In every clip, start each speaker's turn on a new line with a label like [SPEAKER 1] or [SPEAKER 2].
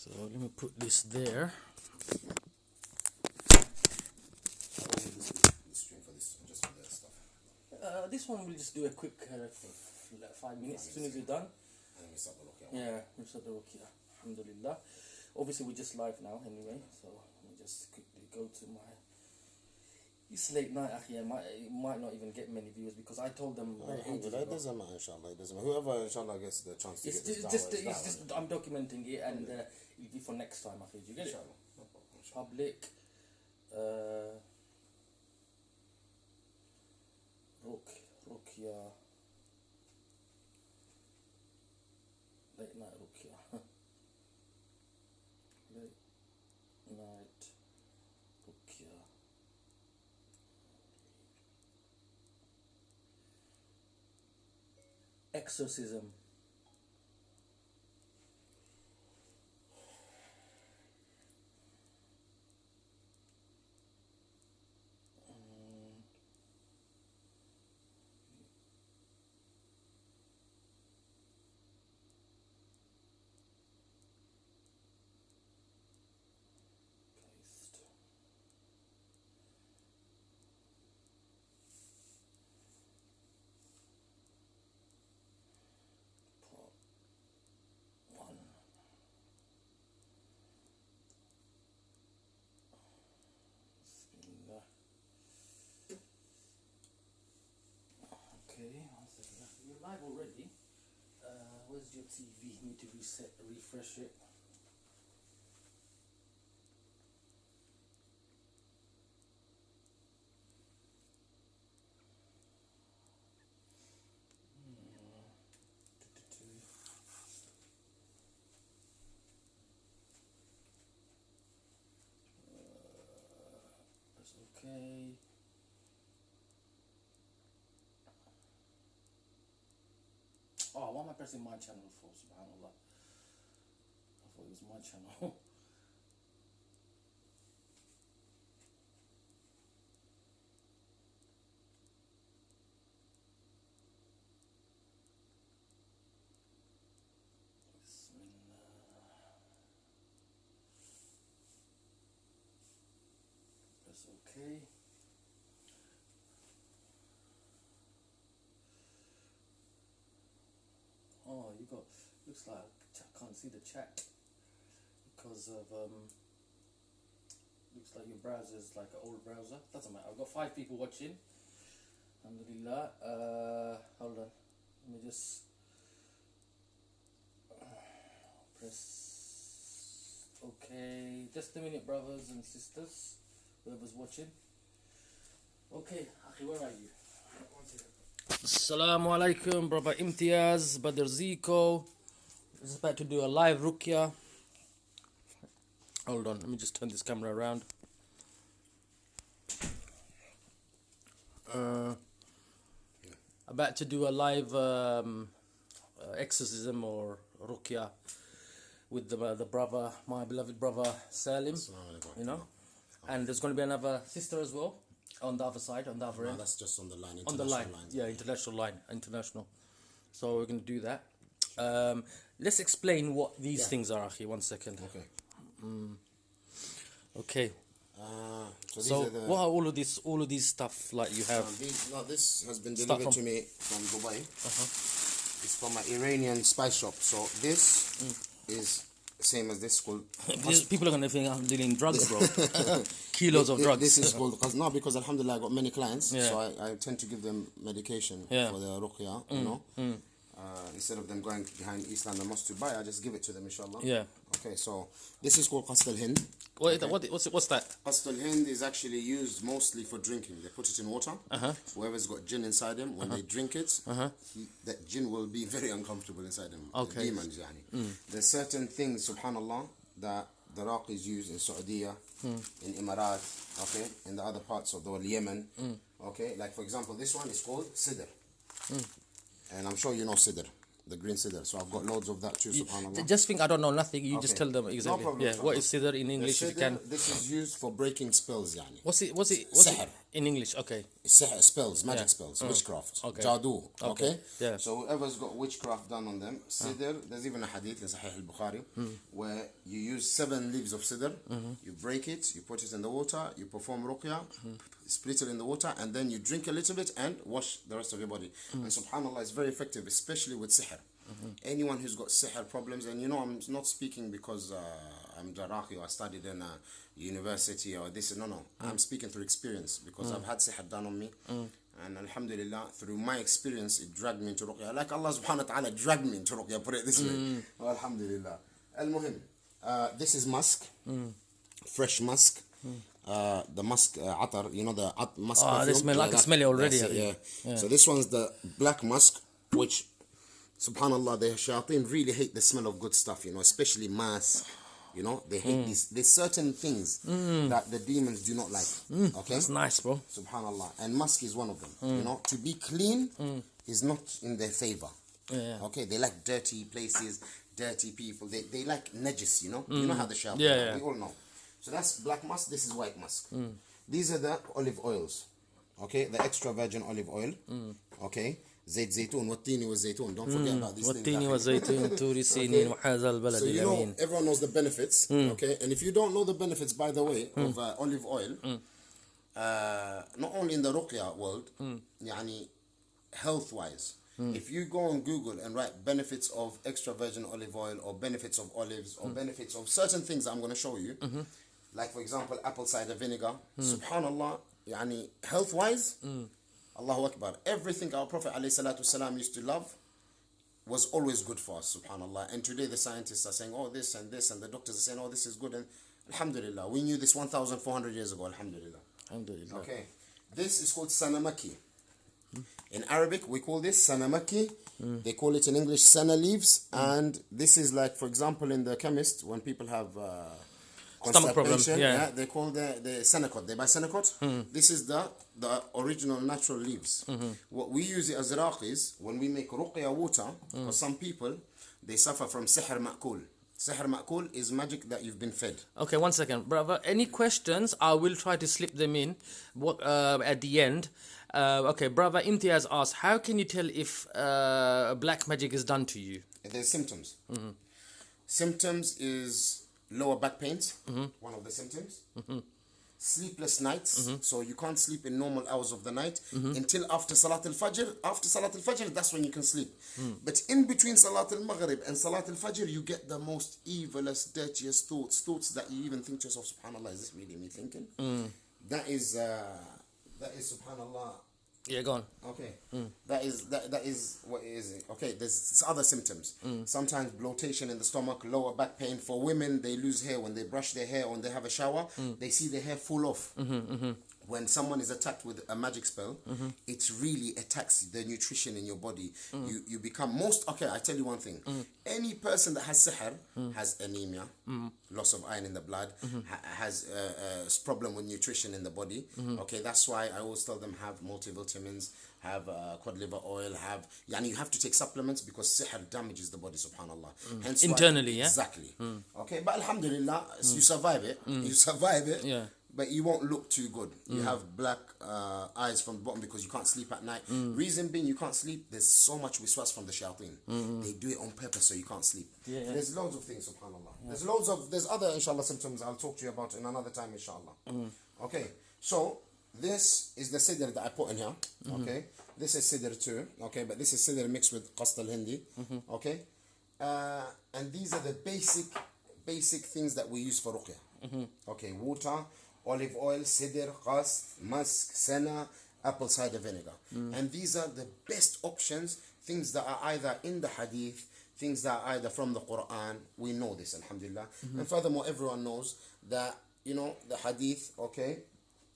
[SPEAKER 1] So let me put this there. This one we'll just do a quick 5 minutes as soon as we're done.
[SPEAKER 2] And we start the ruqyah.
[SPEAKER 1] Yeah, we start the ruqyah. Alhamdulillah. Obviously we're just live now anyway, so let me just quickly go to my. It's late night, akhi. It might not even get many viewers because I told them.
[SPEAKER 2] It doesn't matter, inshallah. It doesn't matter. Whoever, inshallah, gets the chance to get this
[SPEAKER 1] it's just I'm documenting it and it'll be for next time, akhi. Do you get
[SPEAKER 2] inshallah.
[SPEAKER 1] it?
[SPEAKER 2] No problem, inshallah.
[SPEAKER 1] Public. Ruqyah. Late night ruqyah. Late night ruqyah. Exorcism. You're live already. Where's your TV? You need to refresh it. That's okay. Oh, why am I pressing my channel for? Subhanallah. I thought it was my channel. That's okay. Oh, you got, looks like I can't see the chat because of looks like your browser is like an old browser. Doesn't matter. I've got 5 people watching. Alhamdulillah. Hold on. Let me just press okay. Just a minute, brothers and sisters, whoever's watching. Okay, Akhi, where are you? Assalamu alaikum, brother Imtiaz, brother Zico. Is about to do a live ruqyah. Hold on, let me just turn this camera around. About to do a live exorcism or ruqyah with the brother, my beloved brother Salim. You know, and there's going to be another sister as well. On the other side, on the other end.
[SPEAKER 2] That's just on the line.
[SPEAKER 1] On the line, yeah, international line, international. So we're going to do that. Let's explain what these things are, Akhi. 1 second.
[SPEAKER 2] Okay.
[SPEAKER 1] Okay.
[SPEAKER 2] So
[SPEAKER 1] what are all of these stuff like you have?
[SPEAKER 2] This has been delivered to me from Dubai. It's from an Iranian spice shop. So this is same as this called.
[SPEAKER 1] People are gonna think I'm dealing drugs, bro. Kilos of drugs.
[SPEAKER 2] This is called because alhamdulillah I got many clients, so I tend to give them medication for their ruqyah, you know. Instead of them going behind East London Mosque to buy, I just give it to them, inshallah.
[SPEAKER 1] Yeah.
[SPEAKER 2] Okay, so this is called Qasd al-Hind.
[SPEAKER 1] Wait, what's that?
[SPEAKER 2] Qasd al-Hind is actually used mostly for drinking. They put it in water. Whoever's got jinn inside him, when they drink it, that jinn will be very uncomfortable inside him.
[SPEAKER 1] Okay.
[SPEAKER 2] The demons, yani. There's certain things, subhanallah, that the Raqis use in Saudi, in Emirat, okay, in the other parts of the world, Yemen, okay. Like for example, this one is called Sidr. And I'm sure you know Sidr, the green Sidr. So I've got loads of that too, subhanAllah.
[SPEAKER 1] Just think I don't know nothing. You just tell them exactly.
[SPEAKER 2] No problem,
[SPEAKER 1] yeah. What is Sidr in English?
[SPEAKER 2] Sidr,
[SPEAKER 1] If you can.
[SPEAKER 2] this is used for breaking spells, yani.
[SPEAKER 1] What's it?
[SPEAKER 2] Sihr.
[SPEAKER 1] In English, okay.
[SPEAKER 2] Spells, magic spells, witchcraft,
[SPEAKER 1] Okay.
[SPEAKER 2] jadoo, okay?
[SPEAKER 1] Yeah.
[SPEAKER 2] So whoever's got witchcraft done on them, sidr, there's even a hadith in Sahih al-Bukhari where you use 7 leaves of sidr, you break it, you put it in the water, you perform ruqyah, split it in the water, and then you drink a little bit and wash the rest of your body. And subhanAllah, it's very effective, especially with sihr. Anyone who's got sihr problems, and you know, I'm not speaking because I'm Jaraqi or I studied in a university or this, no, I'm speaking through experience because I've had sihr done on me, and alhamdulillah, through my experience, it dragged me into ruqyah, like Allah subhanahu wa ta'ala dragged me into ruqyah, put it this way. Well, alhamdulillah. Al-Muhim, this is musk, fresh musk. The musk atar, you know, the musk perfume.
[SPEAKER 1] They smell, I can smell it already.
[SPEAKER 2] Yeah. So this one's the black musk, which subhanallah, the shayateen really hate the smell of good stuff, you know, especially mask. You know, they hate these. There's certain things that the demons do not like. Okay,
[SPEAKER 1] that's nice, bro.
[SPEAKER 2] Subhanallah, and musk is one of them. You know, to be clean is not in their favor.
[SPEAKER 1] Yeah.
[SPEAKER 2] Okay, they like dirty places, dirty people. They like najis. You know, you know how the shayateen.
[SPEAKER 1] Yeah.
[SPEAKER 2] We all know. So that's black musk. This is white musk. These are the olive oils. Okay, the extra virgin olive oil. Okay. زيت زيتون والتين والزيتون. Don't forget about these things.
[SPEAKER 1] والتين والزيتون تور سينين وهذا البلد
[SPEAKER 2] So you know,
[SPEAKER 1] الأمين.
[SPEAKER 2] everyone knows the benefits, okay? And if you don't know the benefits, by the way, of olive oil, not only in the ruqyah world, يعني health-wise, if you go on Google and write benefits of extra virgin olive oil or benefits of olives or benefits of certain things that I'm going to show you, like for example, apple cider vinegar, subhanallah, يعني health-wise, Allahu Akbar. Everything our Prophet ﷺ used to love was always good for us, subhanallah. And today the scientists are saying, oh, this, and the doctors are saying, oh, this is good. And alhamdulillah, we knew this 1,400 years ago, alhamdulillah.
[SPEAKER 1] Alhamdulillah.
[SPEAKER 2] Okay. This is called sanamaki. In Arabic, we call this sanamaki. They call it in English sana leaves. And this is like, for example, in the chemist, when people have...
[SPEAKER 1] stomach problem, yeah.
[SPEAKER 2] They call the senecot. They buy senecot. This is the original natural leaves. What we use it as raqis when we make ruqyah water. For some people, they suffer from sihr ma'kul. Sihr ma'kul is magic that you've been fed.
[SPEAKER 1] Okay, one second, brother. Any questions? I will try to slip them in at the end. Okay, brother Imtiaz asks, how can you tell if black magic is done to you?
[SPEAKER 2] There's symptoms. Symptoms is lower back pains, one of the symptoms. Sleepless nights, so you can't sleep in normal hours of the night until after Salat al-Fajr. After Salat al-Fajr, that's when you can sleep. But in between Salat al-Maghrib and Salat al-Fajr, you get the most evilest, dirtiest thoughts that you even think to yourself, subhanallah, is this really me thinking? That is subhanallah.
[SPEAKER 1] Yeah, go on.
[SPEAKER 2] Okay, that is what is it? Okay, there's other symptoms. Sometimes bloatation in the stomach, lower back pain. For women, they lose hair when they brush their hair or when they have a shower. They see their hair fall off. When someone is attacked with a magic spell, it really attacks the nutrition in your body. You become okay, I tell you one thing. Any person that has sihr has anemia, loss of iron in the blood, has a problem with nutrition in the body. Okay, that's why I always tell them have multivitamins, have cod liver oil, you have to take supplements because sihr damages the body, subhanallah. Hence
[SPEAKER 1] internally, yeah?
[SPEAKER 2] Exactly. Okay, but alhamdulillah, you survive it. You survive it.
[SPEAKER 1] Yeah.
[SPEAKER 2] But you won't look too good. You have black eyes from the bottom because you can't sleep at night. Reason being you can't sleep, there's so much wiswas from the shayateen. They do it on purpose so you can't sleep.
[SPEAKER 1] Yeah.
[SPEAKER 2] There's loads of things, subhanallah. There's other, inshallah, symptoms I'll talk to you about in another time, inshallah. Okay, so this is the sidr that I put in here. Okay, this is sidr too. Okay, but this is sidr mixed with qast al-hindi. Okay, and these are the basic things that we use for ruqyah. Okay, water, olive oil, sidr, qast, musk, senna, apple cider vinegar. And these are the best options, things that are either in the hadith, things that are either from the Quran. We know this, alhamdulillah. And furthermore, everyone knows that, the hadith, okay,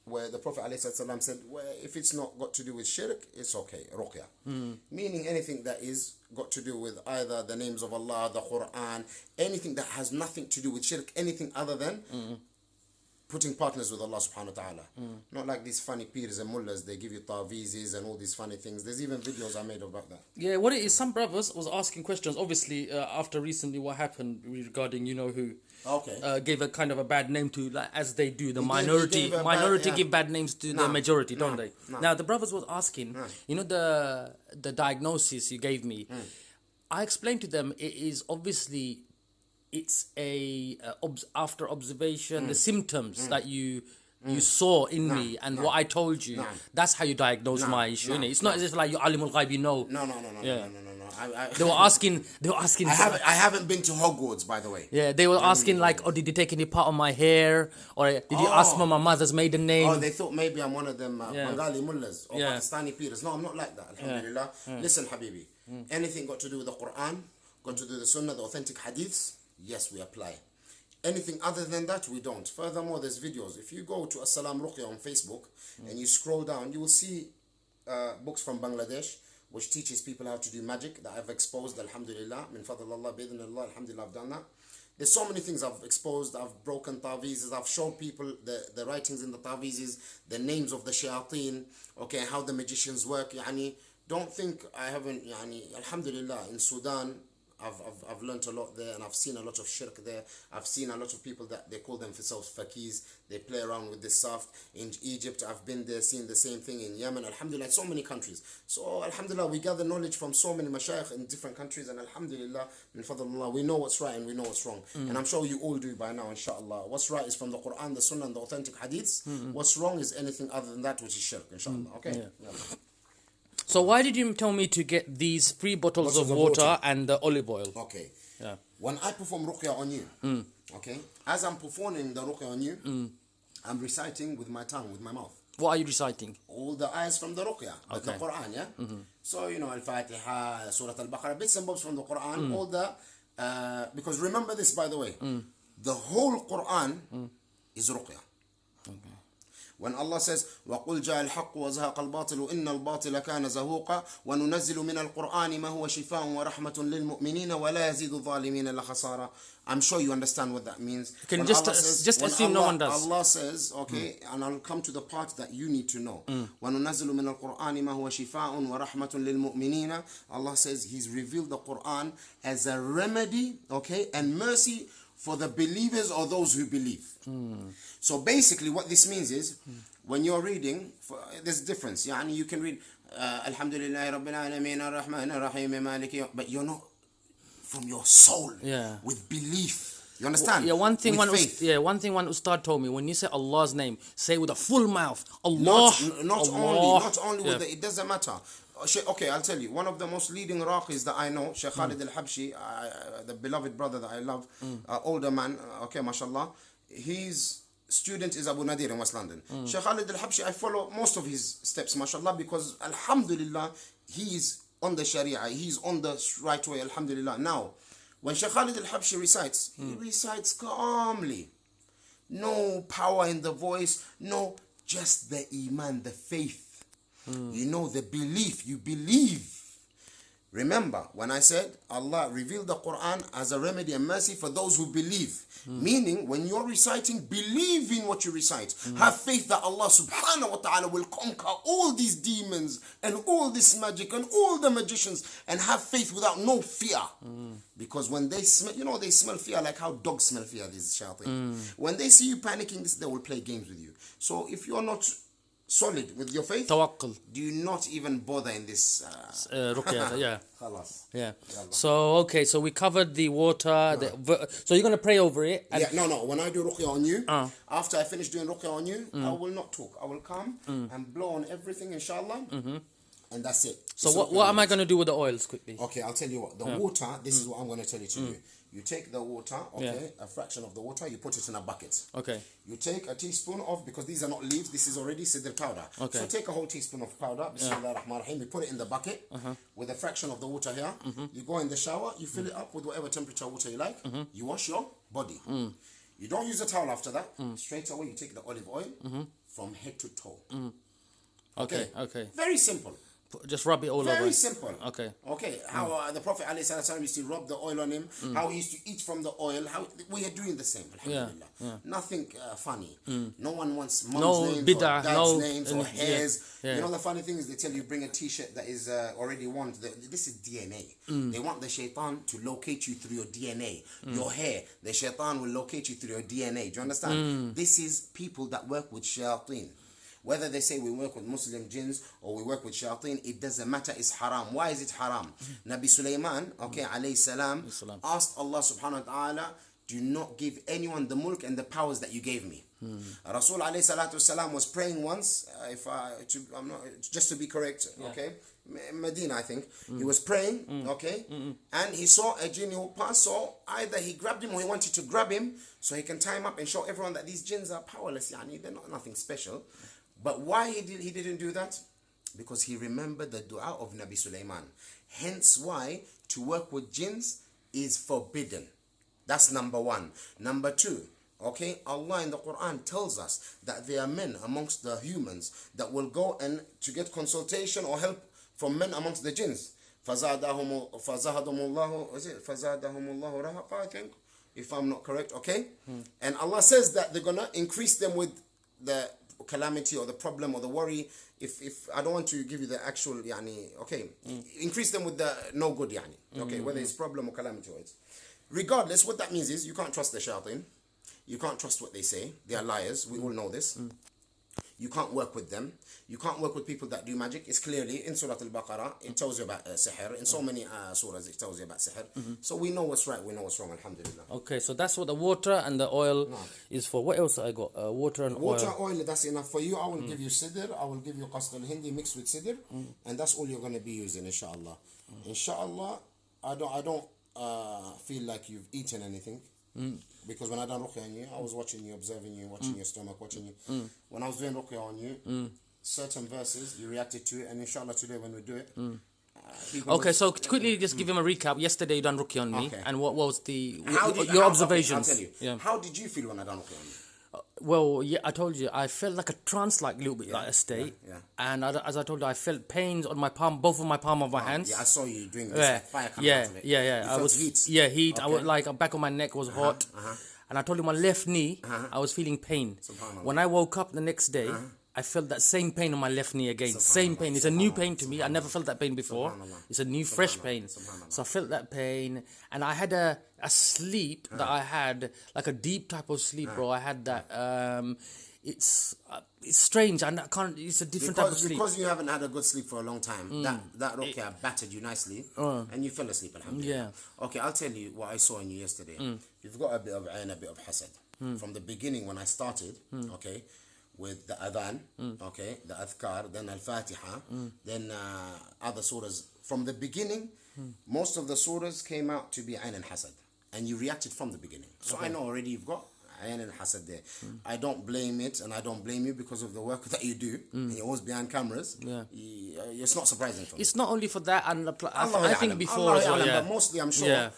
[SPEAKER 2] where the Prophet ﷺ said, well, if it's not got to do with shirk, it's okay, ruqyah. Meaning anything that is got to do with either the names of Allah, the Quran, anything that has nothing to do with shirk, anything other than putting partners with Allah subhanahu wa ta'ala. Not like these funny peers and mullahs, they give you ta'weezes and all these funny things. There's even videos I made about that.
[SPEAKER 1] Yeah, what it is, some brothers was asking questions, obviously, after recently what happened regarding, you know, who gave a kind of a bad name to, like, as they do, the minority give bad names to the majority, don't they? Now, the brothers was asking, you know, the diagnosis you gave me, I explained to them, it is obviously, it's after observation, the symptoms that you saw in me and what I told you, that's how you diagnose my issue, innit? It's not as if like you alimul ghaib, you know. No. They were asking.
[SPEAKER 2] I haven't been to Hogwarts, by the way.
[SPEAKER 1] Yeah, they were asking like, oh, did you take any part of my hair, or did you ask for my mother's maiden name?
[SPEAKER 2] Oh, they thought maybe I'm one of them Bengali mullahs or Pakistani peers. No, I'm not like that. Alhamdulillah. Listen, Habibi, anything got to do with the Quran, got to do with the Sunnah, the authentic hadiths, yes, we apply. Anything other than that, we don't. Furthermore, there's videos. If you go to Assalam Ruqyah on Facebook and you scroll down, you will see books from Bangladesh which teaches people how to do magic that I've exposed, alhamdulillah, min fadlallah, bidhnillah, alhamdulillah, I've done that. There's so many things I've exposed, I've broken ta'weezes, I've shown people the writings in the ta'weezes, the names of the shayateen, okay, how the magicians work, yani. Don't think I haven't, yani, alhamdulillah, in Sudan, I've learnt a lot there, and I've seen a lot of shirk there. I've seen a lot of people that they call themselves fakirs. They play around with this stuff. In Egypt, I've been there, seen the same thing. In Yemen, alhamdulillah, so many countries. So alhamdulillah, we gather knowledge from so many mashayikh in different countries, and alhamdulillah, min fadlullah, we know what's right and we know what's wrong. And I'm sure you all do by now, inshallah. What's right is from the Quran, the Sunnah, and the authentic hadiths. What's wrong is anything other than that, which is shirk, inshallah. Okay? Yeah.
[SPEAKER 1] So why did you tell me to get these 3 bottles of water and the olive oil?
[SPEAKER 2] Okay. Yeah. When I perform ruqyah on you, okay, as I'm performing the ruqyah on you, I'm reciting with my tongue, with my mouth.
[SPEAKER 1] What are you reciting?
[SPEAKER 2] All the ayahs from the ruqyah, the Quran, yeah? So, you know, Al-Fatiha, Surah Al-Baqarah, bits and bobs from the Quran, all the, because remember this, by the way, the whole Quran is ruqyah. Okay. When Allah says, وَقُلْ جَاءَ الْحَقُّ وَزَهَقَ الْبَاطِلُ إِنَّ الْبَاطِلَ كَانَ زَهُوقًا وَنُنَزِّلُ مِنَ الْقُرْآنِ مَا هُوَ شِفَاءٌ وَرَحْمَةٌ لِلْمُؤْمِنِينَ وَلَا يَزِيدُ الظَّالِمِينَ إِلَّا خَسَارًا. I'm sure you understand what that means.
[SPEAKER 1] You can just assume no one does.
[SPEAKER 2] Allah says, okay, and I'll come to the part that you need to know. وَنُنَزِّلُ مِنَ الْقُرْآنِ مَا هُوَ شِفَاءٌ وَرَحْمَةٌ لِلْمُؤْمِنِينَ. Allah says He's revealed the Quran as a remedy, okay, and mercy for the believers or those who believe. So basically what this means is, when you're reading, there's a difference. Yani you can read Alhamdulillah Rabbil Alameen Ar-Rahman Ar-Rahim Maliki, but you're not from your soul with belief. You understand?
[SPEAKER 1] Yeah, one thing one Ustad told me, when you say Allah's name, say with a full mouth. Allah.
[SPEAKER 2] Not only with it doesn't matter. Okay, I'll tell you. One of the most leading raqis that I know, Sheikh Khalid al-Habshi, the beloved brother that I love, older man, okay, mashallah, his student is Abu Nadir in West London. Sheikh Khalid al-Habshi, I follow most of his steps, mashallah, because alhamdulillah, he's on the sharia, he's on the right way, alhamdulillah. Now, when Sheikh Khalid al-Habshi recites, he recites calmly. No power in the voice, no, just the iman, the faith. You know, the belief, you believe. Remember, when I said Allah revealed the Quran as a remedy and mercy for those who believe. Meaning, when you're reciting, believe in what you recite. Have faith that Allah subhanahu wa ta'ala will conquer all these demons and all this magic and all the magicians, and have faith without no fear. Because when they smell, you know, they smell fear like how dogs smell fear, these shayateen. When they see you panicking, they will play games with you. So if you're not solid with your faith,
[SPEAKER 1] tawakkul,
[SPEAKER 2] do not even bother in this
[SPEAKER 1] ruqyah. Yeah. So okay, so we covered the water. So you're gonna pray over it.
[SPEAKER 2] And no. When I do ruqyah on you, after I finish doing ruqyah on you, I will not talk. I will come and blow on everything, inshallah, and that's it.
[SPEAKER 1] So what am I gonna do with the oils quickly?
[SPEAKER 2] Okay, I'll tell you what. The water. This is what I'm gonna tell you to do. You take the water, okay, a fraction of the water, you put it in a bucket.
[SPEAKER 1] Okay.
[SPEAKER 2] You take a teaspoon of, because these are not leaves, this is already sidr powder.
[SPEAKER 1] Okay.
[SPEAKER 2] So take a whole teaspoon of powder, bismillah rahman rahim, you put it in the bucket with a fraction of the water here. You go in the shower, you fill it up with whatever temperature water you like. You wash your body. You don't use a towel after that. Straight away, you take the olive oil from head to toe.
[SPEAKER 1] Okay.
[SPEAKER 2] Very simple.
[SPEAKER 1] Just rub it all over.
[SPEAKER 2] Very simple.
[SPEAKER 1] Okay.
[SPEAKER 2] Okay. How the Prophet ﷺ used to rub the oil on him. How he used to eat from the oil. How we are doing the same. Alhamdulillah.
[SPEAKER 1] Yeah.
[SPEAKER 2] Nothing funny. No one wants mom's
[SPEAKER 1] No
[SPEAKER 2] names
[SPEAKER 1] bid'ah,
[SPEAKER 2] or dad's
[SPEAKER 1] no
[SPEAKER 2] names or hairs.
[SPEAKER 1] Yeah.
[SPEAKER 2] You know the funny thing is they tell you bring a T-shirt that is already worn. This is DNA. They want the shaitan to locate you through your DNA. Your hair. The shaitan will locate you through your DNA. Do you understand? This is people that work with shayateen. Whether they say we work with Muslim jinns or we work with shayateen, it doesn't matter, it's haram. Why is it haram? Nabi Sulaiman, alayhi salam, asked Allah subhanahu wa ta'ala, do not give anyone the mulk and the powers that you gave me. Rasul alayhi salatu wasalam was praying once, I'm not, just to be correct, okay? Medina, I think. He was praying, and he saw a jinn who passed, so either he grabbed him or he wanted to grab him so he can tie him up and show everyone that these jinns are powerless, they're not nothing special. But why he didn't do that? Because he remembered the dua of Nabi Sulaiman. Hence why to work with jinns is forbidden. That's number one. Number two, Allah in the Quran tells us that there are men amongst the humans that will go and to get consultation or help from men amongst the jinns. فَزَادَهُمُ اللَّهُ رَهَقًا, I think, if I'm not correct, And Allah says that they're gonna increase them with the calamity or the problem or the worry. If I don't want to give you the actual increase them with the no good whether it's problem or calamity or it's regardless. What that means is you can't trust the shayateen, you can't trust what they say, they are liars, we all know this. You can't work with them. You can't work with people that do magic. It's clearly in Surah Al-Baqarah, it tells you about sihr. In so many surahs, it tells you about sihr. So we know what's right, we know what's wrong, alhamdulillah.
[SPEAKER 1] Okay, so that's what the water and the oil is for. What else I got? Water and
[SPEAKER 2] oil, that's enough for you. I will give you sidr, I will give you qasd al-hindi mixed with sidr, and that's all you're going to be using, inshallah. Inshallah, I don't feel like you've eaten anything. Because when I done ruqyah on you, I was watching you, observing you, watching your stomach, watching you. When I was doing ruqyah on you, certain verses you reacted to it, and inshallah today when we do it.
[SPEAKER 1] Okay, so quickly just give him a recap. Yesterday you done ruqyah on me, and what was your observations?
[SPEAKER 2] I'll tell you. Yeah. How did you feel when I done ruqyah on you?
[SPEAKER 1] Well, yeah, I told you, I felt like a trance-like little bit, like a state. And as I told you, I felt pains on my palm, both of my palm of my hands.
[SPEAKER 2] Yeah, I saw you doing this, like fire coming out of it.
[SPEAKER 1] I was heat. Yeah, heat. I was like, the back of my neck was hot. And I told you my left knee, I was feeling pain. When I woke up the next day, I felt that same pain on my left knee again. Same pain. It's a new pain to me. I never felt that pain before. It's a new, fresh pain. So I felt that pain. And I had a sleep that I had, like a deep type of sleep, bro. I had that. It's strange. I can't. It's a different type of sleep.
[SPEAKER 2] Because you haven't had a good sleep for a long time. That ruqyah battered you nicely, and you fell asleep. Alhamdulillah. Okay, I'll tell you what I saw in you yesterday. You've got a bit of ayn, a bit of hasad. From the beginning when I started, with the adhan, the adhkar, then al-fatiha, then other surahs. From the beginning, most of the surahs came out to be ayn and hasad, and you reacted from the beginning. So I know already you've got ayn and hasad there. I don't blame it, and I don't blame you because of the work that you do. And you're always behind cameras. It's not surprising for me.
[SPEAKER 1] It's not only for that, and I think before as well.
[SPEAKER 2] But mostly, I'm sure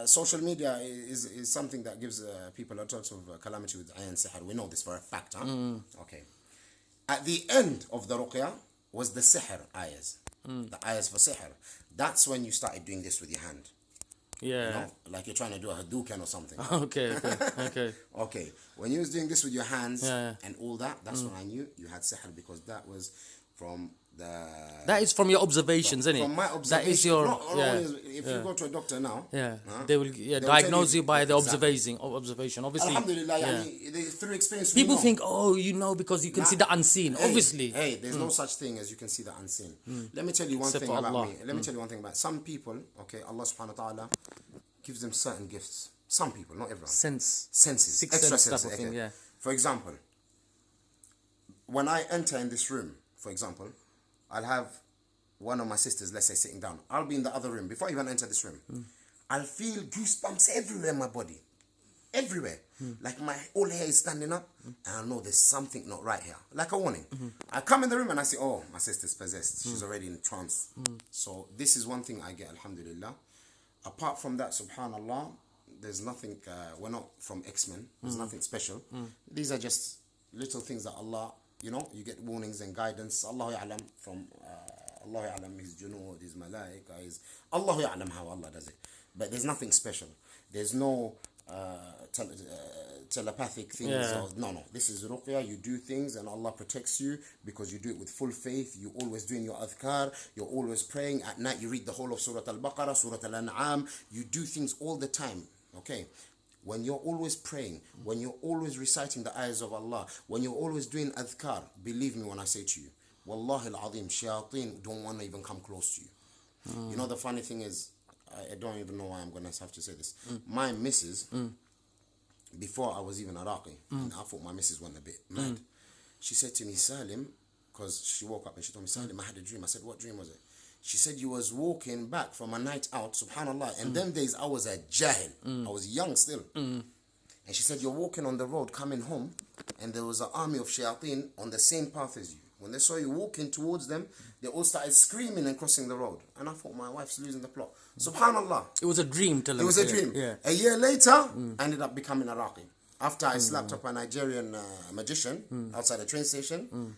[SPEAKER 2] social media is something that gives people a lot of calamity with ayn and sihr. We know this for a fact. Okay. At the end of the ruqyah was the sihr ayahs. The ayahs for sihr. That's when you started doing this with your hand.
[SPEAKER 1] Yeah.
[SPEAKER 2] You know, like you're trying to do a Hadouken or something. Okay. When you was doing this with your hands and all that, that's when I knew you had sihr, because that was from the...
[SPEAKER 1] That is from your observations, isn't it?
[SPEAKER 2] From my observations.
[SPEAKER 1] That is your...
[SPEAKER 2] If you go to a doctor now...
[SPEAKER 1] They will diagnose you by the observation. Obviously.
[SPEAKER 2] Alhamdulillah, through experience...
[SPEAKER 1] People think, because you can see the unseen. Obviously.
[SPEAKER 2] Hey, there's no such thing as you can see the unseen. Let me tell you one thing about me. Let me tell you one thing about some people, Allah subhanahu wa ta'ala gives them certain gifts. Some people, not everyone. Senses. Extra senses.
[SPEAKER 1] Thing,
[SPEAKER 2] For example, when I enter in this room, for example, I'll have one of my sisters, let's say, sitting down. I'll be in the other room. Before I even enter this room, I'll feel goosebumps everywhere in my body. Everywhere. Like my whole hair is standing up, and I know there's something not right here. Like a warning. I come in the room and I say, oh, my sister's possessed. She's already in trance. So this is one thing I get, alhamdulillah. Apart from that, subhanallah, there's nothing, we're not from X-Men. There's nothing special. These are just little things that Allah, you get warnings and guidance, Allahu A'lam, from Allah ya'lam his junood, his malaika, his... Allah ya'lam how Allah does it. But there's nothing special. There's no telepathic things.
[SPEAKER 1] Yeah.
[SPEAKER 2] Or, no. This is ruqya. You do things and Allah protects you because you do it with full faith. You're always doing your adhkar. You're always praying. At night you read the whole of Surah Al-Baqarah, Surah Al-An'am. You do things all the time. Okay? When you're always praying, when you're always reciting the ayahs of Allah, when you're always doing adhkar, believe me when I say to you, Wallahi al-azim, shayateen don't want to even come close to you. You know, the funny thing is, I don't even know why I'm going to have to say this. My missus, before I was even Iraqi, and I thought my missus went a bit mad. She said to me, Salim, because she woke up and she told me, Salim, I had a dream. I said, what dream was it? She said, you was walking back from a night out, subhanallah. And them days I was a jahil. I was young still. And she said, you're walking on the road coming home, and there was an army of shayateen on the same path as you. When they saw you walking towards them, they all started screaming and crossing the road. And I thought, my wife's losing the plot. Subhanallah.
[SPEAKER 1] It was a dream.
[SPEAKER 2] It was a dream.
[SPEAKER 1] Yeah.
[SPEAKER 2] A year later, I ended up becoming Iraqi. After I slapped up a Nigerian magician outside a train station,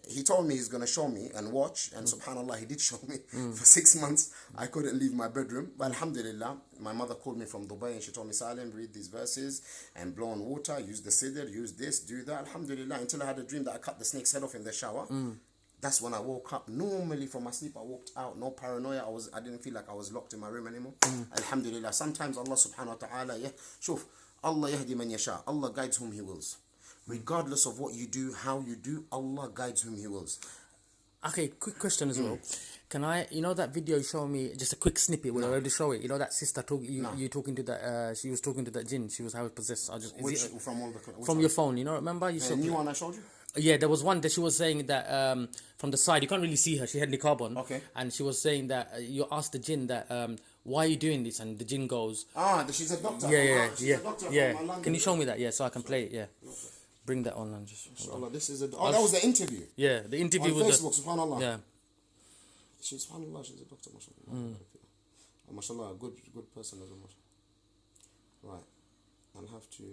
[SPEAKER 2] he told me he's going to show me and watch. And subhanallah, he did show me. For 6 months, I couldn't leave my bedroom. But alhamdulillah, my mother called me from Dubai and she told me, Salim, read these verses and blow on water, use the sidr, use this, do that. Alhamdulillah, until I had a dream that I cut the snake's head off in the shower. That's when I woke up. Normally from my sleep, I walked out. No paranoia. I didn't feel like I was locked in my room anymore. Alhamdulillah. Sometimes Allah subhanahu wa ta'ala, shuf, Allah yahdi man yasha. Allah guides whom He wills. Regardless of what you do, how you do, Allah guides whom He wills.
[SPEAKER 1] Okay, quick question as well. Can I, you know that video you showed me, just a quick snippet, will I already show it? You know that sister, you talking to that, she was talking to that jinn, she was how possessed. From your phone, you know, remember? You
[SPEAKER 2] the new one I showed you?
[SPEAKER 1] Yeah, there was one that she was saying that from the side, you can't really see her, she had niqab on.
[SPEAKER 2] Okay.
[SPEAKER 1] And she was saying that, you asked the jinn that, why are you doing this? And the jinn goes...
[SPEAKER 2] she's a doctor.
[SPEAKER 1] Yeah. Can you show me that? Yeah, so I can play it, yeah. Bring that on and just...
[SPEAKER 2] Inshallah, this is a... that was the interview.
[SPEAKER 1] Yeah, the interview
[SPEAKER 2] on
[SPEAKER 1] was...
[SPEAKER 2] Facebook, subhanallah.
[SPEAKER 1] Yeah.
[SPEAKER 2] She's subhanallah, she's a doctor, mashallah. Mashallah, a good person as well, mashallah. Right. I'll have to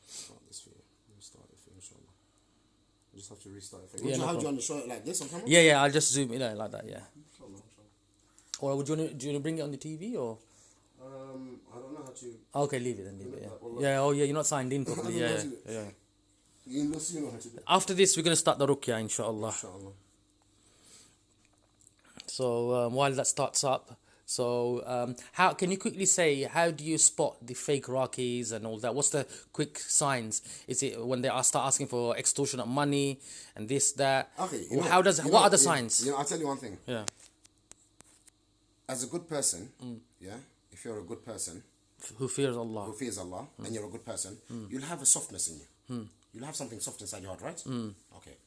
[SPEAKER 2] start this for you. Let me start it for you, inshallah. I just have to restart it for you. How do you want to show it like this on camera?
[SPEAKER 1] Yeah, I'll just zoom it like that, yeah.
[SPEAKER 2] Inshallah.
[SPEAKER 1] Or do you want to bring it on the TV or?
[SPEAKER 2] I don't know how to...
[SPEAKER 1] Okay, leave it then, leave it, yeah. Yeah, you're not signed in properly, yeah.
[SPEAKER 2] You know how to do it.
[SPEAKER 1] After this, we're going to start the ruqyah, inshallah.
[SPEAKER 2] Inshallah.
[SPEAKER 1] So, while that starts up, so, how can you quickly say, how do you spot the fake Raqis and all that? What's the quick signs? Is it when they start asking for extortionate money and this, that?
[SPEAKER 2] Okay.
[SPEAKER 1] What are the signs?
[SPEAKER 2] I'll tell you one thing.
[SPEAKER 1] Yeah.
[SPEAKER 2] As a good person, if you're a good person
[SPEAKER 1] who fears Allah,
[SPEAKER 2] and you're a good person, you'll have a softness in you. You'll have something soft inside your heart, right? Okay.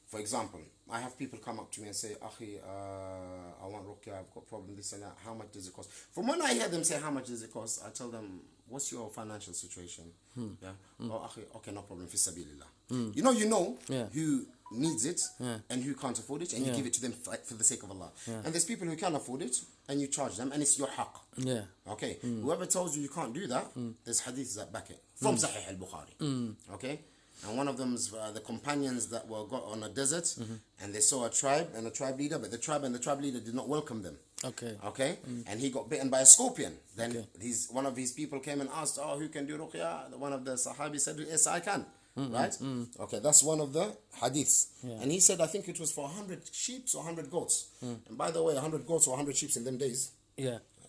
[SPEAKER 2] For example, I have people come up to me and say, Akhi, I want ruqyah, I've got a problem, this and that. How much does it cost? From when I hear them say, how much does it cost? I tell them, what's your financial situation? Yeah. Oh, Akhi, okay, no problem, fi sabilillah. You know who needs it and who can't afford it, and you give it to them for the sake of Allah. And there's people who can afford it, and you charge them, and it's your haqq.
[SPEAKER 1] Yeah.
[SPEAKER 2] Okay. Whoever tells you can't do that, there's hadiths that back it from Sahih al-Bukhari. Okay. And one of them's the companions that were got on a desert, and they saw a tribe and a tribe leader, but the tribe and the tribe leader did not welcome them. Okay. And he got bitten by a scorpion. Then one of his people came and asked, "Oh, who can do ruqyah?" One of the Sahabi said, "Yes, I can." Right? Okay, that's one of the hadiths. And he said, I think it was for 100 sheep or 100 goats. And by the way, 100 goats or 100 sheep in them days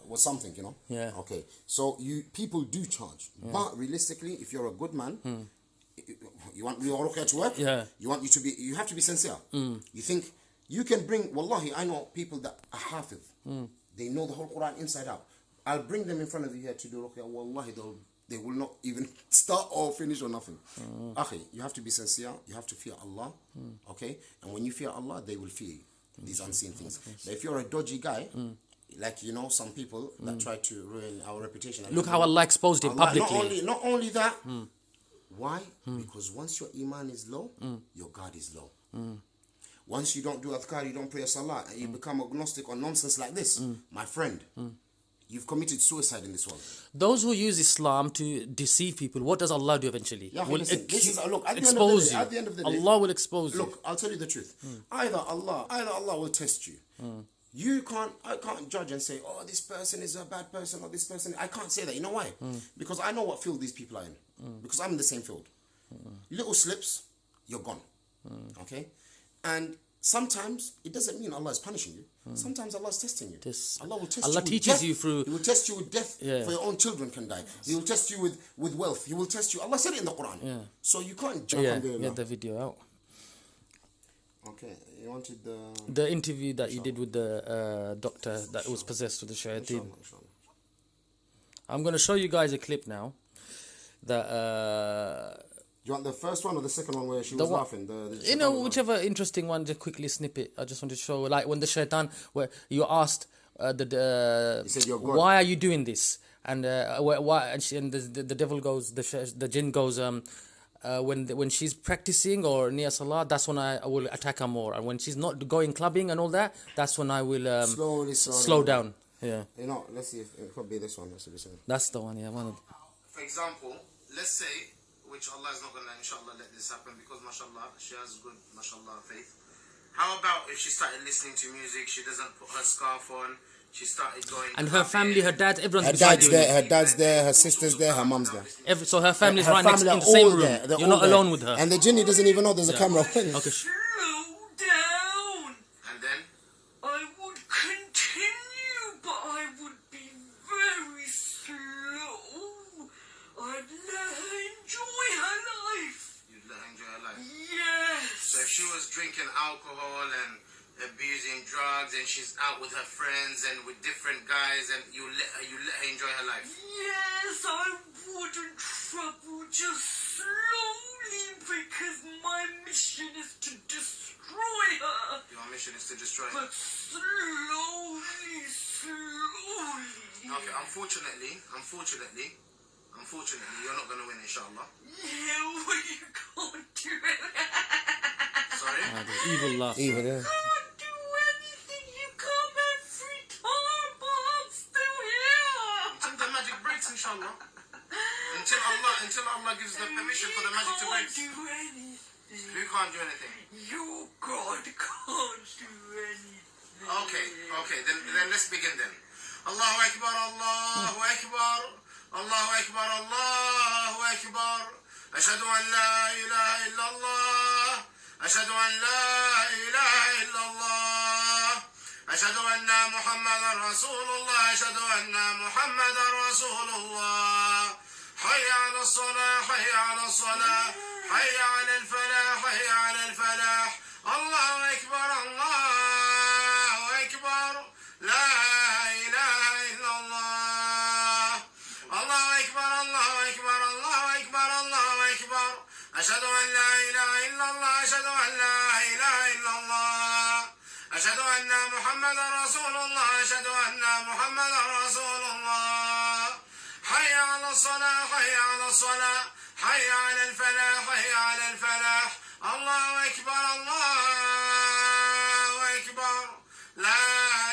[SPEAKER 2] was something, you know?
[SPEAKER 1] Yeah.
[SPEAKER 2] Okay, so people do charge. But realistically, if you're a good man, you want your ruqyah to work?
[SPEAKER 1] Yeah.
[SPEAKER 2] You have to be sincere. You think, you can bring, wallahi, I know people that are hafiz. They know the whole Quran inside out. I'll bring them in front of you here to do ruqyah. Wallahi, they will not even start or finish or nothing. Akhi, you have to be sincere. You have to fear Allah. Okay? And when you fear Allah, they will fear you. These unseen things. But if you're a dodgy guy, like, you know, some people that try to ruin our reputation.
[SPEAKER 1] Look how Allah exposed it publicly.
[SPEAKER 2] Not only that. Why? Because once your iman is low, your God is low. Once you don't do adhkar, you don't pray a salah, and you become agnostic or nonsense like this, my friend, you've you've committed suicide in this world.
[SPEAKER 1] Those who use Islam to deceive people, what does Allah do eventually?
[SPEAKER 2] Yeah,
[SPEAKER 1] Will
[SPEAKER 2] listen, this is, look, at
[SPEAKER 1] expose you.
[SPEAKER 2] at the end of the day,
[SPEAKER 1] Allah will expose you.
[SPEAKER 2] look, I'll tell you the truth. Either Allah will test you. I can't judge and say, oh, this person is a bad person or this person. I can't say that. You know why? Because I know what field these people are in. Because I'm in the same field. Little slips, you're gone. Okay? And sometimes it doesn't mean Allah is punishing you. Sometimes Allah is testing you. Allah will test you with
[SPEAKER 1] teaches
[SPEAKER 2] death.
[SPEAKER 1] you through.
[SPEAKER 2] He will test you with death for your own children can die. He will test you with wealth. He will test you. Allah said it in the Quran.
[SPEAKER 1] Yeah.
[SPEAKER 2] So you can't jump and go.
[SPEAKER 1] Get the video out.
[SPEAKER 2] Okay, you wanted
[SPEAKER 1] the interview that you did with the doctor that was possessed with the shayateen.
[SPEAKER 2] Inshallah.
[SPEAKER 1] I'm going to show you guys a clip now. That
[SPEAKER 2] do you want the first one or the second one where she was laughing?
[SPEAKER 1] Whichever interesting one, just quickly snip it. I just want to show, like when the shaitan, where you asked
[SPEAKER 2] he said, "You're God.
[SPEAKER 1] why are you doing this?" And why? And the devil goes, the jinn goes, when she's practicing or near salah, that's when I will attack her more. And when she's not going clubbing and all that, that's when I will
[SPEAKER 2] slowly
[SPEAKER 1] slow down. Yeah.
[SPEAKER 2] You know, let's see if it could be this one.
[SPEAKER 1] That's the one. Yeah, one of.
[SPEAKER 2] For example, let's say, which Allah is not going to, inshallah, let this happen because, mashallah, she has good, mashallah, faith. How about if she started listening to music, she doesn't put her scarf on, she started going...
[SPEAKER 1] And her family, her dad, everyone's
[SPEAKER 2] her dad's there, her sister's there, her mum's there.
[SPEAKER 1] So her family's right next in the same room. You're not alone with her.
[SPEAKER 2] And the jinni doesn't even know there's a camera.
[SPEAKER 1] Okay.
[SPEAKER 3] And then? I would continue, but I would be very slow. I'd let her enjoy her life.
[SPEAKER 2] You'd let her enjoy her life?
[SPEAKER 3] Yes.
[SPEAKER 2] So if she was drinking alcohol and abusing drugs and she's out with her friends and with different guys and you let her enjoy her life?
[SPEAKER 3] Yes, I wouldn't trouble, just slowly, because my mission is to destroy her.
[SPEAKER 2] Your mission is to destroy her?
[SPEAKER 3] But slowly.
[SPEAKER 2] Okay, unfortunately, you're not going to win, inshallah.
[SPEAKER 3] Yeah, well, you can't do it.
[SPEAKER 2] Sorry?
[SPEAKER 1] Evil laugh.
[SPEAKER 2] Evil, yeah.
[SPEAKER 3] You can't do anything. You come every time, but I'm still here.
[SPEAKER 2] Until the magic breaks, inshallah. Until Allah gives the permission for the magic to break.
[SPEAKER 3] You can't do anything.
[SPEAKER 2] Who can't do anything?
[SPEAKER 3] Your God can't do anything.
[SPEAKER 2] Okay, then let's begin then. Allahu Akbar, Allahu Akbar, Allahu Akbar, Allahu Akbar. Ashhadu an la ilaha illallah. Ashhadu an la ilaha illallah. Ashhadu anna Muhammadan Rasulullah. Ashhadu anna Muhammadan Rasulullah. Hayya ala salah, hayya ala salah, hayya ala al-falah, hayya ala al-falah. Allahu Akbar, Allahu Akbar. La ilaha illallah. Allahu Akbar, Allahu Akbar, Allahu Akbar, Allahu Akbar. Ashhadu an la ilaha illallah. Ashhadu an la ilaha illallah. Ashhadu anna Muhammadan Rasulullah. Ashhadu anna Muhammadan Rasulullah. Hayya ala salah, hayya ala salah, hayya ala al-falah, hayya ala al-falah. Allahu Akbar, Allahu Akbar. La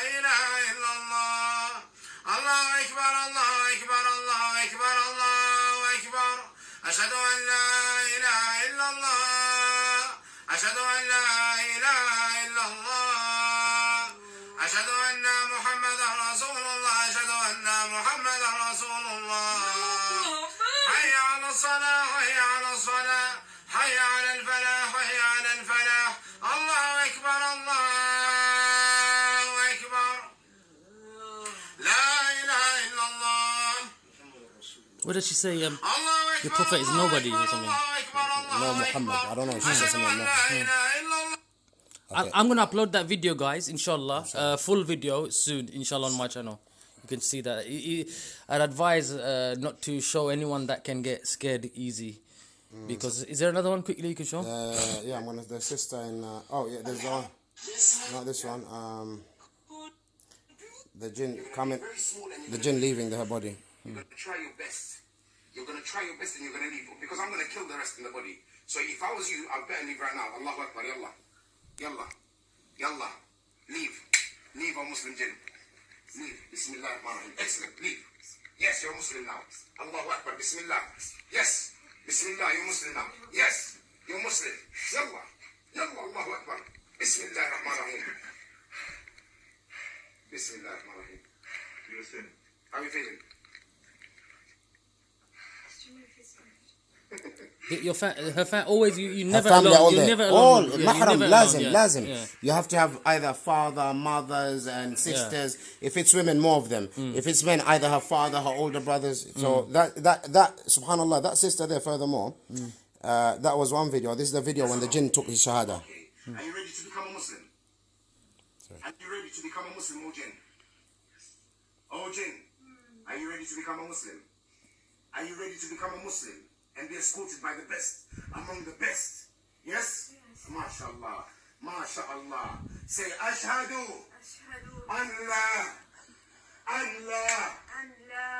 [SPEAKER 2] ilaha illallah. Allahu Akbar, Allahu Akbar, Allahu Akbar, Allahu Akbar. Ashhadu an la ilaha illallah. Ashhadu an la ilaha illallah. Ashhadu anna Muhammadan Rasulullah. Ashhadu anna Muhammadan Rasulullah. Hayya ala salah, hayya ala salah, hayya ala al-falah, hayya ala al-falah. Allahu Akbar, Allahu Akbar. La ilaha illallah.
[SPEAKER 1] What did she say?
[SPEAKER 2] Allahu Akbar.
[SPEAKER 1] Your prophet is nobody or something.
[SPEAKER 2] No, Muhammad. I don't know. She said something like that.
[SPEAKER 1] I'm gonna upload that video, guys, inshallah. Full video soon, inshallah, on my channel. You can see that. I'd advise not to show anyone that can get scared easy. Because is there another one quickly you can show?
[SPEAKER 2] Yeah, I'm gonna. The sister in. There's the one. Not this one. The jinn coming. The jinn leaving her body. You're gonna try your best. You're gonna try your best, and you're gonna leave because I'm gonna kill the rest in the body. So if I was you, I'd better leave right now. Allahu Akbar, yallah, yallah, yallah. Leave, our Muslim jinn. Leave. Bismillah ar-Rahman ar-Rahim. Excellent. Leave. Yes, you're Muslim now. Allahu Akbar. Bismillah. Yes. Bismillah, you're Muslim now. Yes, you're Muslim. Yallah. Yallah, Allahu Akbar. Bismillah ar-Rahman ar-Rahim. Bismillah ar-Rahman ar-Rahim. You listen. How are you feeling?
[SPEAKER 1] Always you never
[SPEAKER 2] family
[SPEAKER 1] alone.
[SPEAKER 2] all
[SPEAKER 1] You're
[SPEAKER 2] there.
[SPEAKER 1] never
[SPEAKER 2] All
[SPEAKER 1] alone. Yeah,
[SPEAKER 2] mahram,
[SPEAKER 1] you're never
[SPEAKER 2] lazim,
[SPEAKER 1] alone,
[SPEAKER 2] lazim.
[SPEAKER 1] yeah.
[SPEAKER 2] You have to have either father, mothers, and sisters. If it's women, more of them. If it's men, either her father, her older brothers. So that subhanallah, that sister there. Furthermore, that was one video. This is the video when the jinn took his shahada.
[SPEAKER 3] Are you ready to become a Muslim? Are you ready to become a Muslim, O jinn? O jinn, are you ready to become a Muslim? Are you ready to become a Muslim and be escorted by the best, among the best? Yes? MashaAllah. MashaAllah. Say, Ashhadu an la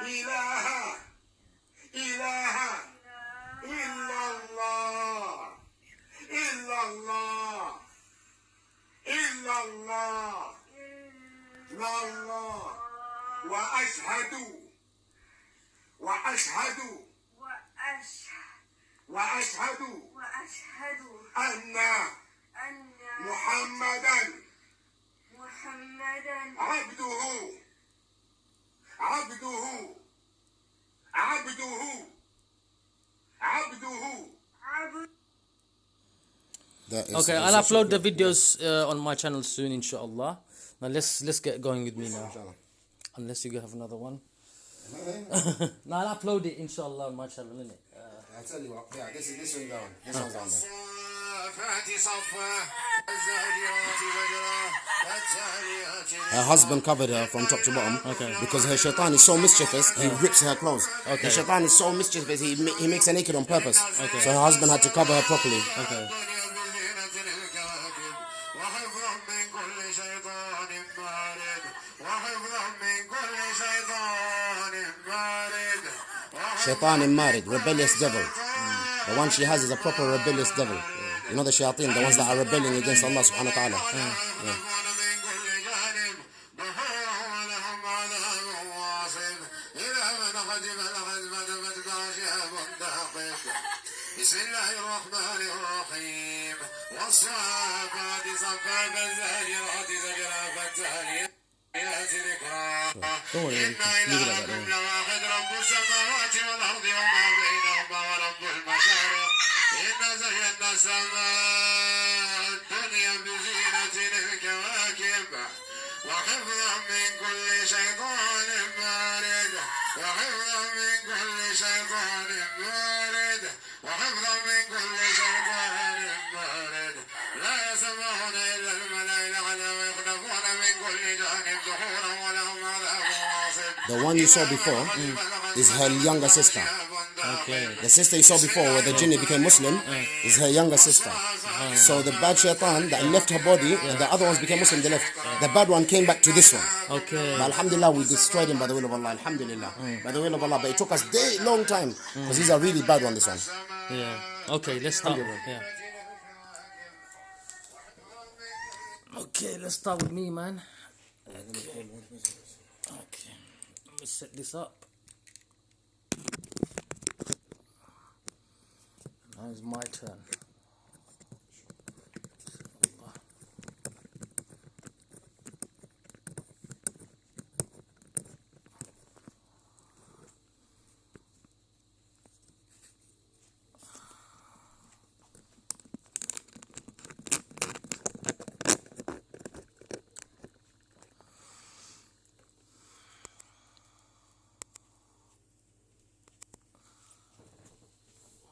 [SPEAKER 3] ilaha illallah illallah illallah wa ashhadu anna Muhammadan abduhu.
[SPEAKER 1] Okay, I'll upload the videos on my channel soon, inshallah. Now let's get going with me now. Unless you have another one. No, I'll upload it, inshallah, on my channel, innit?
[SPEAKER 2] I'll tell you what. Yeah, this one down. This one's down there. Her husband covered her from top to bottom because her shaitan is so mischievous, he rips her clothes. Her shaitan is so mischievous, he makes her naked on purpose. So her husband had to cover her properly. Shaitan marid, rebellious devil. The one she has is a proper rebellious devil. You know the shayateen, the ones that are rebelling against Allah subhanahu wa ta'ala.
[SPEAKER 3] بسم الله الرحمن الرحيم والصافات صفا فالزاجرات زجرا فالتاليات ذكرا إن إلهكم لواحد رب السماوات والأرض وما بينهما ورب المشارق إنا زينا السماء الدنيا بزينة الكواكب وحفظا من كل شيطان مارد وحفظا من كل شيطان مارد وحفظا من كل شيطان مارد لا يسمعون إلا الملأ الأعلى ويخلفون من كل جانب دحورا ولهم عذاب واصب.
[SPEAKER 2] The one you saw before is her younger sister. The sister you saw before where the jinni became Muslim is her younger sister. So the bad shaitan that left her body and the other ones became Muslim, they left. The bad one came back to this one. But alhamdulillah, we destroyed him by the will of Allah. Alhamdulillah. By the will of Allah. But it took us a long time because he's a really bad one, this one.
[SPEAKER 1] Yeah. Okay, let's start. Yeah. Okay, let's start with me, man. Okay. Let me set this up. Now it's my turn.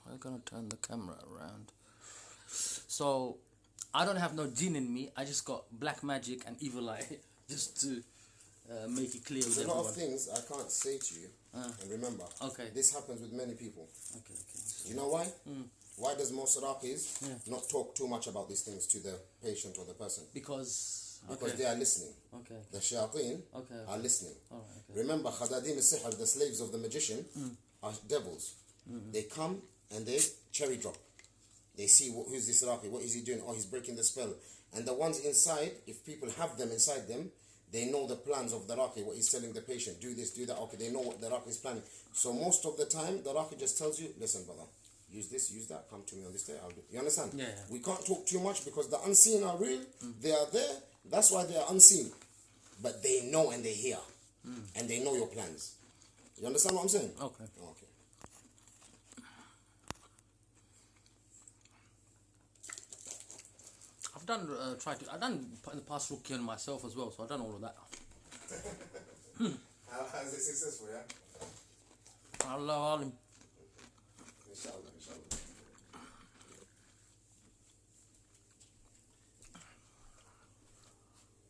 [SPEAKER 1] I'm gonna turn the camera around. So I don't have no jinn in me. I just got black magic and evil eye, just to make it clear with
[SPEAKER 2] There's a lot of
[SPEAKER 1] everyone.
[SPEAKER 2] things I can't say to you. And remember, this happens with many people.
[SPEAKER 1] Okay.
[SPEAKER 2] You know why? Why does most Iraqis not talk too much about these things to the patient or the person?
[SPEAKER 1] Because
[SPEAKER 2] they are listening. The shayateen are listening. Remember, khadadin al-sihr, the slaves of the magician, are devils. They come and they cherry drop. They see who's this Iraqi, what is he doing? Oh, he's breaking the spell. And the ones inside, if people have them inside them, They know the plans of the Raqi, what he's telling the patient, do this, do that. Okay, they know what the Raqi is planning. So most of the time, the Raqi just tells you, listen, brother, use this, use that, come to me on this day, I'll do. You understand?
[SPEAKER 1] Yeah.
[SPEAKER 2] We can't talk too much because the unseen are real. They are there. That's why they are unseen. But they know and they hear. And they know your plans. You understand what I'm saying?
[SPEAKER 1] Okay.
[SPEAKER 2] Okay.
[SPEAKER 1] I've done I've done in the past RUQ'YAH myself as well, so I've done all of that.
[SPEAKER 2] How's it successful, yeah?
[SPEAKER 1] Allah alim.
[SPEAKER 2] Inshallah, inshallah.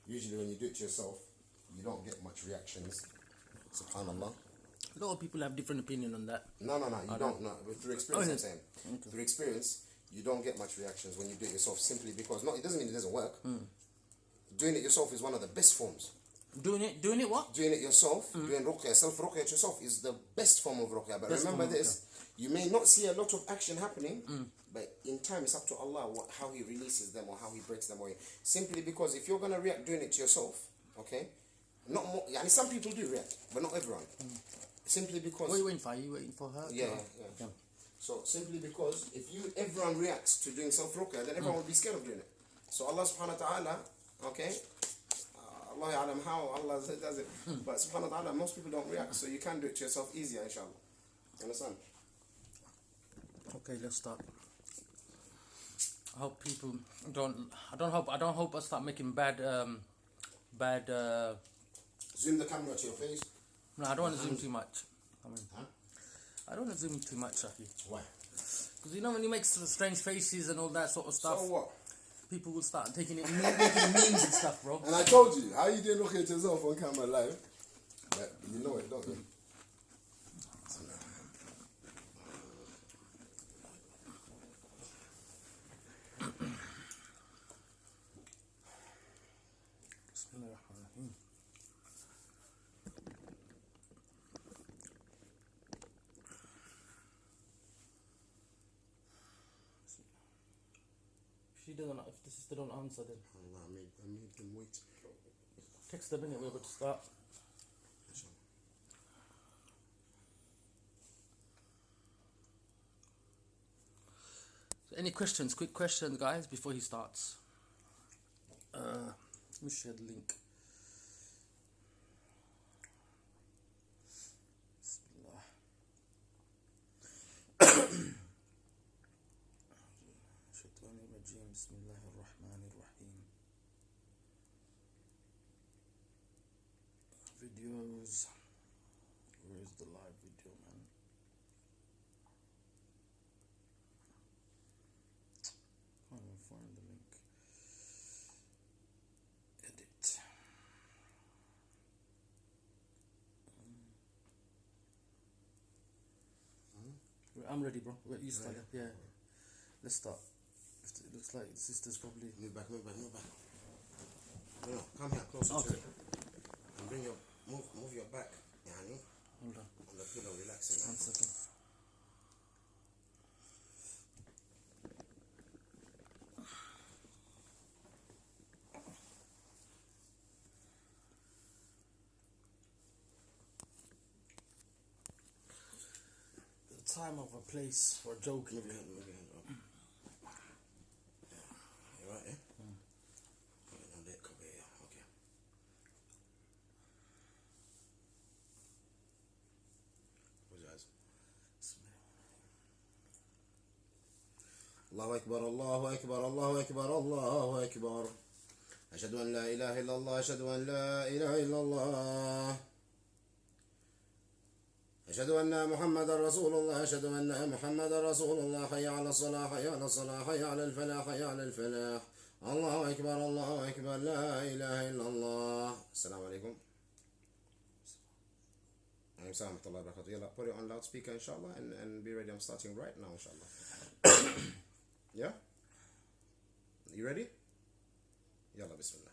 [SPEAKER 2] Usually when you do it to yourself, you don't get much reactions. Subhanallah.
[SPEAKER 1] A lot of people have different opinion on that.
[SPEAKER 2] No, you don't. No, through experience, I'm saying.
[SPEAKER 1] Okay.
[SPEAKER 2] Through experience, you don't get much reactions when you do it yourself, simply because, no, it doesn't mean it doesn't work. Doing it yourself is one of the best forms.
[SPEAKER 1] Doing it what?
[SPEAKER 2] Doing it yourself, doing ruqyah, self-ruqyah to yourself is the best form of ruqyah. But
[SPEAKER 1] Best
[SPEAKER 2] remember
[SPEAKER 1] form of
[SPEAKER 2] this, you may not see a lot of action happening, but in time it's up to Allah how He releases them or how He breaks them away. Simply because if you're going to react doing it to yourself, okay, not more, yani some people do react, but not everyone. Simply because...
[SPEAKER 1] What are you waiting for? Are you waiting for her?
[SPEAKER 2] Yeah. So simply because if everyone reacts to doing self-ruqyah, then everyone will be scared of doing it. So Allah subhanahu wa ta'ala, okay, Allah ya'lam how Allah does it. But subhanahu wa ta'ala, most people don't react, so you can do it to yourself easier, inshallah. You understand?
[SPEAKER 1] Okay, let's start. I hope people I don't hope I start making bad
[SPEAKER 2] Zoom the camera to your face.
[SPEAKER 1] No, I don't want to zoom too much.
[SPEAKER 2] Huh?
[SPEAKER 1] I don't want to zoom too much, Shaki.
[SPEAKER 2] Why?
[SPEAKER 1] Because you know when you make sort of strange faces and all that sort of stuff,
[SPEAKER 2] So what?
[SPEAKER 1] people will start taking it, making memes and stuff, bro.
[SPEAKER 2] And I told you, how you doing ruqyah to yourself on camera live? But you know it, don't you?
[SPEAKER 1] She doesn't. If the sister don't answer, then
[SPEAKER 2] Allah, I made them wait.
[SPEAKER 1] text them in it. We're about to start. So any questions? Quick questions, guys, before he starts. Let me share the link. Bismillah. Bismillahirrahmanirrahim. Videos. Where is the live video, man? Can't even find the link. Edit. I'm ready, bro. You start. Yeah. Let's start. It looks like the sister's probably...
[SPEAKER 2] Move back. No, come here, closer to me. And bring your... Move your back, yani.
[SPEAKER 1] Hold on.
[SPEAKER 2] On the pillow, relaxing.
[SPEAKER 1] 1 second. The time of a place for joking.
[SPEAKER 2] Move your hand up. You right, yeah? Now let cover here, okay. Close your eyes. Allahu Akbar, Allahu Akbar, Allahu Akbar, Allahu Akbar. أشهد أن لا إله إلا الله أشهد أن لا إله إلا الله أشهد أن محمد رسول الله أشهد أن محمد رسول الله حي على الصلاة حي على الصلاة حي على الفلاح حي على الفلاح الله أكبر الله أكبر لا إله إلا الله. السلام عليكم. Assalamu alaikum wa rahmatullahi wa barakatuh. Put it on loudspeaker inshallah and be ready. I'm starting right now inshallah. Yeah? You ready? Yalla bismillah.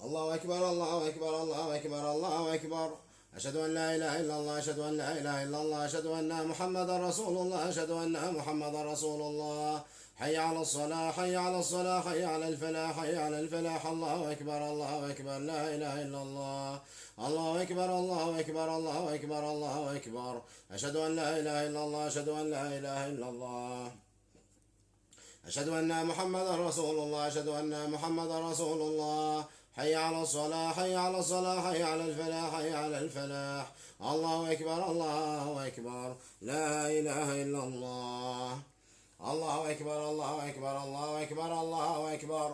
[SPEAKER 2] الله أكبر الله أكبر الله أكبر الله أكبر أشهد أن لا إله إلا الله أشهد أن لا إله إلا الله أشهد أن محمد رسول الله أشهد أن محمد رسول الله حي على الصلاة حي على الصلاة حي على الفلاح حي على الفلاح. الله أكبر الله أكبر لا إله إلا الله. الله أكبر الله أكبر الله أكبر الله أكبر. أشهد أن لا إله إلا الله أشهد أن لا إله إلا الله. أشهد أن محمدا رسول الله أشهد أن محمدا رسول الله. حي على الصلاة حي على الصلاة حي على الفلاح حي على الفلاح. الله أكبر الله أكبر لا إله إلا الله. الله أكبر الله أكبر الله أكبر الله أكبر.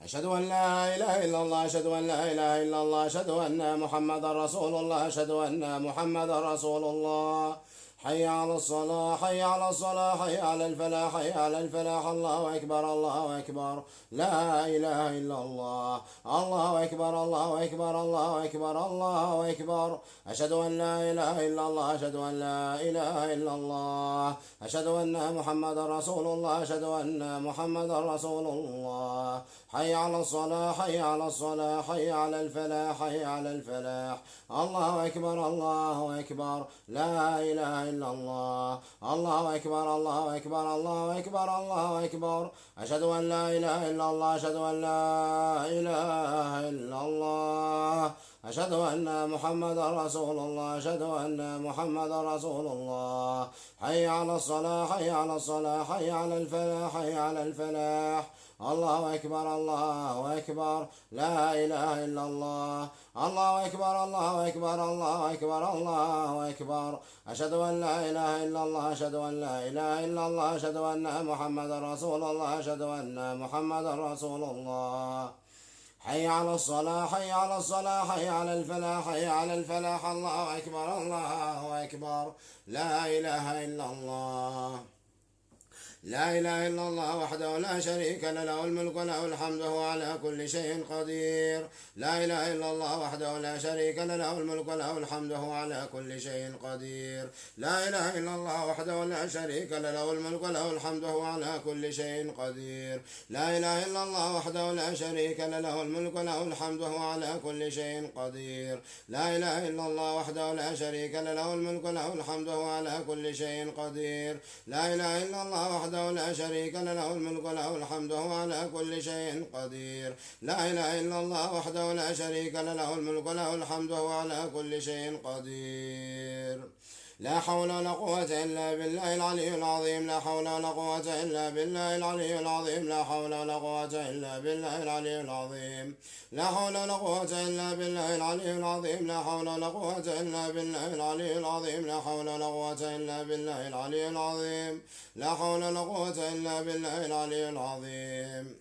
[SPEAKER 2] أشهد أن لا إله إلا الله أشهد أن لا إله إلا الله أشهد أن محمدا رسول الله أشهد أن محمدا رسول الله. حي على الصلاة حي على الصلاة حي على الفلاح حي على الفلاح. الله أكبر الله أكبر لا إله إلا الله. الله أكبر الله أكبر الله أكبر الله أكبر. أشهد أن لا إله إلا الله أشهد أن لا إله إلا الله أشهد أن محمدا رسول الله أشهد أن محمدا رسول الله. حي على الصلاة حي على الصلاة حي على الفلاح حي على الفلاح. الله أكبر الله أكبر لا إله إلا الله. الله أكبر الله أكبر الله أكبر الله أكبر. أشهد أن لا إله إلا الله أشهد أن لا إله إلا الله أشهد أن محمدا رسول الله أشهد أن محمدا رسول الله. حي على الصلاة حي على الصلاة حي على الفلاح حي على الفلاح. الله أكبر الله أكبر لا إله إلا الله. الله أكبر الله أكبر الله أكبر الله أكبر. أشهد أن لا إله إلا الله أشهد أن لا إله إلا الله أشهد أن محمدا رسول الله أشهد أن محمدا رسول الله. حي على الصلاة حي على الصلاة حي على الفلاح حي على الفلاح. الله أكبر الله أكبر لا إله إلا الله. لا إله إلا الله وحده لا شريك له له الملك وله الحمد وهو على كل شيء قدير. لا إله إلا الله وحده لا شريك له له الملك وله الحمد وهو على كل شيء قدير. لا إله إلا الله وحده لا شريك له له الملك وله الحمد وهو على كل شيء قدير. لا إله إلا الله وحده لا شريك له له الملك وله الحمد وهو على كل شيء قدير. لا إله إلا الله وحده لا شريك له له الملك وله الحمد وهو على كل شيء قدير. لا إله إلا الله وحده لا شريك له له الملك وله الحمد وهو على كل شيء قدير. لا إله إلا الله وحده لا شريك له له الملك وله الحمد وهو على كل شيء قدير. لا حول ولا قوة إلا بالله العلي العظيم. لا حول ولا قوة إلا بالله العلي العظيم. لا حول ولا قوة إلا بالله العلي العظيم. لا حول ولا قوة إلا بالله العلي العظيم. لا حول ولا قوة إلا بالله العلي العظيم. لا حول ولا قوة إلا بالله العلي العظيم. لا حول ولا قوة إلا بالله العلي العظيم.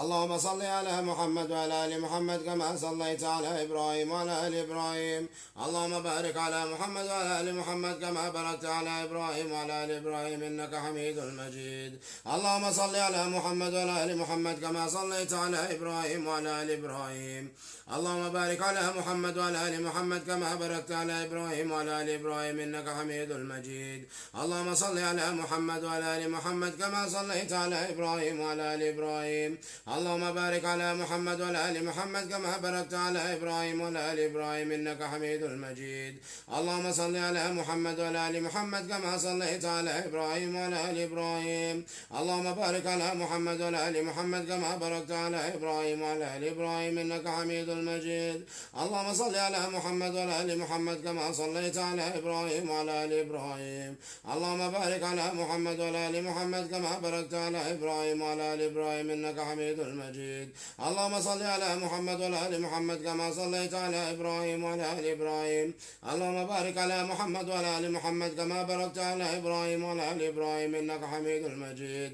[SPEAKER 2] اللهم صل على محمد وعلى آل محمد كما صليت على إبراهيم وعلى آل إبراهيم. اللهم بارك على محمد وعلى آل محمد كما باركت على إبراهيم وعلى آل إبراهيم إنك حميد مجيد. اللهم صل على محمد وعلى آل محمد كما صليت على إبراهيم وعلى آل إبراهيم. اللهم بارك على محمد وعلى آل محمد كما باركت على إبراهيم وعلى آل إبراهيم إنك حميد مجيد. اللهم صل على محمد وعلى آل محمد كما صليت على إبراهيم وعلى آل إبراهيم. اللهم بارك على محمد وعلى آل محمد كما باركت على إبراهيم وعلى آل إبراهيم إنك حميد مجيد. اللهم صل على محمد وعلى آل محمد كما صليت على إبراهيم وعلى آل إبراهيم. اللهم بارك على محمد وعلى آل محمد كما باركت على إبراهيم وعلى آل إبراهيم إنك حميد مجيد. اللهم صل على محمد وعلى آل محمد كما صليت على إبراهيم وعلى آل إبراهيم. اللهم بارك على محمد وعلى آل محمد كما باركت على إبراهيم وعلى آل إبراهيم إنك حميد المجيد. اللهم صل على محمد وعلى آل محمد كما صليت على إبراهيم وعلى آل إبراهيم. اللهم بارك على محمد وعلى آل محمد كما باركت على إبراهيم وعلى آل إبراهيم إنك حميد المجيد.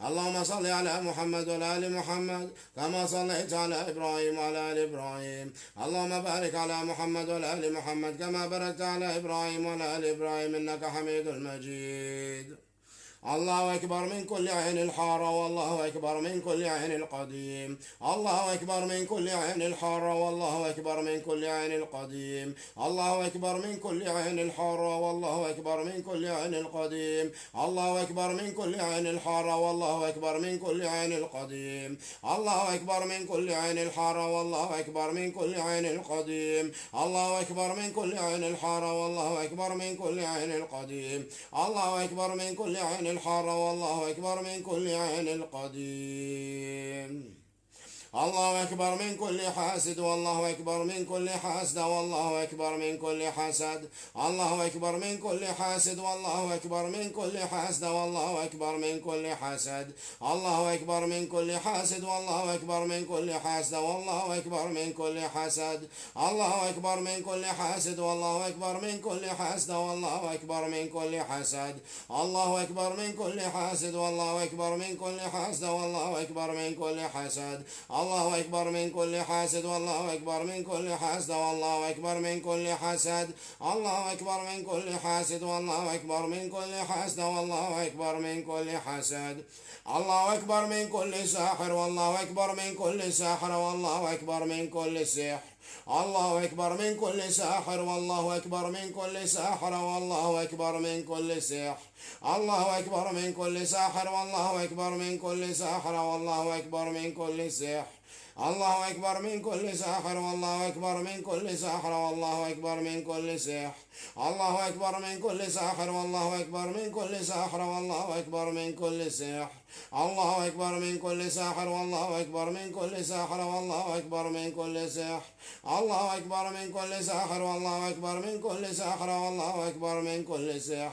[SPEAKER 2] اللهم صل على محمد وعلى آل محمد كما صليت على إبراهيم وعلى آل إبراهيم. اللهم بارك على محمد وعلى آل محمد كما باركت على إبراهيم وعلى آل إبراهيم إنك حميد المجيد. الله أكبر من كل عين الحارة والله أكبر من كل عين القديم. الله أكبر من كل عين الحارة والله أكبر من كل عين القديم. الله أكبر من كل عين الحارة والله أكبر من كل عين القديم. الله أكبر من كل عين الحارة والله أكبر من كل عين القديم. الله أكبر من كل عين الحارة والله أكبر من كل عين القديم. الله أكبر من كل عين الحارة والله أكبر من كل عين القديم. الله أكبر من كل عين الحارة والله أكبر من كل عين القديم. الله أكبر من كل حاسد والله أكبر من كل حاسد والله أكبر من كل حسد. الله أكبر من كل حاسد والله أكبر من كل حاسد والله أكبر من كل حسد. الله أكبر من كل حاسد والله أكبر من كل حاسد والله أكبر من كل حسد. الله أكبر من كل حاسد والله أكبر من كل حاسد والله أكبر من كل حسد. الله أكبر من كل حاسد والله أكبر من كل حاسد والله أكبر من كل حسد. الله أكبر من كل حاسد والله أكبر من كل حاسد والله أكبر من كل حسد. الله أكبر من كل حاسد والله أكبر من كل حاسد والله أكبر من كل حسد. الله أكبر من كل ساحر والله أكبر من كل ساحر والله أكبر من كل سحر. الله أكبر من كل ساحر والله أكبر من كل ساحر والله أكبر من كل سحر. الله أكبر من كل ساحر والله أكبر من كل ساحر والله أكبر من كل سحر. الله أكبر من كل ساحر والله أكبر من كل ساحر والله أكبر من كل سحر. الله أكبر من كل ساحر والله أكبر من كل ساحر والله أكبر من كل سحر. الله أكبر من كل ساحر والله أكبر من كل ساحر والله أكبر من كل سحر. الله أكبر من كل ساحر والله أكبر من كل ساحر والله أكبر من كل سحر.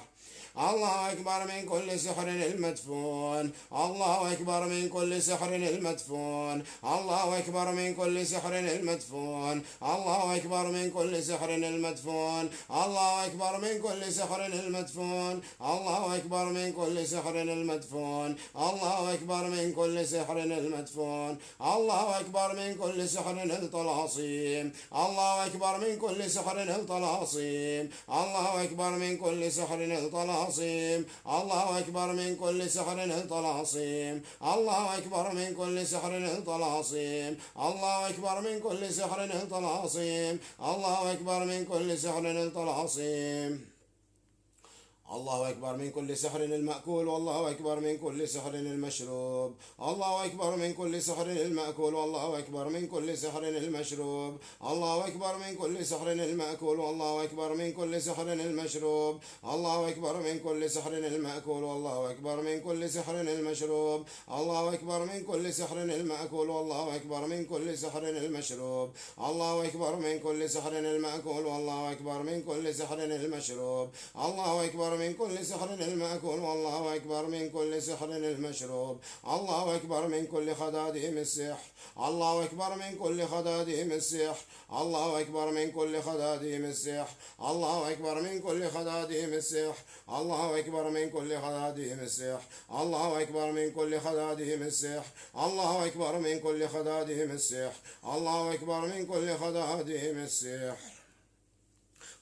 [SPEAKER 2] الله أكبر من كل سحر المدفون. الله أكبر من كل سحر المدفون. الله أكبر من كل سحر المدفون. الله أكبر من كل سحر المدفون. الله أكبر من كل سحر المدفون. الله أكبر من كل سحر المدفون. الله أكبر من كل سحر المدفون. الله أكبر من كل سحر الطلاصيم. الله أكبر من كل سحر الطلاصيم. الله أكبر من كل سحر الطلاصيم. الله أكبر من كل سحر الطلاصيم. الله أكبر من كل سحر الطلاصيم. الله أكبر من كل سحر الطلاصيم. الله أكبر من كل سحر الطلاصيم. الله أكبر من كل سحر المأكول والله أكبر من كل سحر المشروب. الله أكبر من كل سحر المأكول والله أكبر من كل سحر المشروب. الله أكبر من كل سحر المأكول والله أكبر من كل سحر المشروب. الله أكبر من كل سحر المأكول والله أكبر من كل سحر المشروب. الله أكبر من كل سحر المأكول والله أكبر من كل سحر المشروب. الله أكبر من كل سحر المأكول والله أكبر من كل سحر المشروب. الله أكبر من كل سحر المأكول والله أكبر من كل سحر المشروب. الله أكبر من كل خداديم السحر. الله أكبر من كل خداديم السحر. الله أكبر من كل خداديم السحر. الله أكبر من كل خداديم السحر. الله أكبر من كل خداديم السحر. الله أكبر من كل خداديم السحر. الله أكبر من كل خداديم السحر. الله أكبر من كل خداديم السحر.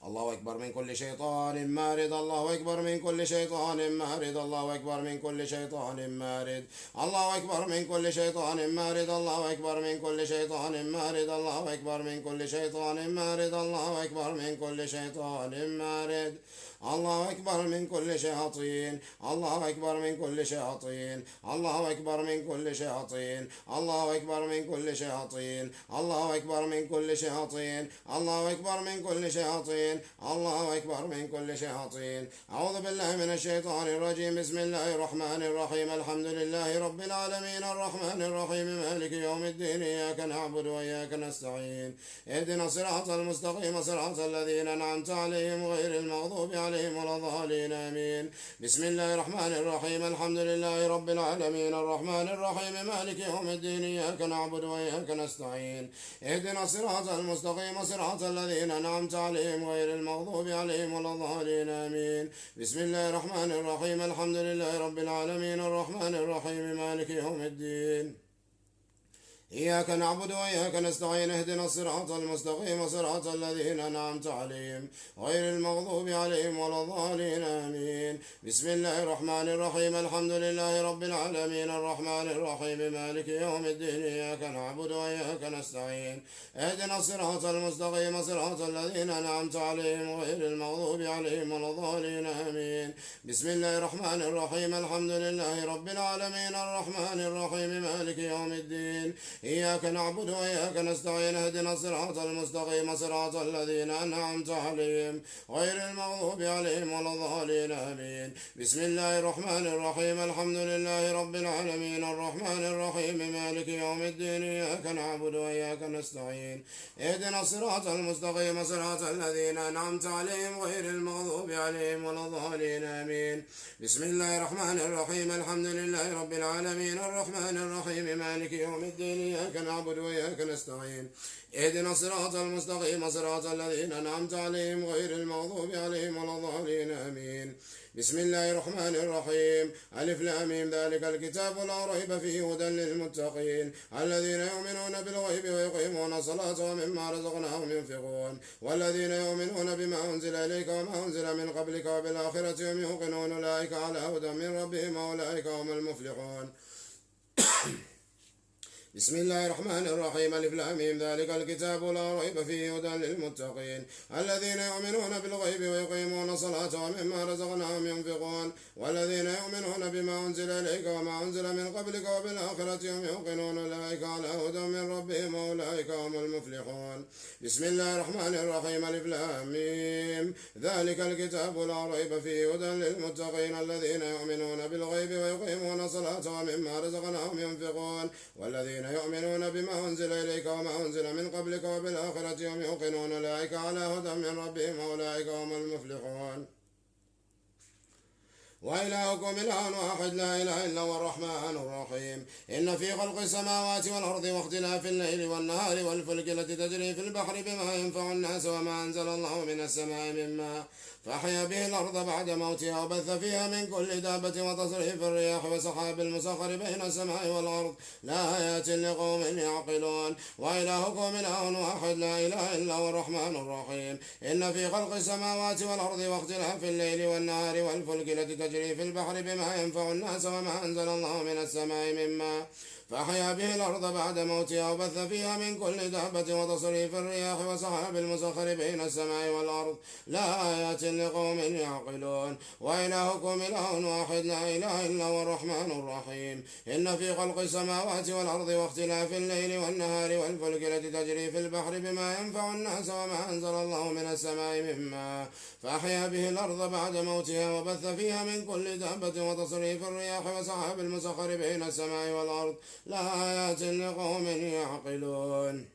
[SPEAKER 2] الله أكبر من كل شيطان مارد. الله أكبر من كل شيطان مارد. الله أكبر من كل شيطان مارد. الله أكبر من كل شيطان مارد. الله أكبر من كل شيطان مارد. الله أكبر من كل شيطان مارد. الله أكبر من كل شيطان مارد. الله أكبر من كل شياطين. الله أكبر من كل شياطين. الله أكبر من كل شياطين. الله أكبر من كل شياطين. الله أكبر من كل شياطين. الله أكبر من كل شياطين. الله أكبر من كل شياطين. أعوذ بالله من الشيطان الرجيم. بسم الله الرحمن الرحيم. الحمد لله رب العالمين الرحمن الرحيم مالك يوم الدين. إياك نعبد وإياك نستعين. اهدنا الصراط المستقيم صراط الذين أنعمت عليهم غير المغضوب عليهم ولا الضالين. آمين. بسم الله الرحمن الرحيم. الحمد لله رب العالمين الرحمن الرحيم مالك يوم الدين. إياك نعبد وإياك نستعين. اهدنا الصراط المستقيم صراط الذين أنعمت عليهم غير المغضوب عليهم ولا الضالين. آمين. بسم الله الرحمن الرحيم. الحمد لله رب العالمين الرحمن الرحيم مالك يوم الدين. إياك نعبد وإياك نستعين اهدنا الصراط المستقيم صراط الذين أنعمت عليهم غير المغضوب عليهم ولا الضالين آمين. بسم الله الرحمن الرحيم الحمد لله رب العالمين الرحمن الرحيم مالك يوم الدين إياك نعبد وإياك نستعين اهدنا الصراط المستقيم صراط الذين أنعمت عليهم غير المغضوب عليهم ولا الضالين آمين. بسم الله الرحمن الرحيم الحمد لله رب العالمين الرحمن الرحيم مالك يوم الدين إياك نعبد وإياك نستعين اهدنا الصراط المستقيم صراط الذين أنعمت عليهم غير المغضوب عليهم ولا الضالين آمين. بسم الله الرحمن الرحيم الحمد لله رب العالمين الرحمن الرحيم مالك يوم الدين إياك نعبد وإياك نستعين اهدنا الصراط المستقيم صراط الذين أنعمت عليهم غير المغضوب عليهم ولا الضالين آمين. بسم الله الرحمن الرحيم الحمد لله رب العالمين الرحمن الرحيم مالك يوم الدين إياك نعبد وإياك نستعين اهدنا الصراط المستقيم صراط الذين أنعمت عليهم غير المغضوب عليهم ولا الضالين آمين. بسم الله الرحمن الرحيم ألف لام ميم ذلك الكتاب لا ريب فيه هدى للمتقين الذين يؤمنون بالغيب ويقيمون الصلاة ومما رزقناهم ينفقون والذين يؤمنون بما أنزل إليك وما أنزل من قبلك وبالآخرة هم يوقنون أولئك على هدى من ربهم وأولئك هم المفلحون. بسم الله الرحمن الرحيم ألف لام ميم ذلك الكتاب لا ريب فيه هدى للمتقين الذين يؤمنون بالغيب ويقيمون الصلاة ومما رزقناهم ينفقون والذين يؤمنون بما أنزل إليك وما أنزل من قبلك وبالآخرة هم يوقنون أولئك على هدى من ربهم وأولئك هم المفلحون. بسم الله الرحمن الرحيم ألف لام ميم ذلك الكتاب لا ريب فيه هدى للمتقين الذين يؤمنون بالغيب ويقيمون الصلاة ومما رزقناهم ينفقون والذين يؤمنون بما أنزل إليك وما أنزل من قبلك وبالآخرة هم يوقنون أولئك على هدى من ربهم وأولئك هم المفلحون. وإلهكم إله واحد لا إله إلا هو الرحمن الرحيم إن في خلق السماوات والأرض واختلاف الليل والنهار والفلك التي تجري في البحر بما ينفع الناس وما أنزل الله من السماء من ماء فأحيا به الأرض بعد موتها وبث فيها من كل دابة وتصريف الرياح وسحاب المسخر بين السماء والأرض لآيات لقوم يعقلون. وإلهكم إله واحد لا إله إلا هو الرحمن الرحيم إن في خلق السماوات والأرض واختلاف الليل والنهار والفلك التي تجري في البحر بما ينفع الناس وما أنزل الله من السماء من ماء فأحيا به الأرض بعد موتها وبث فيها من كل دابة وتصريف الرياح وسحاب المسخر بين السماء والأرض لآيات لقوم يعقلون. وإلهكم إله واحد لا إله إلا هو الرحمن الرحيم إن في خلق السماوات والأرض واختلاف الليل والنهار والفلك التي تجري في البحر بما ينفع الناس وما أنزل الله من السماء من ماء فأحيا به الأرض بعد موتها وبث فيها من كل دابة وتصريف الرياح وسحاب المسخر بين السماء والأرض لآيات لقوم يعقلون.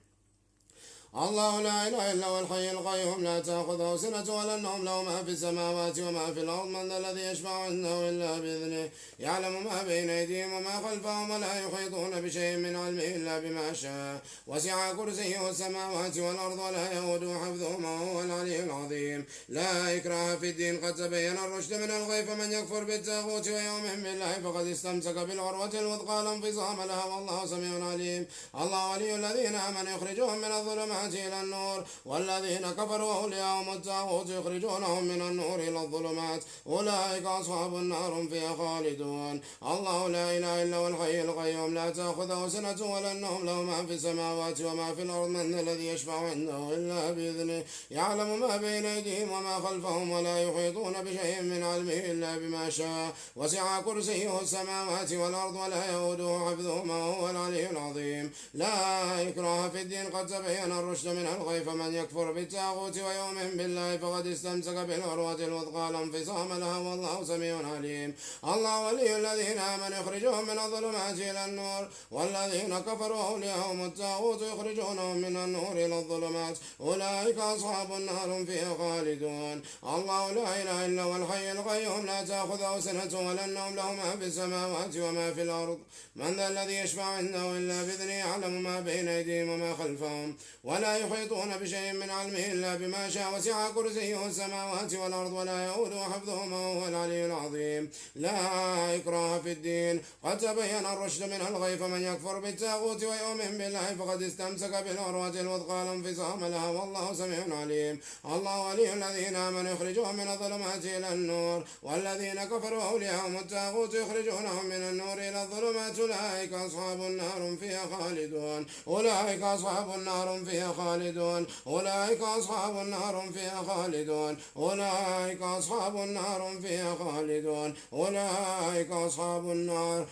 [SPEAKER 2] الله لا إله إلا هو الحي القيوم لا تأخذه سنة ولا نوم له ما في السماوات وما في الأرض من ذا الذي يشفع عنده إلا بإذنه يعلم ما بين أيديهم وما خلفهم ولا يحيطون بشيء من علمه إلا بما شاء وسع كرسيه السماوات والأرض ولا يؤوده حفظهما وهو العلي العظيم. لا إكراه في الدين قد تبين الرشد من الغي فمن يكفر بالتاغوت ويؤمن بالله فقد استمسك بالعروة الوثقى لا انفصام لها والله سميع عليم. الله ولي الذين آمنوا يخرجهم من الظلمات إلى النور والذين كفروا أولياءهم الطاغوت يخرجونهم من النور إلى الظلمات أولئك أصحاب النار هم فيها خالدون. الله لا إله إلا هو الحي القيوم لا تأخذه سنة ولا نوم له ما في السماوات وما في الأرض من الذي يشفع عنده إلا بإذنه يعلم ما بين أيديهم وما خلفهم ولا يحيطون بشيء من علمه إلا بما شاء وسع كرسيه السماوات والأرض ولا يؤوده حفظهما وهو العلي العظيم. لا إكراه في الدين قد تبين الرشد من الغي فمن يكفر بالتاغوت ويؤمن بالله فقد استمسك بالعروة الوثقى لا انفصام لها والله سميع عليم. الله ولي الذين آمنوا يخرجهم من الظلمات إلى النور والذين كفروا أولياءهم الطاغوت يخرجونهم من النور إلى الظلمات أولئك أصحاب النار هم فيها خالدون. الله لا إله إلا هو الحي القيوم لا تأخذه سنة ولا نوم له ما في السماوات وما في الأرض من ذا الذي يشفع عنده إلا بإذنه يعلم ما بين أيديهم وما خلفهم ولا يحيطون بشيء من علمه إلا بما شاء، وسع كرسيه السماوات والأرض ولا يؤود حفظهما وهو العلي العظيم. لا إكراه في الدين، قد تبين الرشد من الغي، فمن يكفر بالتاغوت ويؤمن بالله فقد استمسك بالعروة الوثقى لا انفصام لها، والله سميع عليم. الله ولي الذين آمنوا يخرجهم من الظلمات إلى النور، والذين كفروا أولياءهم التاغوت يخرجونهم من النور إلى الظلمات، أولئك أصحاب النار فيها خالدون. أولئك أصحاب النار فيها خالدون. أولئك أصحاب النار فيها خالدون. أولئك أصحاب النار فيها خالدون. أولئك أصحاب النار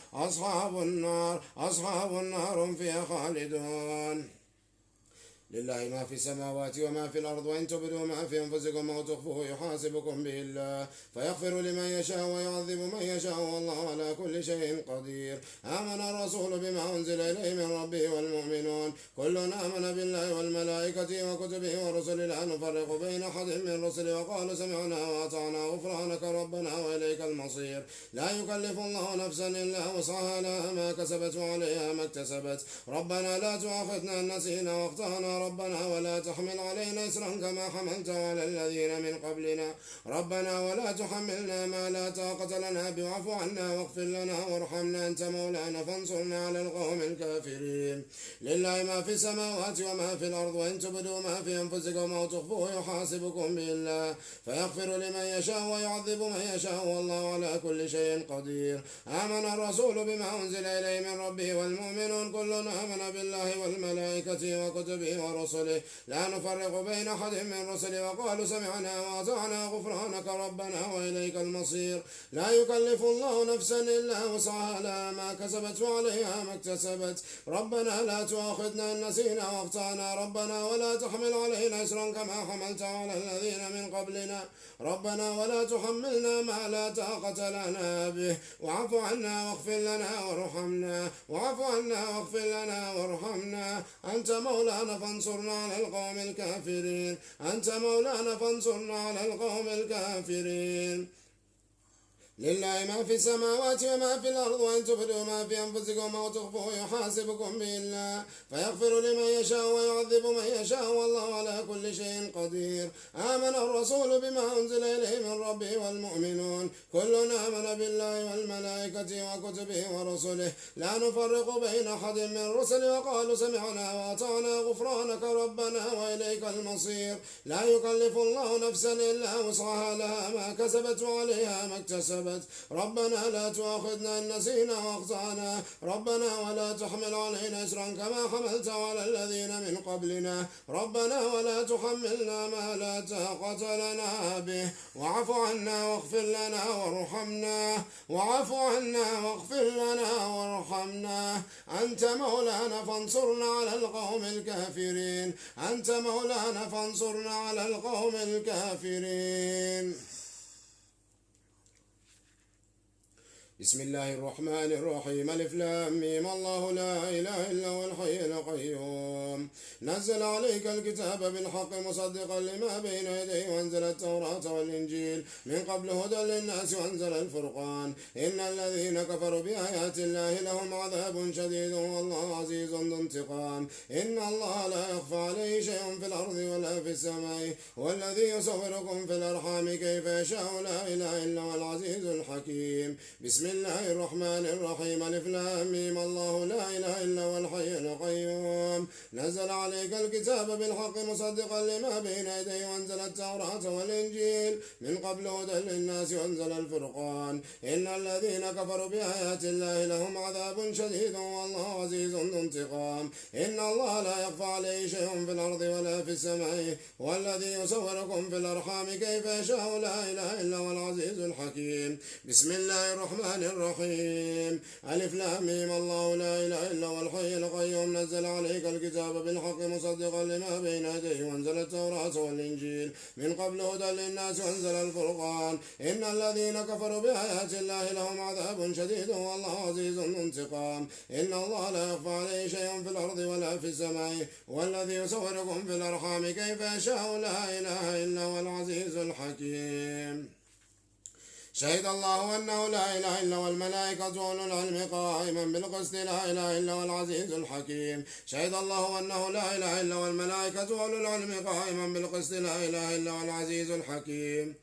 [SPEAKER 2] أصحاب النار فيها خالدون. لله ما في السماوات وما في الأرض، وإن تبدوا ما في أنفسكم أو تخفوه يحاسبكم به الله فيغفر لمن يشاء ويعذب من يشاء، والله على كل شيء قدير. آمن الرسول بما أنزل إليه من ربه والمؤمنون كل آمن بالله والملائكة وكتبه ورسله لا نفرق بين أحد من رسله، وقالوا سمعنا وأطعنا غفرانك ربنا وإليك المصير. لا يكلف الله نفسا إلا وسعها، لها ما كسبت وعليها ما اكتسبت. ربنا لا تؤاخذنا إن نسينا واخطأنا، ربنا ولا تحمل علينا إصرا كما حملته على الذين من قبلنا. ربنا ولا تحملنا ما لا طاقة لنا به، واعف عنا واغفر لنا وارحمنا أنت مولانا فانصرنا على القوم الكافرين. لله ما في السماوات وما في الأرض، وإن تبدوا ما في أنفسكم أو تخفوه يحاسبكم به الله فيغفر لمن يشاء ويعذب من يشاء، والله على كل شيء قدير. آمن الرسول بما أنزل إليه من ربه والمؤمنون كل آمن بالله والملائكة وكتبه ورسله لا نفرق بين أحد من رسله، وقالوا سمعنا وأطعنا غفرانك ربنا وإليك المصير. لا يكلف الله نفسا إلا وسعها، لها ما كسبت وعليها ما اكتسبت. ربنا لا تؤاخذنا إن نسينا واخطأنا، ربنا ولا تحمل علينا إصرا كما حملت على الذين من قبلنا. ربنا ولا تحملنا ما لا طاقة لنا به، واعف عنا واغفر لنا وارحمنا. واعف عنا واغفر لنا وارحمنا أنت مولانا فانصرنا على القوم الكافرين. أنت مولانا فانصرنا على القوم الكافرين. لله ما في السماوات وما في الأرض، وإن تبدوا ما في أنفسكم أو تخفوه يحاسبكم به الله فيغفر لمن يشاء ويعذب من يشاء، والله على كل شيء قدير. آمن الرسول بما أنزل إليه من ربه والمؤمنون كل آمن بالله والملائكة وكتبه ورسله لا نفرق بين أحد من رسله، وقالوا سمعنا وأطعنا غفرانك ربنا وإليك المصير. لا يكلف الله نفسا إلا وسعها، لها ما كسبت وعليها ما اكتسبت. ربنا لا تؤاخذنا إن نسينا واخطأنا، ربنا ولا تحمل علينا إصرا كما حملت على الذين من قبلنا. ربنا ولا تحملنا ما لا طاقة لنا به، واعف عنا واغفر لنا وارحمنا. واعف عنا واغفر لنا وارحمنا أنت مولانا فانصرنا على القوم الكافرين. أنت مولانا فانصرنا على القوم الكافرين. بسم الله الرحمن الرحيم. ألف لام ميم. الله لا إله إلا هو الحي القيوم. نزل عليك الكتاب بالحق مصدقا لما بين يديه، وأنزل التوراة والإنجيل من قبل هدى للناس، وأنزل الفرقان. إن الذين كفروا بآيات الله لهم عذاب شديد، والله عزيز ذو انتقام. إن الله لا يخفى عليه شيء في الأرض ولا في السماء، والذي يصوركم في الأرحام كيف يشاء، لا إله إلا هو العزيز الحكيم. بسم الله الرحمن الرحيم. ألف لام ميم. الله لا إله إلا هو الحي القيوم. نزل عليك الكتاب بالحق مصدقا لما بين يديه، وأنزل التوراة والإنجيل من قبل هدى للناس، وأنزل الفرقان. إن الذين كفروا بآيات الله لهم عذاب شديد، والله عزيز ذو انتقام. إن الله لا يخفى عليه شيء في الأرض ولا في السماء، والذي يصوركم في الأرحام كيف يشاء، لا إله إلا هو العزيز الحكيم. بسم الله الرحمن الرحيم. ألف لام ميم. الله لا إله إلا هو الحي القيوم. نزل عليك الكتاب بالحق مصدقا لما بين يديه، وأنزل التوراة والإنجيل من قبل هدى للناس، وأنزل الفرقان. إن الذين كفروا بآيات الله لهم عذاب شديد، والله عزيز ذو انتقام. إن الله لا يخفى عليه شيء في الأرض ولا في السماء، والذي يصوركم في الأرحام كيف يشاء، لا إله إلا هو العزيز الحكيم. شهد الله أنه لا إله إلا هو والملائكة وأولو العلم قائما بالقسط لا إله إلا هو العزيز الحكيم. شهد الله أنه لا إله إلا هو والملائكة وأولو العلم قائما بالقسط لا إله إلا هو العزيز الحكيم.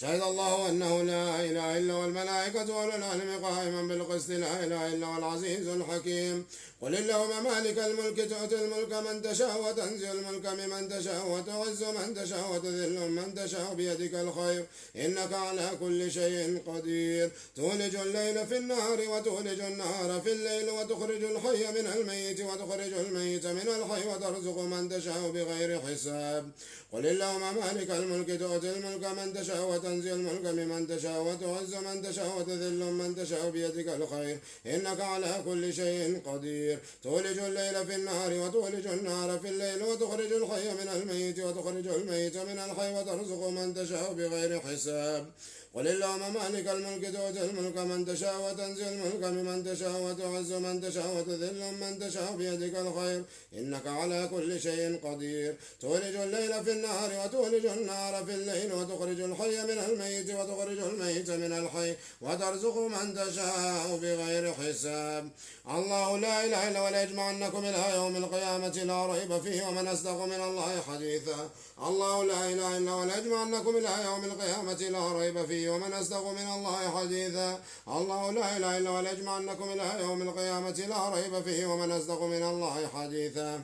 [SPEAKER 2] شهد الله أنه لا إله إلا هو والملائكة وأولو العلم قائما بالقسط لا إله إلا هو العزيز الحكيم. قل اللهم مالك الملك تؤتي الملك من تشاء وتنزع الملك ممن تشاء وتعز من تشاء وتذل من تشاء بيدك الخير إنك على كل شيء قدير. تولج الليل في النهار وتولج النهار في الليل وتخرج الحي من الميت وتخرج الميت من الحي وترزق من تشاء بغير حساب. قل اللهم مالك الملك تؤتي الملك من تشاء وتنزع الملك ممن تشاء وتعز من تشاء وتذل من تشاء بيدك الخير إنك على كل شيء قدير. تولج الليل في النهار وتولج النهار في الليل وتخرج الحي من الميت وتخرج الميت من الحي وترزق من تشاء بغير حساب. قل اللهم مالك الملك تؤتي الملك من تشاء وتنزع الملك ممن تشاء وتعز من تشاء وتذل من تشاء بيدك الخير إنك على كل شيء قدير. تولج الليل في النهار وتولج النهار في الليل وتخرج الحي من الميت وتخرج الميت من الحي وترزق من تشاء بغير حساب. الله لا إله إلا هو ليجمعنكم إلى يوم القيامة لا ريب فيه ومن أصدق من الله حديثا. الله لا إله إلا هو ليجمعنكم إلى يوم القيامة لا ريب فيه ومن أصدق من الله حديثا. الله لا إله إلا هو ليجمعنكم إلى يوم القيامة لا ريب فيه ومن أصدق من الله حديثا.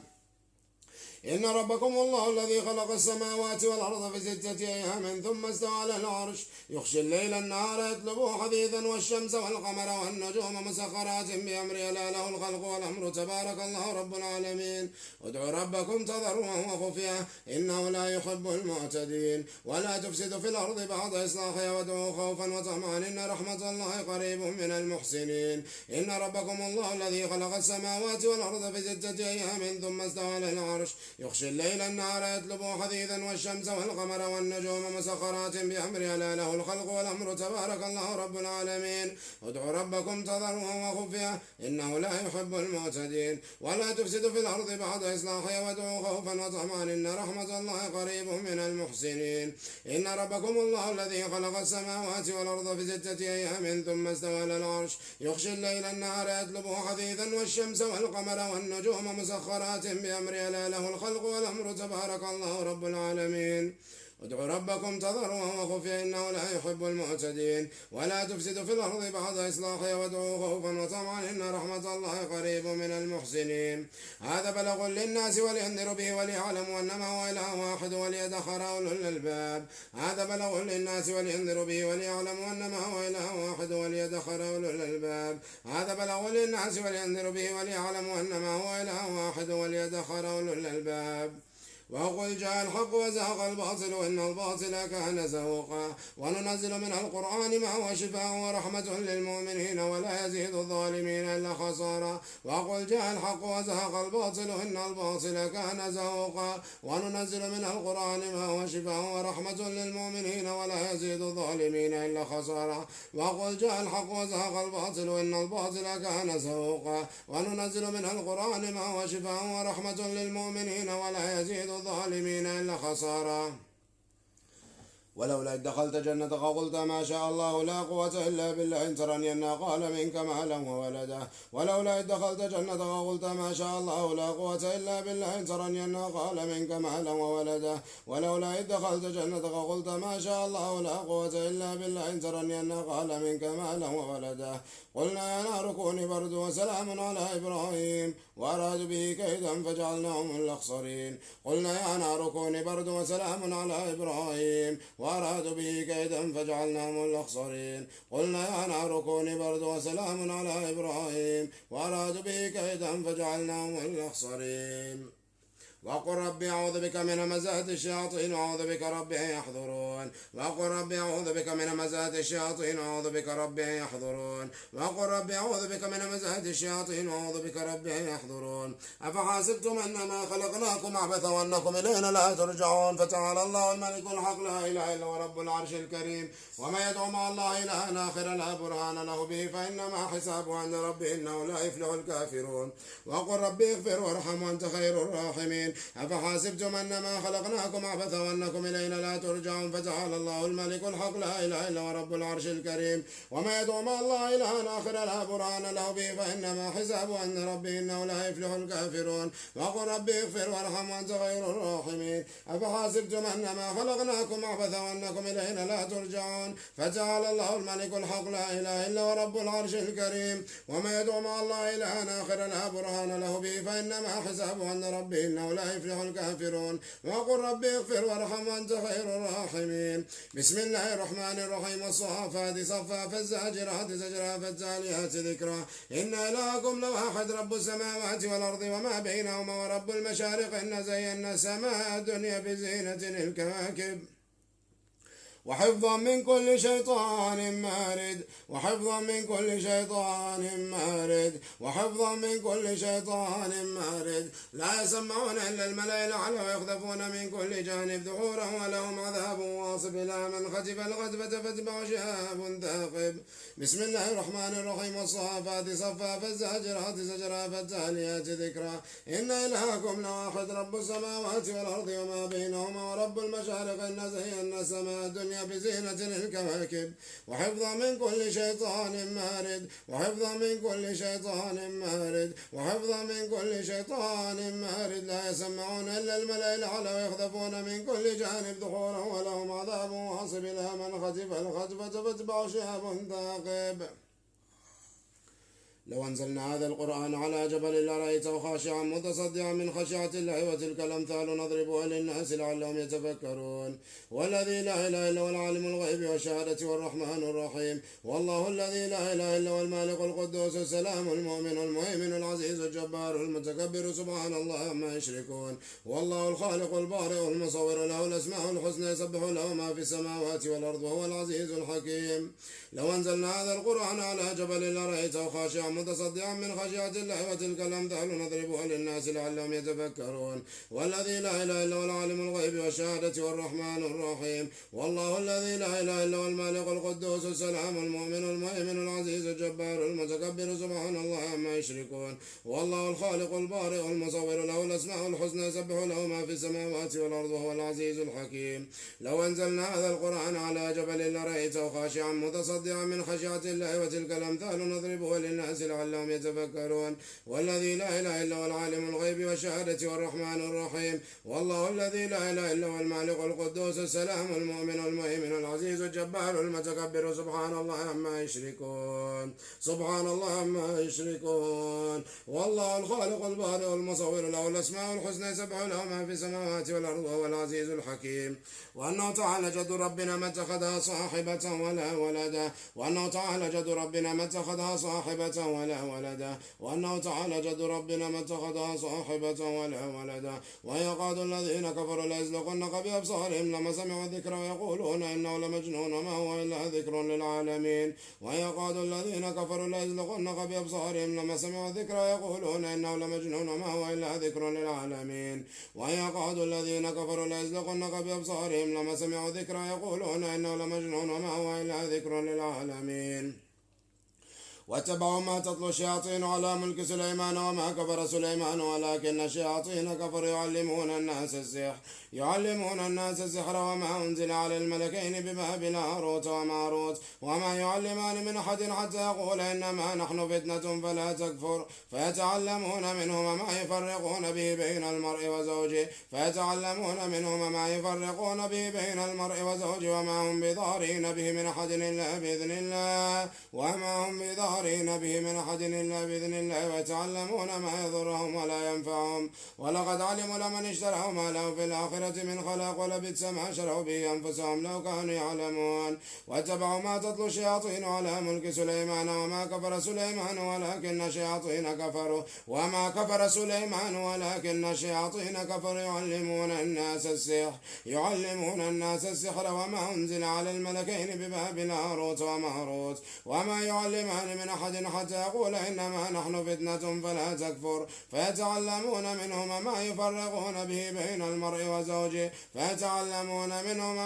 [SPEAKER 2] إن ربكم الله الذي خلق السماوات والأرض في 6 أيام ثم استوى على العرش يغشي الليل النهار يطلبه حثيثا والشمس والقمر والنجوم مسخرات بأمره ألا له الخلق والأمر تبارك الله رب العالمين. ادعوا ربكم تضرعا وخفيا إنه لا يحب المعتدين ولا تفسدوا في الأرض بعد إصلاحها وادعوا خوفا وطمعا إن رحمة الله قريب من المحسنين. إن ربكم الله الذي خلق السماوات والأرض في 6 أيام ثم استوى على العرش يغشي الليل النهار يطلبه حثيثا والشمس والقمر والنجوم مسخرات بأمره ألا له الخلق والأمر تبارك الله رب العالمين. ادعوا ربكم تضرعا وخفيا إنه لا يحب المعتدين ولا تفسدوا في الأرض بعد إصلاحها وادعوا خوفا وطمعا إن رحمة الله قريب من المحسنين. إن ربكم الله الذي خلق السماوات والأرض في 6 أيام ثم استوى على العرش يغشي الليل النهار يطلبه حثيثا والشمس والقمر والنجوم مسخرات بأمره ألا له الخلق والأمر تبارك الله رب العالمين. ادعوا ربكم تضرعا وخفيا إنه لا يحب المعتدين ولا تفسدوا في الأرض بعد إصلاحها وادعوا خوفا وطمعا إن رحمة الله قريب من المحسنين. هذا بلغ للناس ولينذروا به وليعلموا أنما هو إله واحد وليدخر أولو الألباب. هذا بلغ للناس ولينذروا به وليعلموا أنما هو إله واحد وليدخر أولو الألباب. هذا بلغ للناس ولينذروا به وليعلموا أنما هو إله واحد وليدخر أولو الألباب. وقل جاء الحق وزهق الباطل إن الباطل كان زهوقا وننزل من القرآن ما هو شفاء ورحمة للمؤمنين ولا يزيد الظالمين إلا خسارا. وقل جاء الحق وزهق الباطل إن الباطل كان زهوقا وننزل من القرآن ما هو شفاء ورحمة للمؤمنين ولا يزيد الظالمين إلا خسارا. وقل جاء الحق وزهق الباطل إن الباطل كان زهوقا وننزل من القرآن ما هو شفاء ورحمة للمؤمنين ولا يزيد الظالمين إلا خسارا. ولولا إذ دخلت جنتك قلت ما شاء الله لا قوة إلا بالله إن ترنين قال منك مالا وولدا. ولولا إذ دخلت جنتك قلت ما شاء الله لا قوة إلا بالله إن ترنين قال منك مالا وولدا. ولولا إذ دخلت جنتك قلت ما شاء الله لا قوة إلا بالله إن ترنين قال منك مالا وولدا. قلنا يا نار كوني برد وسلام على إبراهيم وأرادوا به كيدا فجعلناهم الأخسرين. قلنا يا نار كوني برد وسلام على إبراهيم وأرادوا به كيدا فجعلناهم الأخسرين. قلنا يا نار كوني برد وسلام على إبراهيم وأرادوا به كيدا فجعلناهم الأخسرين. وقل ربي أعوذ بك من همزات الشياطين وأعوذ بك ربي أن يحضرون. وقل ربي أعوذ بك من همزات الشياطين وأعوذ بك ربي أن يحضرون. وقل ربي أعوذ بك من همزات الشياطين وأعوذ بك ربي أن يحضرون. أفحاسبتم أنما خلقناكم عبثا وأنكم إلينا لا ترجعون. فتعالى الله الملك الحق لا إله إلا هو رب العرش الكريم. وما يدعو مع الله إلها آخر لا برهان له به فإنما حسابه عند ربه إنه لا يفلح الكافرون. وقل ربي اغفر وارحم وأنت خير الراحمين. الرحيم أفحسبتم أنما خلقناكم عبثا وأنكم إلينا لا ترجعون فتعالى الله الملك الحق لا إله إلا هو رب العرش الكريم وما يدعو مع الله إلها آخر لا برهان له به فإنما حسابه عند ربه إنه لا يفلح الكافرون وقل ربي اغفر وارحم وأنت خير الراحمين أفحسبتم أنما خلقناكم عبثا وأنكم إلينا لا ترجعون فتعالى الله الملك الحق لا إله إلا هو رب العرش الكريم وما يدعو مع الله إلها آخر لا برهان له به فإنما حسابه عند ربه إنه لا يفلح الكافرون وقل ربي اغفر وارحم وأنت خير الراحمين بسم الله الرحمن الرحيم والصافات صفا فالزاجرات زجرا فالتاليات ذكرا إن إلهكم لواحد رب السماوات والأرض وما بينهما ورب المشارق إن زينا السماء الدنيا بزينة الكواكب وحفظا من كل شيطان مارد وحفظا من كل شيطان مارد وحفظا من كل شيطان مارد لا يسمعون إلا الملأ الأعلى ويخذفون من كل جانب دحورا ولهم عذاب واصب إلى من خسف الخسفة فاتبع شهاب ثاقب بسم الله الرحمن الرحيم والصافات صفا فالزاجرات زجرا فالتاليات ذكرا إن إلهكم لواحد رب السماوات والأرض وما بينهما ورب المشارق إن زينا السماء الدنيا بزينة الكواكب وحفظا من كل شيطان مارد وحفظا من كل شيطان مارد وحفظا من كل شيطان مارد لا يسمعون إلا الملأ الأعلى ويخذفون من كل جانب دحورا ولهم عذاب واصب إلى من خسف الخسفة فاتبع شهاب ثاقب لو أنزلنا هذا القرآن على جبل لرأيته خاشعا متصدعا من خشية الله وتلك الأمثال نضربها للناس لعلهم يتفكرون والذي لا إله إلا هو العالم الغيب والشهادة والرحمن الرحيم والله الذي لا إله إلا هو المالك القدوس السلام المؤمن المهيمن العزيز الجبار المتكبر سبحان الله عما يشركون والله الخالق البارئ المصور له الأسماء الحسنى يسبح له ما في السماوات والأرض وهو العزيز الحكيم لو أنزلنا هذا القرآن على جبل لرأيته خاشعا متصدعا من خشية الله وتلك الأمثال نضربها للناس لعلهم يتفكرون والذي لا إله إلا هو العالم الغيب والشهادة والرحمن الرحيم والله الذي لا إله إلا هو المالك القدوس السلام المؤمن المهيمن العزيز الجبار المتكبر سبحان الله عما يشركون والله الخالق البارئ المصور له الأسماء الحسنى يسبح له ما في السماوات والأرض وهو العزيز الحكيم لو أنزلنا هذا القرآن على جبل لرأيته خاشعا متصدعا من خشية الله وتلك الأمثال نضربها للناس لعلهم يتفكرون والذي لا إله إلا هو العالم الغيب والشهادة والرحمن الرحيم والله الذي لا إله إلا هو المالك القدوس السلام المؤمن المهيمن العزيز الجبار المتكبر سبحان الله عما يشركون سبحان الله عما يشركون والله الخالق البارئ المصور له الأسماء الحسنى يسبح له ما في السماوات والأرض وهو العزيز الحكيم وأنه تعالى جد ربنا ما اتخذها صاحبة ولا ولدا وأنه تعالى جد ربنا ما اتخذها صاحبة ولا ولدا وأنه تعالى جد ربنا ما اتخذها صاحبة ولا ولدا ويقعد الذين كفروا ليزلقنك بأبصارهم لما سمعوا الذكر ويقولون إنه لمجنون وما هو إلا ذكر للعالمين ويقعد الذين كفروا ليزلقنك بأبصارهم لما سمعوا الذكر ويقولون إنه لمجنون وما هو إلا ذكر للعالمين ويقعد الذين كفروا ليزلقنك بأبصارهم لما سمعوا الذكر ويقولون إنه لمجنون وما هو إلا ذكر للعالمين واتبعوا ما تتلو الشياطين على ملك سليمان وما كفر سليمان ولكن الشياطين كفروا يعلمون الناس السحر وما أنزل على الملكين ببابل هاروت وماروت وما يعلمان من أحد حتى يقول إنما نحن فتنة فلا تكفر فيتعلمون منهما ما يفرقون به بين المرء وزوجه وما هم بضارين به من أحد إلا بإذن الله ويتعلمون ما يضرهم ولا ينفعهم ولقد علموا لمن اشتروا ما له في الآخرة من خلاق ولبئس ما شروا به أنفسهم لو كانوا يعلمون واتبعوا ما تتلو الشياطين على ملك سليمان وما كفر سليمان ولكن الشياطين كفروا يعلمون الناس السحر وما أنزل على الملكين ببابل هاروت وماروت وما يعلمان من أحد حتى يقول إنما نحن فتنة فلا تكفر فيتعلمون منهما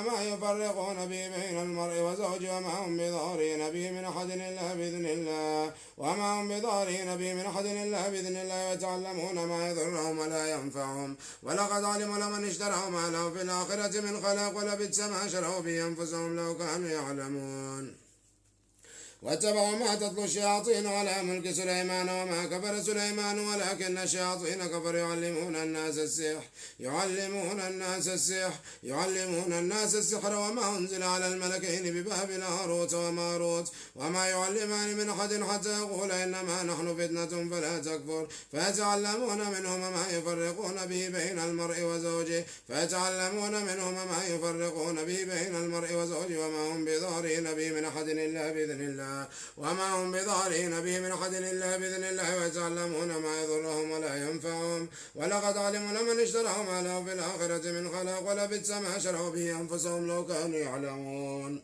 [SPEAKER 2] ما يفرقون به بين المرء وزوجه وما هم بضارين به من أحد إلا بإذن الله ويتعلمون ما يضرهم ولا ينفعهم ولقد علموا لمن اشتروا ما له في الآخرة من خلاق ولبئس ما شروا به أنفسهم لو كانوا يعلمون واتبعوا ما تتلو الشياطين على ملك سليمان وما كفر سليمان ولكن الشياطين كفروا يعلمون الناس السحر وما أنزل على الملكين ببابل هاروت وماروت وما يعلمان من أحد حتى يقول إنما نحن فتنة فلا تكفر فيتعلمون منهما ما يفرقون به بين المرء وزوجه وما هم بضارين به من أحد إلا بإذن الله ويتعلمون ما يضرهم ولا ينفعهم ولقد علموا لمن اشتروا ما له في الآخرة من خلاق ولبئس ما شروا به أنفسهم لو كانوا يعلمون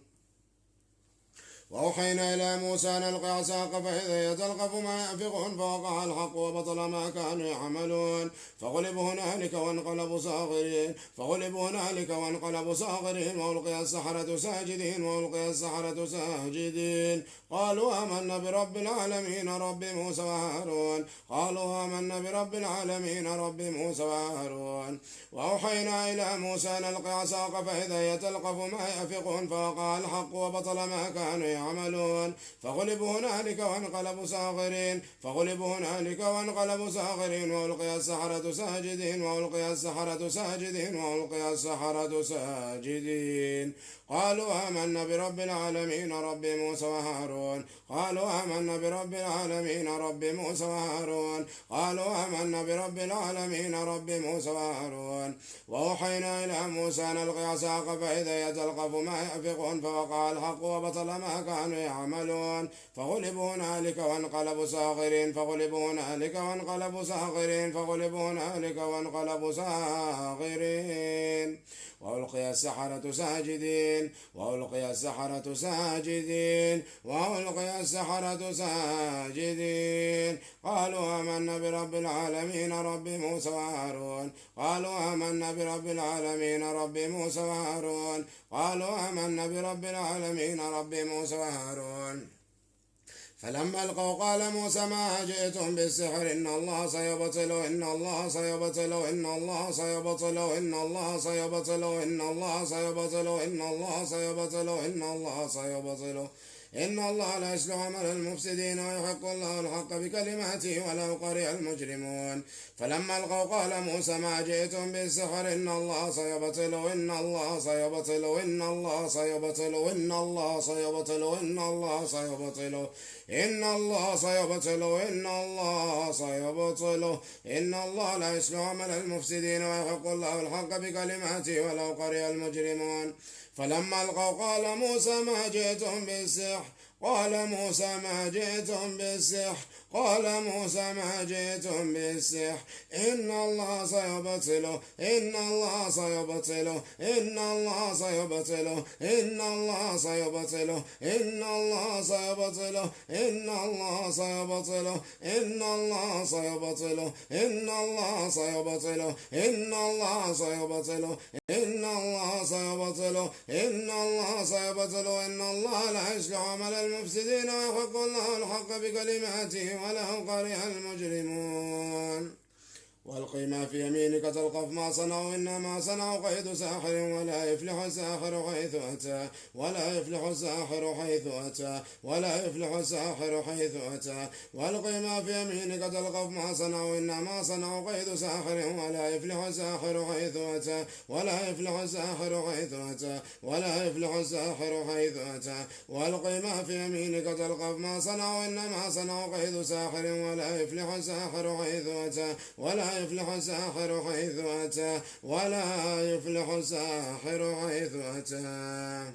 [SPEAKER 2] وأوحينا إلى موسى أن ألق عصاك فإذا هي تلقف ما يأفكون فوقع الحق وبطل ما كانوا يعملون فغلبوا هنالك وانقلبوا صاغرين وألقي السحرة ساجدين قالوا آمنا برب العالمين رب موسى وهارون وأوحينا إلى موسى أن ألق عصاك فإذا هي تلقف ما يأفكون فوقع الحق وبطل ما كانوا يعملون فغلبوا هنالك وانقلبوا صاغرين وألقي السحرة ساجدين قالوا آمنا برب العالمين رب موسى وهارون وأوحينا إلى موسى أن ألق عصاك فإذا هي تلقف ما يأفكون فوقع الحق وبطل ما كانوا يعملون فغلبوا هنالك وانقلبوا صاغرين وألقي السحرة ساجدين قالوا آمنا برب العالمين رب موسى وهارون فلما ألقوا قال موسى ما جئتم بالسحر إن الله سيبطله إن الله إن الله لا يصلح عمل المفسدين ويحق الله الحق بكلماته ولو قرئ المجرمون فلما ألقوا قال موسى ما جئتم بالسحر إن الله سيبطله إن الله سيبطله إن الله سيبطله إن الله سيبطله إن الله سيبطله إن الله سيبطله إن الله سيبطله إن الله لا يصلح عمل المفسدين ويحق الله الحق بكلماته ولو قرئ المجرمون فلما ألقوا قال موسى ما جئتم بالسحر قال موسى ما جئتم بالسحر إن الله سيبطله إن الله سيبطله إن الله سيبطله إن الله سيبطله إن الله سيبطله إن الله سيبطله إن الله سيبطله إن الله سيبطله إن الله سيبطله إن الله سيبطله إن الله سيبطله إن الله لا يصلح عمل المفسدين ويحق الله الحق بكلماته ولو قرئ المجرمون والقي ما في يمينك تلقف ما صنعوا إنما صنعوا قيد ساحر ولا يفلح الساحر حيث أتى والقي ما في يمينك تلقف ما صنعوا إنما صنعوا قيد ساحر ولا يفلح الساحر حيث أتى والقي ما في يمينك تلقف ما صنعوا إنما صنعوا قيد ساحر ولا يفلح الساحر حيث أتى ولا يفلح الساحر حيث أتى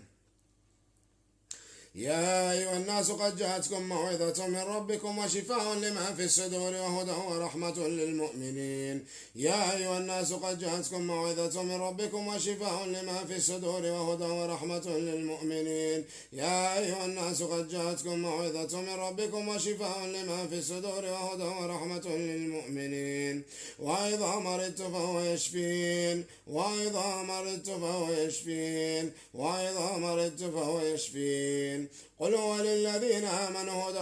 [SPEAKER 2] يا أيها الناس قد جاءتكم موعظة من ربكم وشفاء لما في الصدور وهدى ورحمة للمؤمنين. يا أيها الناس قد جاءتكم موعظة من ربكم وشفاء لما في الصدور وهدى ورحمة للمؤمنين. يا أيها الناس قد جاءتكم موعظة من ربكم وشفاء لما في الصدور وهدى ورحمة للمؤمنين. وإذا مرضت فهو يشفين، وإذا مرضت فهو يشفين، وإذا مرضت فهو يشفين. قل هو للذين آمنوا هدى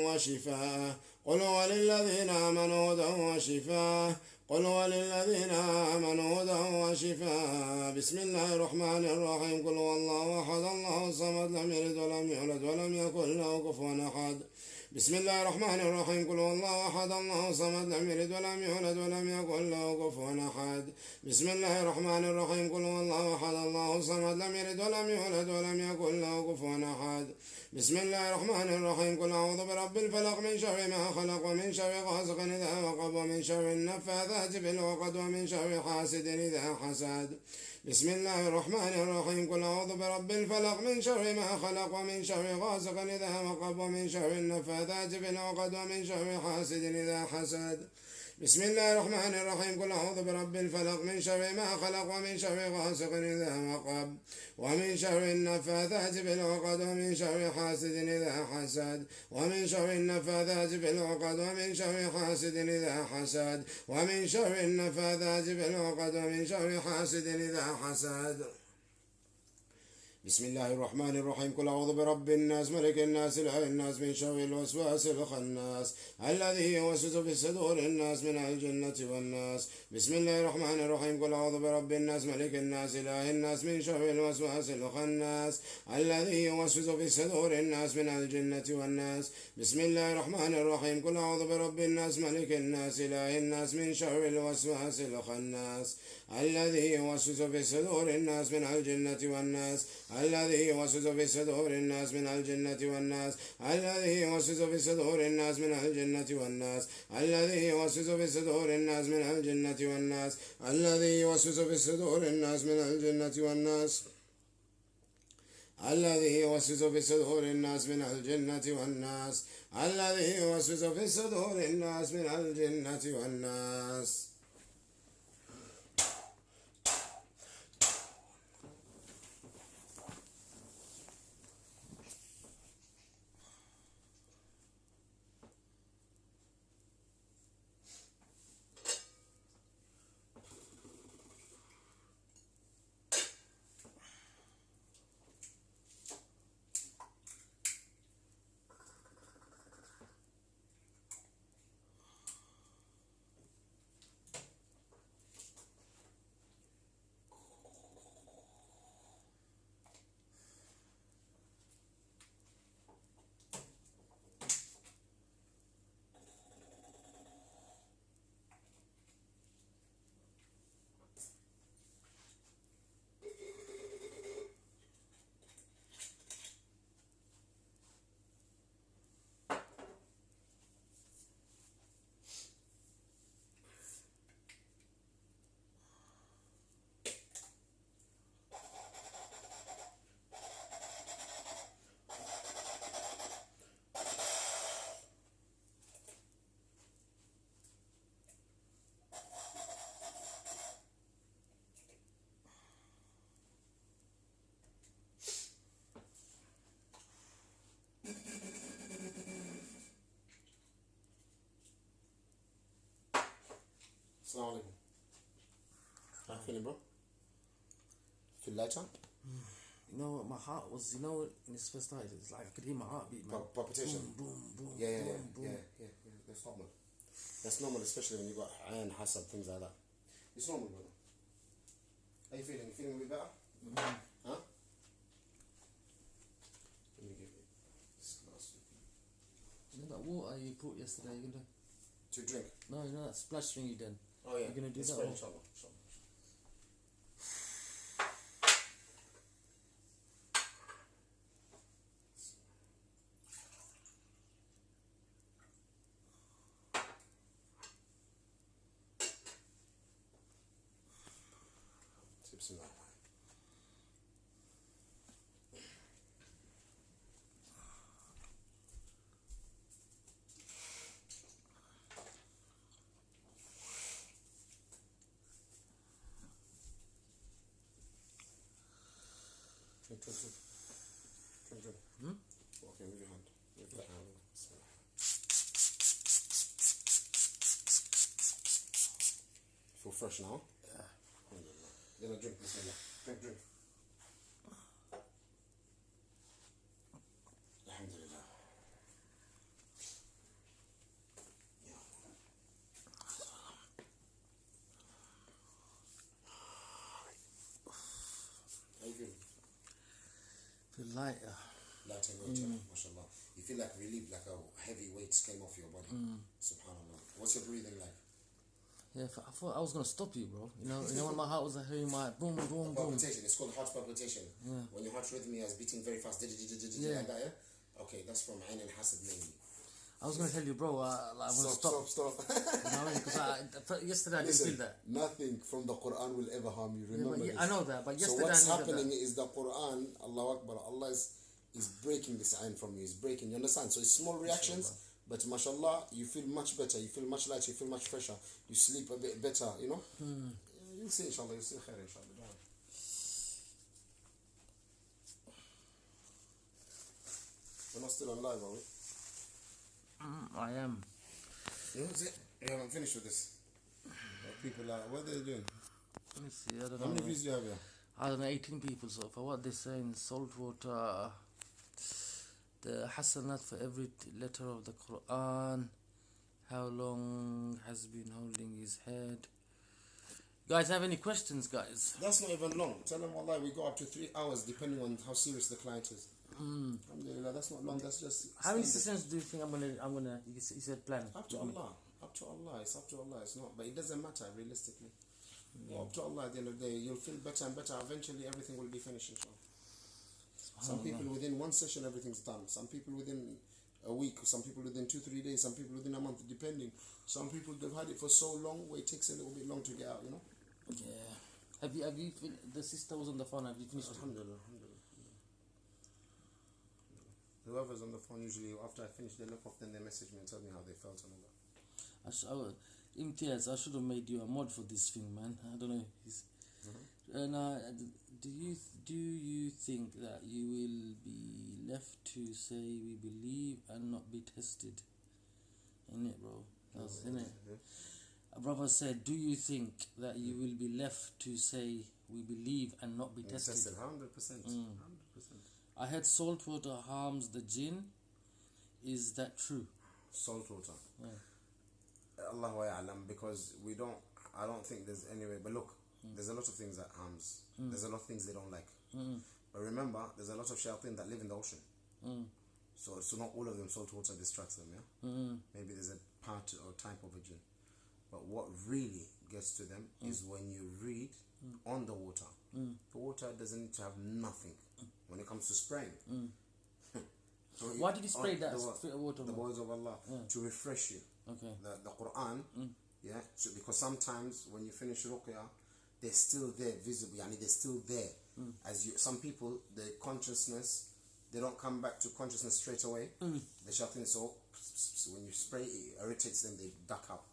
[SPEAKER 2] وشفاء، قل هو للذين آمنوا هدى وشفاء، قل هو للذين آمنوا هدى وشفاء. بسم الله الرحمن الرحيم. قل هو الله أحد الله الصمد لم يلد ولم يولد ولم يكن له كفوا أحد. بسم الله الرحمن الرحيم. قل هو الله أحد الله الصمد لم يلد ولم يولد ولم يكن له كفوا أحد. بسم الله الرحمن الرحيم. قل هو الله أحد الله الصمد لم يلد ولم يولد ولم يكن له كفوا أحد. بسم الله الرحمن الرحيم. قل أعوذ برب الفلق من شر ما خلق ومن شر غاسق إذا وقب ومن شر النفاثات في العقد ومن شر حاسد إذا حسد. بسم الله الرحمن الرحيم. قل أعوذ برب الفلق من شر ما خلق ومن شر غاسق إذا وقب ومن شر النفاثات في العقد ومن شر حاسد إذا حسد. بسم الله الرحمن الرحيم. قل أعوذ برب الفلق من شر ما خلق ومن شر غاسق إذا وقب ومن شر النفاثات في العقد ومن شر حاسد إذا حسد ومن شر النفاثات في العقد ومن شر حاسد إذا حسد ومن شر النفاثات في العقد ومن شر حاسد إذا حسد. بسم الله الرحمن الرحيم. قل أعوذ برب الناس ملك الناس إله الناس من شر الوسواس الخناس الذي يوسوس في صدور الناس من الجنة والناس. بسم الله الرحمن الرحيم. قل أعوذ برب الناس ملك الناس إله الناس من شر الوسواس الخناس الذي يوسوس في صدور الناس من الجنة والناس. بسم الله الرحمن الرحيم. قل أعوذ برب الناس ملك الناس إله الناس من شر الوسواس الخناس الذي يوسوس في صدور الناس من الجنة والناس الذي يوسوس في صدور الناس من الجنة والناس الذي يوسوس في صدور الناس من الجنة والناس الذي يوسوس في صدور الناس من الجنة والناس الذي يوسوس في صدور الناس من الجنة والناس الذي يوسوس في صدور الناس من الجنة والناس الذي يوسوس في صدور الناس من الجنة والناس. السلام عليكم. How you feeling, bro? Feel lighter?
[SPEAKER 1] You know, my heart was, you know, when it first started, it's like I could hear my heartbeat, man.
[SPEAKER 2] Palpitation.
[SPEAKER 1] Boom, boom, boom.
[SPEAKER 2] Yeah.
[SPEAKER 1] boom.
[SPEAKER 2] That's normal. That's normal, especially when you got iron, hasad, things like that. It's normal, brother. How you feeling? You feeling a bit better? Huh? Let me give you this glass.
[SPEAKER 1] You know that water you put yesterday, you're gonna...
[SPEAKER 2] To drink?
[SPEAKER 1] No, you know that splash thing you done?
[SPEAKER 2] Oh yeah.
[SPEAKER 1] You're gonna do
[SPEAKER 2] Let's
[SPEAKER 1] that?
[SPEAKER 2] pray,
[SPEAKER 1] Or...
[SPEAKER 2] inshallah. Bismillah. Drink. Okay, move your hand. Move your hand. Sorry. Feel fresh now? Yeah. Then I drink this one. Drink. Alhamdulillah. Yeah. How you feeling?
[SPEAKER 1] Feel lighter.
[SPEAKER 2] Lighter weight, mashallah. You feel like relief, like a heavy weight came off your body. Subhanallah. What's your breathing like?
[SPEAKER 1] Yeah, I thought I was gonna stop you, bro. You know when my heart was hearing my boom, boom, boom.
[SPEAKER 2] Palpitation. It's called heart palpitation. Yeah. When your heart rhythm is beating very fast, like that, yeah? Okay, that's from Ain and Hasad mainly.
[SPEAKER 1] I was gonna tell you, bro. I'm gonna stop.
[SPEAKER 2] Stop.
[SPEAKER 1] You know, because yesterday I didn't feel that.
[SPEAKER 2] Nothing from the Quran will ever harm you. Remember this.
[SPEAKER 1] I know that, but yesterday
[SPEAKER 2] so what's
[SPEAKER 1] I
[SPEAKER 2] happening is the Quran, Allahu Akbar, Allah is breaking this ayn from you. He's breaking. You understand? So it's small reactions, but mashallah, you feel much better. You feel much lighter. You feel much fresher. You sleep a bit better. You know. You'll see, inshallah. You'll see khair, inshallah. We're not still on live, are we?
[SPEAKER 1] I am.
[SPEAKER 2] You haven't finished with this. People are, what are they doing?
[SPEAKER 1] Let me see, I don't know.
[SPEAKER 2] How many views do you have here?
[SPEAKER 1] I don't know, 18 people so far. What they're saying, salt water, the hasanat for every letter of the Quran, how long has been holding his head. Guys, have any questions, guys?
[SPEAKER 2] That's not even long. Tell them, wallahi, we go up to 3 hours depending on how serious the client is. Alhamdulillah, that's not long. That's just.
[SPEAKER 1] How many sessions do you think I'm gonna? You said plan.
[SPEAKER 2] Up to Allah. Up to Allah. It's up to Allah. It's not, but it doesn't matter realistically. Up to Allah. At the end of the day, you'll feel better and better. Eventually, everything will be finished. Inshallah. Some people within one session, everything's done. Some people within a week. Some people within 2-3 days. Some people within a month, depending. Some people they've had it for so long, where it takes a little bit long to get out. You know.
[SPEAKER 1] Yeah. Have you? The sister was on the phone. Have you finished?
[SPEAKER 2] Alhamdulillah. Whoever's on the phone, usually after I finish their look off, then they message me and tell me how they felt and all that.
[SPEAKER 1] Imtiaz, I should have made you a mod for this thing, man. I don't know. Do you think that you will be left to say we believe and not be tested? Innit, bro? That's innit. A brother said, do you think that you will be left to say we believe and not be tested?
[SPEAKER 2] 100%.
[SPEAKER 1] I heard salt water harms the jinn. Is that true?
[SPEAKER 2] Salt water. Allahu A'lam, because I don't think there's any way. But look, there's a lot of things that harms. There's a lot of things they don't like. But remember, there's a lot of shayateen that live in the ocean. So not all of them salt water distracts them, yeah? Maybe there's a part or type of a jinn. But what really gets to them is when you read on the water. The water doesn't need to have nothing. When it comes to spraying.
[SPEAKER 1] Why did you spray that water?
[SPEAKER 2] The words of Allah. To refresh you.
[SPEAKER 1] Okay.
[SPEAKER 2] The Quran. Yeah. So because sometimes when you finish RUQ'YAH, they're still there visibly. I mean, they're still there. Some people, the consciousness, they don't come back to consciousness straight away. The shayateen, so when you spray, it irritates them, they duck out.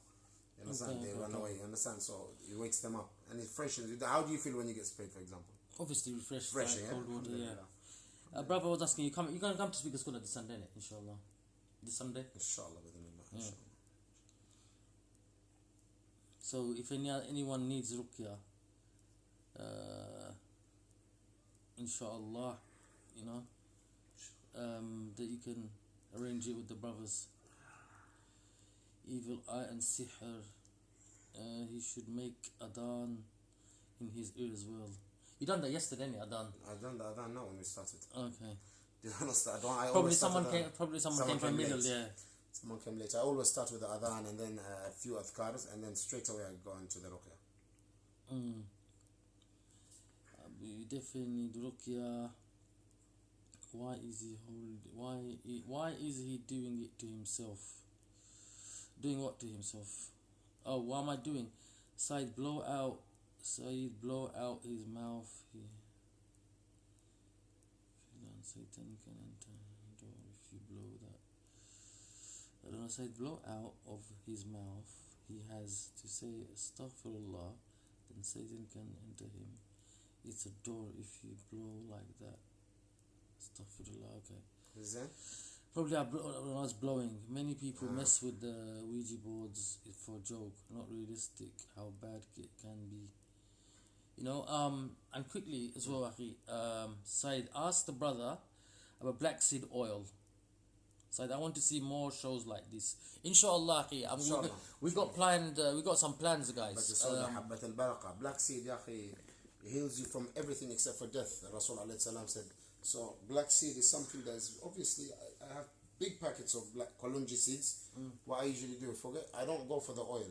[SPEAKER 2] You understand? They run away. You understand? So it wakes them up. And it freshens. How do you feel when you get sprayed, for example?
[SPEAKER 1] Obviously refreshed.
[SPEAKER 2] Fresh, yeah?
[SPEAKER 1] Cold water, yeah. Brother was asking, you're going to come to Speaker School this Sunday, innit? Inshallah. This Sunday?
[SPEAKER 2] Inshallah, inshallah.
[SPEAKER 1] So if anyone needs RUQ'YAH, inshallah, you know, that you can arrange it with the brothers. Evil eye and sihr, he should make adhan in his ear as well. You done that yesterday, didn't you, adhan?
[SPEAKER 2] I done the adhan now when we started.
[SPEAKER 1] Okay.
[SPEAKER 2] Did I not start? I
[SPEAKER 1] probably someone came from middle, yeah.
[SPEAKER 2] Someone came late. I always start with the adhan and then a few adhkars, and then straight away I go into the RUQ'YAH.
[SPEAKER 1] We definitely need RUQ'YAH. Why is he doing it to himself? Doing what to himself? Oh, what am I doing? SYED blow out his mouth. Satan can enter the door if you blow that. I don't know. SYED blow out of his mouth. He has to say astaghfirullah. Then Satan can enter him. It's a door if you blow like that. Astaghfirullah, okay.
[SPEAKER 2] Is that?
[SPEAKER 1] Probably when I was blowing. Many people mess with the Ouija boards for a joke. Not realistic how bad it can be. You know, and quickly as well, Akhi, Syed, ask the brother about black seed oil. Syed, I want to see more shows like this. Inshallah, Akhi. We got planned. We got some plans, guys.
[SPEAKER 2] Black seed, ya akhi, heals you from everything except for death. Rasul alayhi salam said. So black seed is something that is obviously. I have big packets of black kalonji seeds. What I usually do, I don't go for the oil.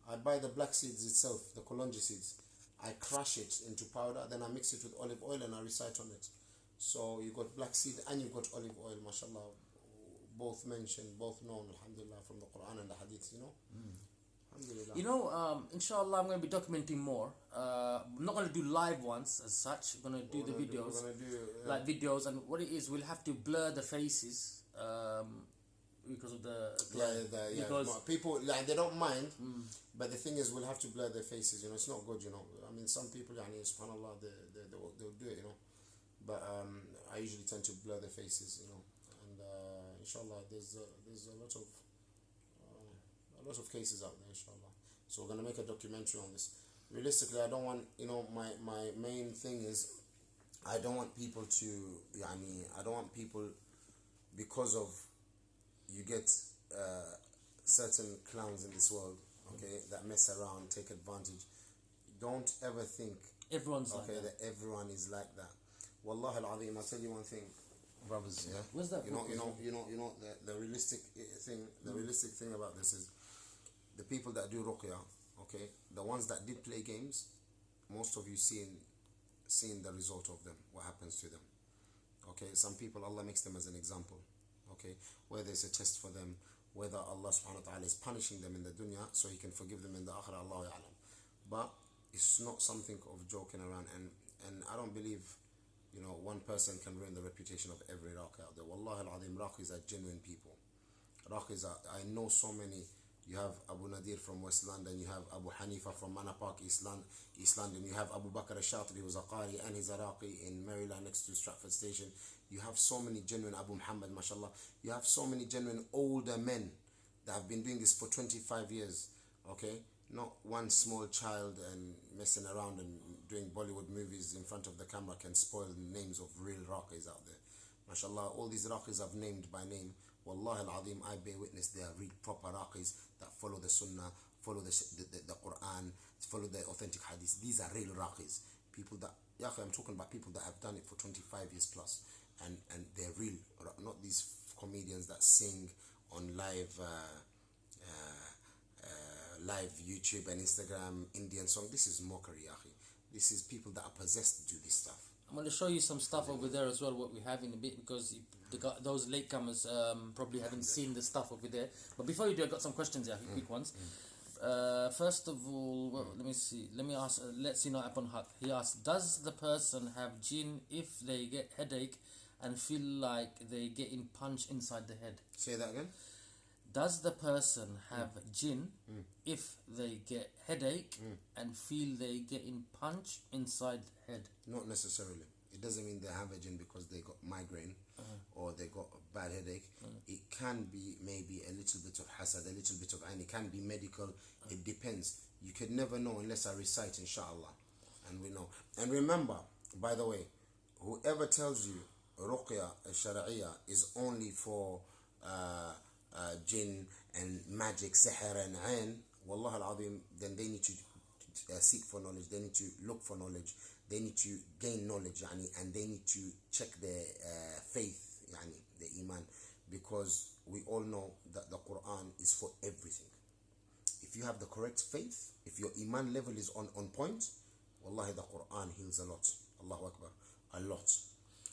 [SPEAKER 2] I buy the black seeds itself, the kalonji seeds. I crush it into powder, then I mix it with olive oil and I recite on it. So you got black seed and you got olive oil, mashallah. Both mentioned, both known, alhamdulillah, from the Quran and the Hadith, you know. Alhamdulillah.
[SPEAKER 1] You know, inshallah, I'm going to be documenting more. I'm not going to do live ones as such. I'm going to do the videos, like videos, and what it is, we'll have to blur the faces because of the
[SPEAKER 2] because people like they don't mind, but the thing is, we'll have to blur their faces. You know, it's not good. You know, I mean, some people, subhanallah, they'll do it. You know, but I usually tend to blur their faces. You know, and inshallah, there's a lot of cases out there, inshallah. So we're gonna make a documentary on this. Realistically, I don't want, my main thing is, I don't want people to, I don't want people, because of, you get certain clowns in this world, okay, that mess around, take advantage. Don't ever think
[SPEAKER 1] everyone's like that.
[SPEAKER 2] That everyone is like that. Wallahi al-azim, I'll tell you one thing, brothers, yeah.
[SPEAKER 1] What's that?
[SPEAKER 2] The realistic thing. The realistic thing about this is, the people that do ruqyah, okay, the ones that did play games, most of you seen the result of them, what happens to them. Okay, some people, Allah makes them as an example. Okay, whether it's a test for them, whether Allah subhanahu wa ta'ala is punishing them in the dunya so He can forgive them in the akhirah, Allahu ya'lam. But it's not something of joking around, and I don't believe, one person can ruin the reputation of every raqi out there. Wallahi al-azim, raqis are genuine people. Raqis are, I know so many. You have Abu Nadir from West London, you have Abu Hanifa from Manor Park, East London, you have Abu Bakr al-Shatri, who's a Qari, and he's a Raqi in Maryland next to Stratford Station. You have so many genuine Abu Muhammad, mashallah. You have so many genuine older men that have been doing this for 25 years, okay? Not one small child and messing around and doing Bollywood movies in front of the camera can spoil the names of real Raqis out there. Mashallah, all these Raqis I've named by name. Wallahi al-azim, I bear witness, they are real proper Raqis that follow the Sunnah, follow the Quran, follow the authentic Hadith. These are real Raqis. People that, I'm talking about people that have done it for 25 years plus. And they're real, not these comedians that sing on live YouTube and Instagram Indian song. This is mockery, akhi. This is people that are possessed to do this stuff.
[SPEAKER 1] I'm going to show you some stuff over there as well, what we have in a bit, because those latecomers probably haven't seen the stuff over there. But before you do, I've got some questions here, quick ones. First of all, let me see. Let me ask. Let's see now upon Haq. He asks, does the person have jinn if they get headache and feel like they getting punched inside the head?
[SPEAKER 2] Say that again.
[SPEAKER 1] Does the person have jinn if they get headache and feel they getting punched inside the head?
[SPEAKER 2] Not necessarily. It doesn't mean they have a jinn because they got migraine or they got a bad headache. It can be maybe a little bit of hasad, a little bit of ayn. It can be medical. It depends. You could never know unless I recite, inshallah. And we know. And remember, by the way, whoever tells you ruqyah al-shar'iyah is only for jinn and magic, sihr and ayn, wallah al-azim, then they need to seek for knowledge, they need to look for knowledge, they need to gain knowledge, and they need to check their faith, their iman, because we all know that the Quran is for everything. If you have the correct faith, if your iman level is on point, wallahi, the Quran heals a lot. Allahu Akbar, a lot.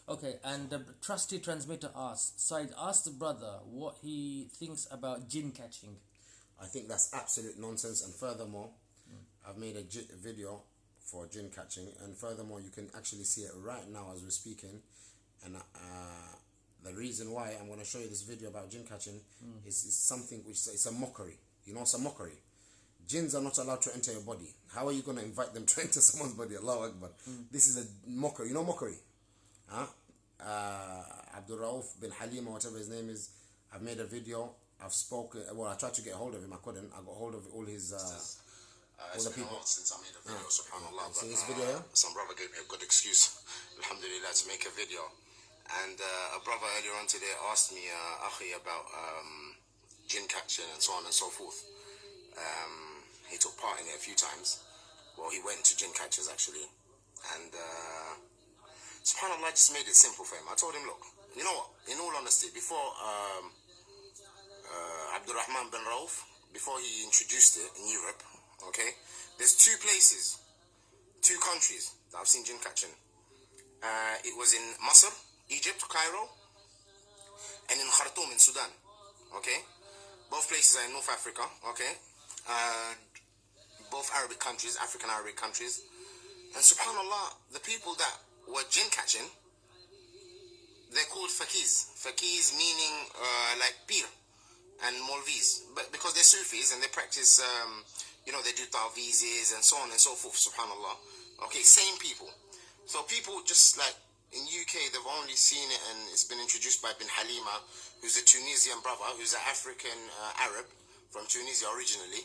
[SPEAKER 1] Okay, and the trusty transmitter asks, Syed, ask the brother what he thinks about jinn catching.
[SPEAKER 2] I think that's absolute nonsense, and furthermore, I've made a video for jinn catching, and furthermore, you can actually see it right now as we're speaking, and the reason why I'm going to show you this video about jinn catching is something which it's a mockery. It's a mockery. jinns are not allowed to enter your body. How are you going to invite them to enter someone's body? Allahu Akbar. This is a mockery. You know mockery? Huh? Abdul Rauf bin Halim or whatever his name is. I've made a video. I've spoken. Well, I tried to get hold of him. I couldn't. I got hold of all his... all the people.
[SPEAKER 3] Since I made a video, subhanAllah.
[SPEAKER 2] See this video, yeah?
[SPEAKER 3] Some brother gave me a good excuse, alhamdulillah, to make a video. And a brother earlier on today asked me, Akhi, about jinn catching and so on and so forth. He took part in it a few times. Well, he went to jinn catchers actually. And subhanAllah, I just made it simple for him. I told him, look, you know what, in all honesty, before Abdurrahman bin Rauf, before he introduced it in Europe, okay, there's two places, two countries that I've seen jinn catching. It was in Masr, Egypt, Cairo, and in Khartoum in Sudan, okay? Both places are in North Africa, okay? And both Arabic countries, African Arabic countries. And subhanAllah, the people that were jinn catching, they're called fakiz. Fakiz meaning like pir and Molvis, but because they're Sufis and they practice, you know, they do ta'wizes and so on and so forth, subhanAllah. Okay, same people. So people just like, in UK, they've only seen it and it's been introduced by Bin Halima, who's a Tunisian brother, who's an African Arab from Tunisia originally,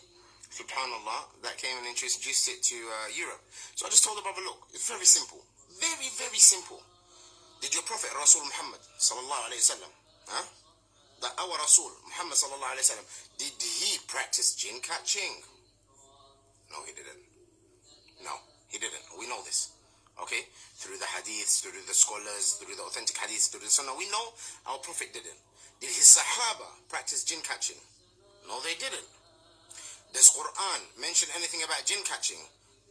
[SPEAKER 3] subhanAllah, that came and introduced it to Europe. So I just told the brother, look, it's very simple. Very, very simple. Did your Prophet Rasul Muhammad sallallahu alayhi wa sallam, that our Rasul Muhammad sallallahu alayhi wa sallam, did he practice jinn catching? No, he didn't. No, he didn't. We know this. Okay, through the hadiths, through the scholars, through the authentic hadiths, through the sunnah, we know our Prophet didn't. Did his Sahaba practice jinn catching? No, they didn't. Does Quran mention anything about jinn catching?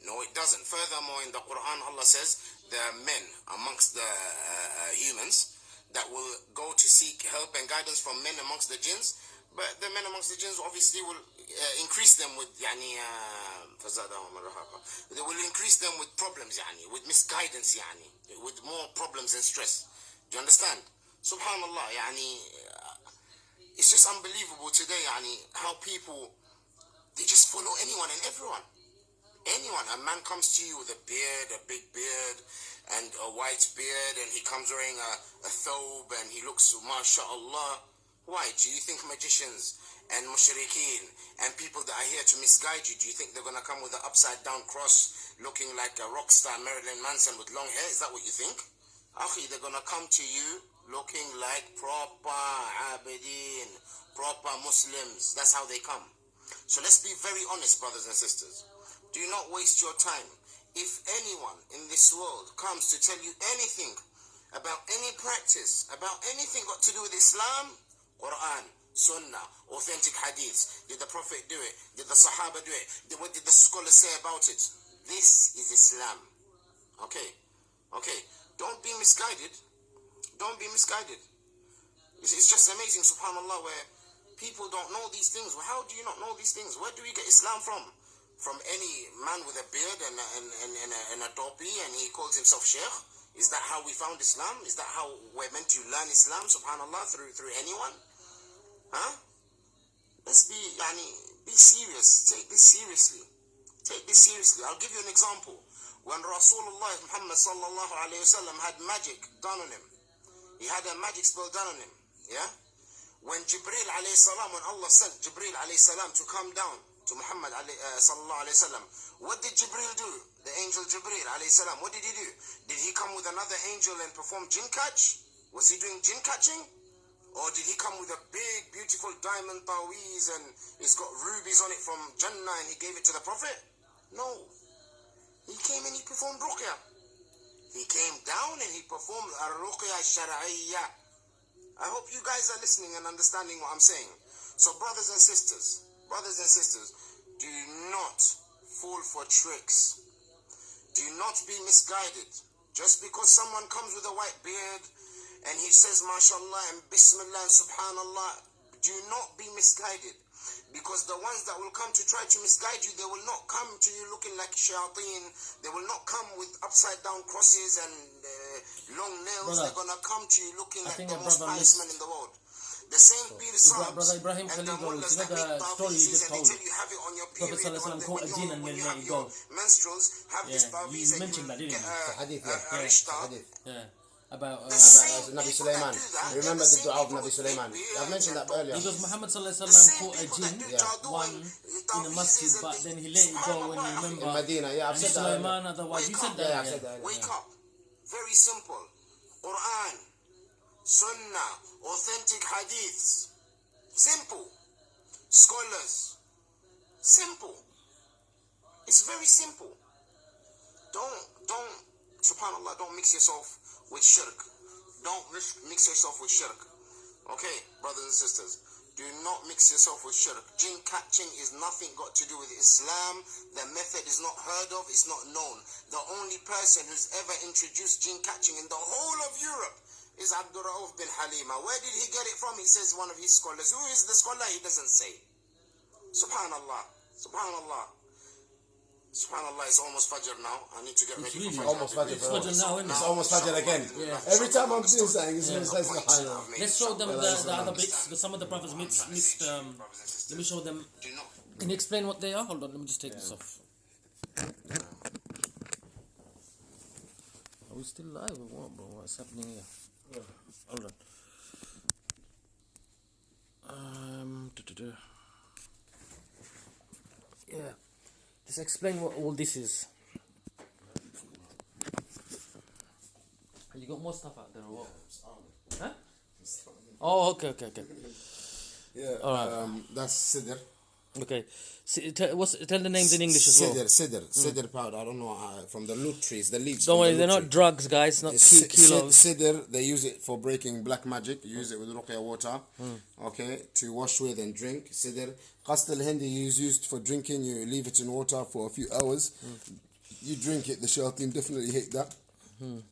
[SPEAKER 3] No, it doesn't. Furthermore, in the Quran, Allah says there are men amongst the humans that will go to seek help and guidance from men amongst the jinns, but the men amongst the jinns obviously will increase them with they will increase them with problems, with misguidance, with more problems and stress. Do you understand? Subhanallah, it's just unbelievable today, how people, they just follow anyone and everyone. Anyone, a man comes to you with a beard, a big beard, and a white beard, and he comes wearing a thobe, and he looks, mashallah. Why? Do you think magicians and mushrikeen and people that are here to misguide you, do you think they're going to come with an upside down cross looking like a rock star Marilyn Manson with long hair? Is that what you think? Akhi, they're going to come to you looking like proper abidin, proper Muslims. That's how they come. So let's be very honest, brothers and sisters. Do not waste your time. If anyone in this world comes to tell you anything about any practice, about anything got to do with Islam, Quran, Sunnah, authentic hadiths, did the Prophet do it? Did the Sahaba do it? What did the scholars say about it? This is Islam. Okay? Okay? Don't be misguided. Don't be misguided. It's just amazing, subhanAllah, where people don't know these things. Well, how do you not know these things? Where do we get Islam from? From any man with a beard and a topi and he calls himself Sheikh? Is that how we found Islam? Is that how we're meant to learn Islam, subhanAllah, through anyone? Huh? Let's be serious. Take this seriously. Take this seriously. I'll give you an example. When Rasulullah Muhammad sallallahu alayhi wa sallam had magic done on him, he had a magic spell done on him, yeah? When Jibreel alayhi salam, when Allah sent Jibreel alayhi salam to come down to Muhammad sallallahu alayhi wa sallam, what did Jibreel do? The angel Jibreel alayhi salam, what did he do? Did he come with another angel and perform jinn catch? Was he doing jinn catching? Or did he come with a big, beautiful diamond taweez and it's got rubies on it from Jannah and he gave it to the Prophet? No. He came and he performed ruqyah. He came down and he performed RUQ'YAH shar'iyyah. I hope you guys are listening and understanding what I'm saying. So brothers and sisters, do not fall for tricks. Do not be misguided. Just because someone comes with a white beard and he says mashallah and bismillah and subhanallah, do not be misguided. Because the ones that will come to try to misguide you, they will not come to you looking like shayateen. They will not come with upside down crosses and long nails. Brother, they're going to come to you looking like the most pious man in the world. The same Pir subs
[SPEAKER 1] Brother Ibrahim
[SPEAKER 3] and the
[SPEAKER 1] Khalil goes,
[SPEAKER 3] mullahs
[SPEAKER 1] you know
[SPEAKER 3] that make
[SPEAKER 1] the story you
[SPEAKER 3] ta'weezes
[SPEAKER 1] just
[SPEAKER 3] and they
[SPEAKER 1] told?
[SPEAKER 3] tell you have it on your
[SPEAKER 1] Prophet
[SPEAKER 3] period,
[SPEAKER 1] Sallallahu Alaihi Wasallam caught a jinn and
[SPEAKER 3] when
[SPEAKER 1] then
[SPEAKER 3] you
[SPEAKER 1] let
[SPEAKER 3] have
[SPEAKER 1] it
[SPEAKER 3] your
[SPEAKER 1] go.
[SPEAKER 3] menstruals, have this
[SPEAKER 1] Yeah,
[SPEAKER 3] ta'weez
[SPEAKER 1] you
[SPEAKER 3] and
[SPEAKER 1] mentioned that,
[SPEAKER 3] you
[SPEAKER 1] didn't
[SPEAKER 3] get
[SPEAKER 1] you?
[SPEAKER 2] The hadith, yeah.
[SPEAKER 3] a rishta.
[SPEAKER 2] Hadith.
[SPEAKER 1] Yeah. About
[SPEAKER 3] The same
[SPEAKER 2] Nabi
[SPEAKER 3] people that
[SPEAKER 2] Sulaiman.
[SPEAKER 3] do that,
[SPEAKER 2] You remember
[SPEAKER 3] they're
[SPEAKER 2] the dua of
[SPEAKER 3] people
[SPEAKER 2] Nabi
[SPEAKER 3] with
[SPEAKER 2] Sulaiman?
[SPEAKER 3] beards
[SPEAKER 2] I've mentioned
[SPEAKER 3] and
[SPEAKER 2] that earlier.
[SPEAKER 1] because Muhammad Sallallahu Alaihi
[SPEAKER 3] the
[SPEAKER 1] Wasallam
[SPEAKER 3] same
[SPEAKER 1] caught a
[SPEAKER 3] people that
[SPEAKER 1] jinn,
[SPEAKER 3] do
[SPEAKER 1] one in a masjid,
[SPEAKER 3] ta'weezes
[SPEAKER 1] but
[SPEAKER 3] and
[SPEAKER 1] then he let it go when he
[SPEAKER 2] In
[SPEAKER 1] remember.
[SPEAKER 2] Medina, yeah, I've
[SPEAKER 1] And
[SPEAKER 2] said that earlier.
[SPEAKER 1] Sulaiman, otherwise, you said that.
[SPEAKER 2] Yeah, I've said that earlier.
[SPEAKER 3] Wake up. Very simple. Quran, Sunnah, authentic hadiths. Simple. Scholars. Simple. It's very simple. Don't, subhanAllah, don't mix yourself with shirk. Don't mix yourself with shirk. Okay, brothers and sisters. Do not mix yourself with shirk. Jinn catching is nothing got to do with Islam. The method is not heard of. It's not known. The only person who's ever introduced jinn catching in the whole of Europe is Abdul Rauf bin Halima. Where did he get it from? He says one of his scholars. Who is the scholar? He doesn't say. Subhanallah. Subhanallah. Subhanallah, it's almost Fajr now. I need to get ready for Fajr.
[SPEAKER 2] Almost Fajr.
[SPEAKER 1] It's Fajr now, isn't it?
[SPEAKER 2] It's almost Fajr again.
[SPEAKER 1] Yeah.
[SPEAKER 2] Every time I'm doing something, it's almost like Subhanallah.
[SPEAKER 1] Let's show them the other bits, because some of the brothers mixed. Let me show them.
[SPEAKER 3] Do not.
[SPEAKER 1] Can you explain what they are? Hold on, let me just take this off. Are we still live or what, bro? What's happening here? Hold on. Yeah. Just explain what all this is. You got more stuff out there or what? Huh? Oh, okay.
[SPEAKER 2] Yeah,
[SPEAKER 1] Alright.
[SPEAKER 2] that's Sidr.
[SPEAKER 1] Okay. Tell the names in English as well.
[SPEAKER 2] Sidr powder. I don't know from the loot trees, the leaves.
[SPEAKER 1] Don't
[SPEAKER 2] from
[SPEAKER 1] worry,
[SPEAKER 2] the
[SPEAKER 1] they're
[SPEAKER 2] loot
[SPEAKER 1] not
[SPEAKER 2] tree.
[SPEAKER 1] drugs, guys. Not kilos.
[SPEAKER 2] Sidr, they use it for breaking black magic. You use it with RUQ'YAH water, okay, to wash with and drink. Sidr. Qast al-Hindi is used for drinking. You leave it in water for a few hours. You drink it. The shayateen definitely hate that.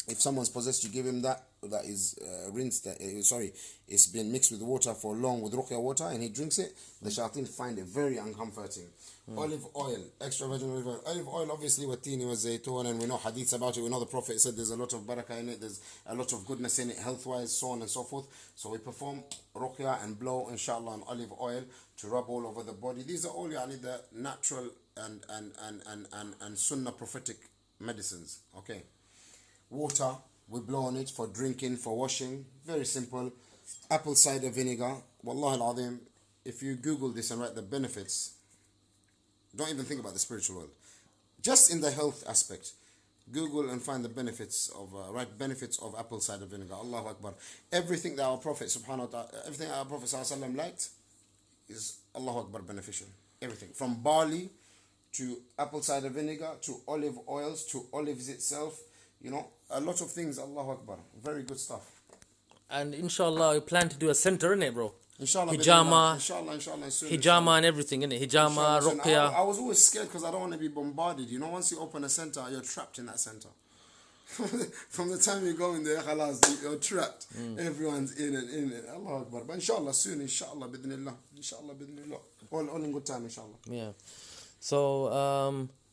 [SPEAKER 2] If someone's possessed, you give him that. That is rinsed. It's been mixed with water for long with RUQ'YAH water, and he drinks it. The shayateen find it very uncomforting. Olive oil, extra virgin olive oil. Olive oil, obviously, watini was zaytun, and we know hadiths about it. We know the Prophet said there's a lot of barakah in it. There's a lot of goodness in it, health-wise, so on and so forth. So we perform RUQ'YAH and blow, inshallah, on olive oil to rub all over the body. These are all the natural and sunnah prophetic medicines. Okay. Water, we blow on it for drinking, for washing. Very simple. Apple cider vinegar. Wallahi al-azim, if you Google this and write the benefits, don't even think about the spiritual world. Just in the health aspect, Google and find the benefits of apple cider vinegar. Allahu Akbar. Everything that our Prophet subhanahu wa ta'ala, everything that our Prophet sallallahu alaihi wasallam liked is Allahu Akbar beneficial. Everything. From barley to apple cider vinegar to olive oils to olives itself. You know, a lot of things, Allahu Akbar. Very good stuff.
[SPEAKER 1] And inshallah, we plan to do a center, innit, bro?
[SPEAKER 2] Inshallah,
[SPEAKER 1] Hijama,
[SPEAKER 2] inshallah, soon,
[SPEAKER 1] hijama and everything, innit? Hijama, RUQ'YAH.
[SPEAKER 2] I was always scared because I don't want to be bombarded. You know, once you open a center, you're trapped in that center. From the time you go in there, khalas, you're trapped. Everyone's in and in. Allahu Akbar. But inshallah, soon, inshallah, bidnillah. Inshallah, bidnillah. All in good time, inshallah.
[SPEAKER 1] Yeah. So,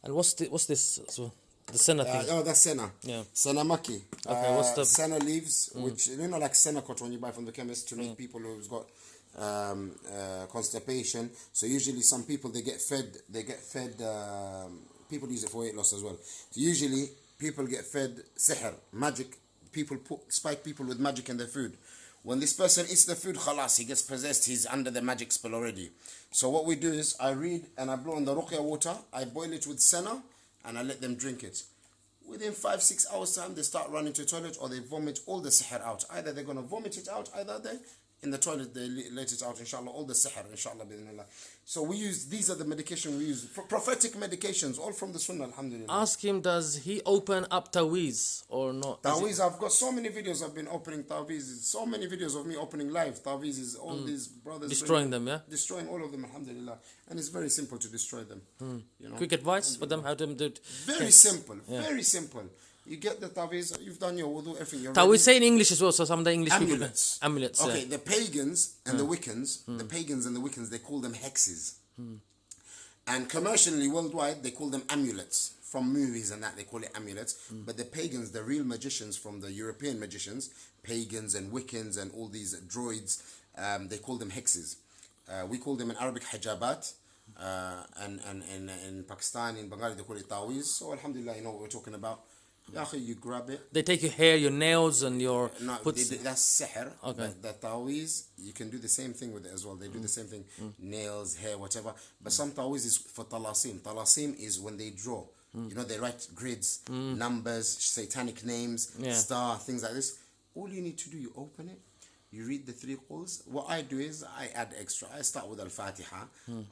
[SPEAKER 1] and what's this? So, the senna thing.
[SPEAKER 2] That's senna.
[SPEAKER 1] Yeah.
[SPEAKER 2] Senna maki.
[SPEAKER 1] Okay, what's the...
[SPEAKER 2] senna leaves, which, you know, like senna cut when you buy from the chemist to make people who've got constipation. So usually some people, they get fed, people use it for weight loss as well. So usually people get fed sihr, magic. People spike people with magic in their food. When this person eats the food, khalas, he gets possessed, he's under the magic spell already. So what we do is, I read and I blow in the RUQ'YAH water, I boil it with senna, and I let them drink it. Within 5-6 hours time, they start running to the toilet or they vomit all the sihr out. Either they're going to vomit it out, either they, in the toilet, they let it out, inshallah, all the sihr, inshallah, bismillah. So we use, these are the medication we use, prophetic medications, all from the sunnah, alhamdulillah.
[SPEAKER 1] Ask him, does he open up ta'weez or not?
[SPEAKER 2] Ta'weez, I've got so many videos I've been opening ta'weez, so many videos of me opening live ta'weez, is all these brothers.
[SPEAKER 1] Destroying them, yeah?
[SPEAKER 2] Destroying all of them, alhamdulillah. And it's very simple to destroy them. You know?
[SPEAKER 1] Quick advice for them, how to do it?
[SPEAKER 2] Very simple, very simple. You get the ta'weez, you've done your wudu, everything. You're
[SPEAKER 1] Ta'weez say in English as well, so some of the English
[SPEAKER 2] amulets.
[SPEAKER 1] people... Amulets.
[SPEAKER 2] Okay, the pagans and the Wiccans, the pagans and the Wiccans, they call them hexes. And commercially, worldwide, they call them amulets. From movies and that, they call it amulets. But the pagans, the real magicians from the European magicians, pagans and Wiccans and all these droids, they call them hexes. We call them in Arabic hijabat. And in Pakistan, in Bengali, they call it tawiz. So alhamdulillah, you know what we're talking about. You grab it.
[SPEAKER 1] They take your hair, your nails, and your...
[SPEAKER 2] No, that's sihr.
[SPEAKER 1] Okay.
[SPEAKER 2] The tawiz, you can do the same thing with it as well. They do the same thing. Nails, hair, whatever. But some tawiz is for talasim. Talasim is when they draw. You know, they write grids, numbers, satanic names, star, things like this. All you need to do, you open it, you read the 3 quls. What I do is I add extra. I start with Al-Fatiha,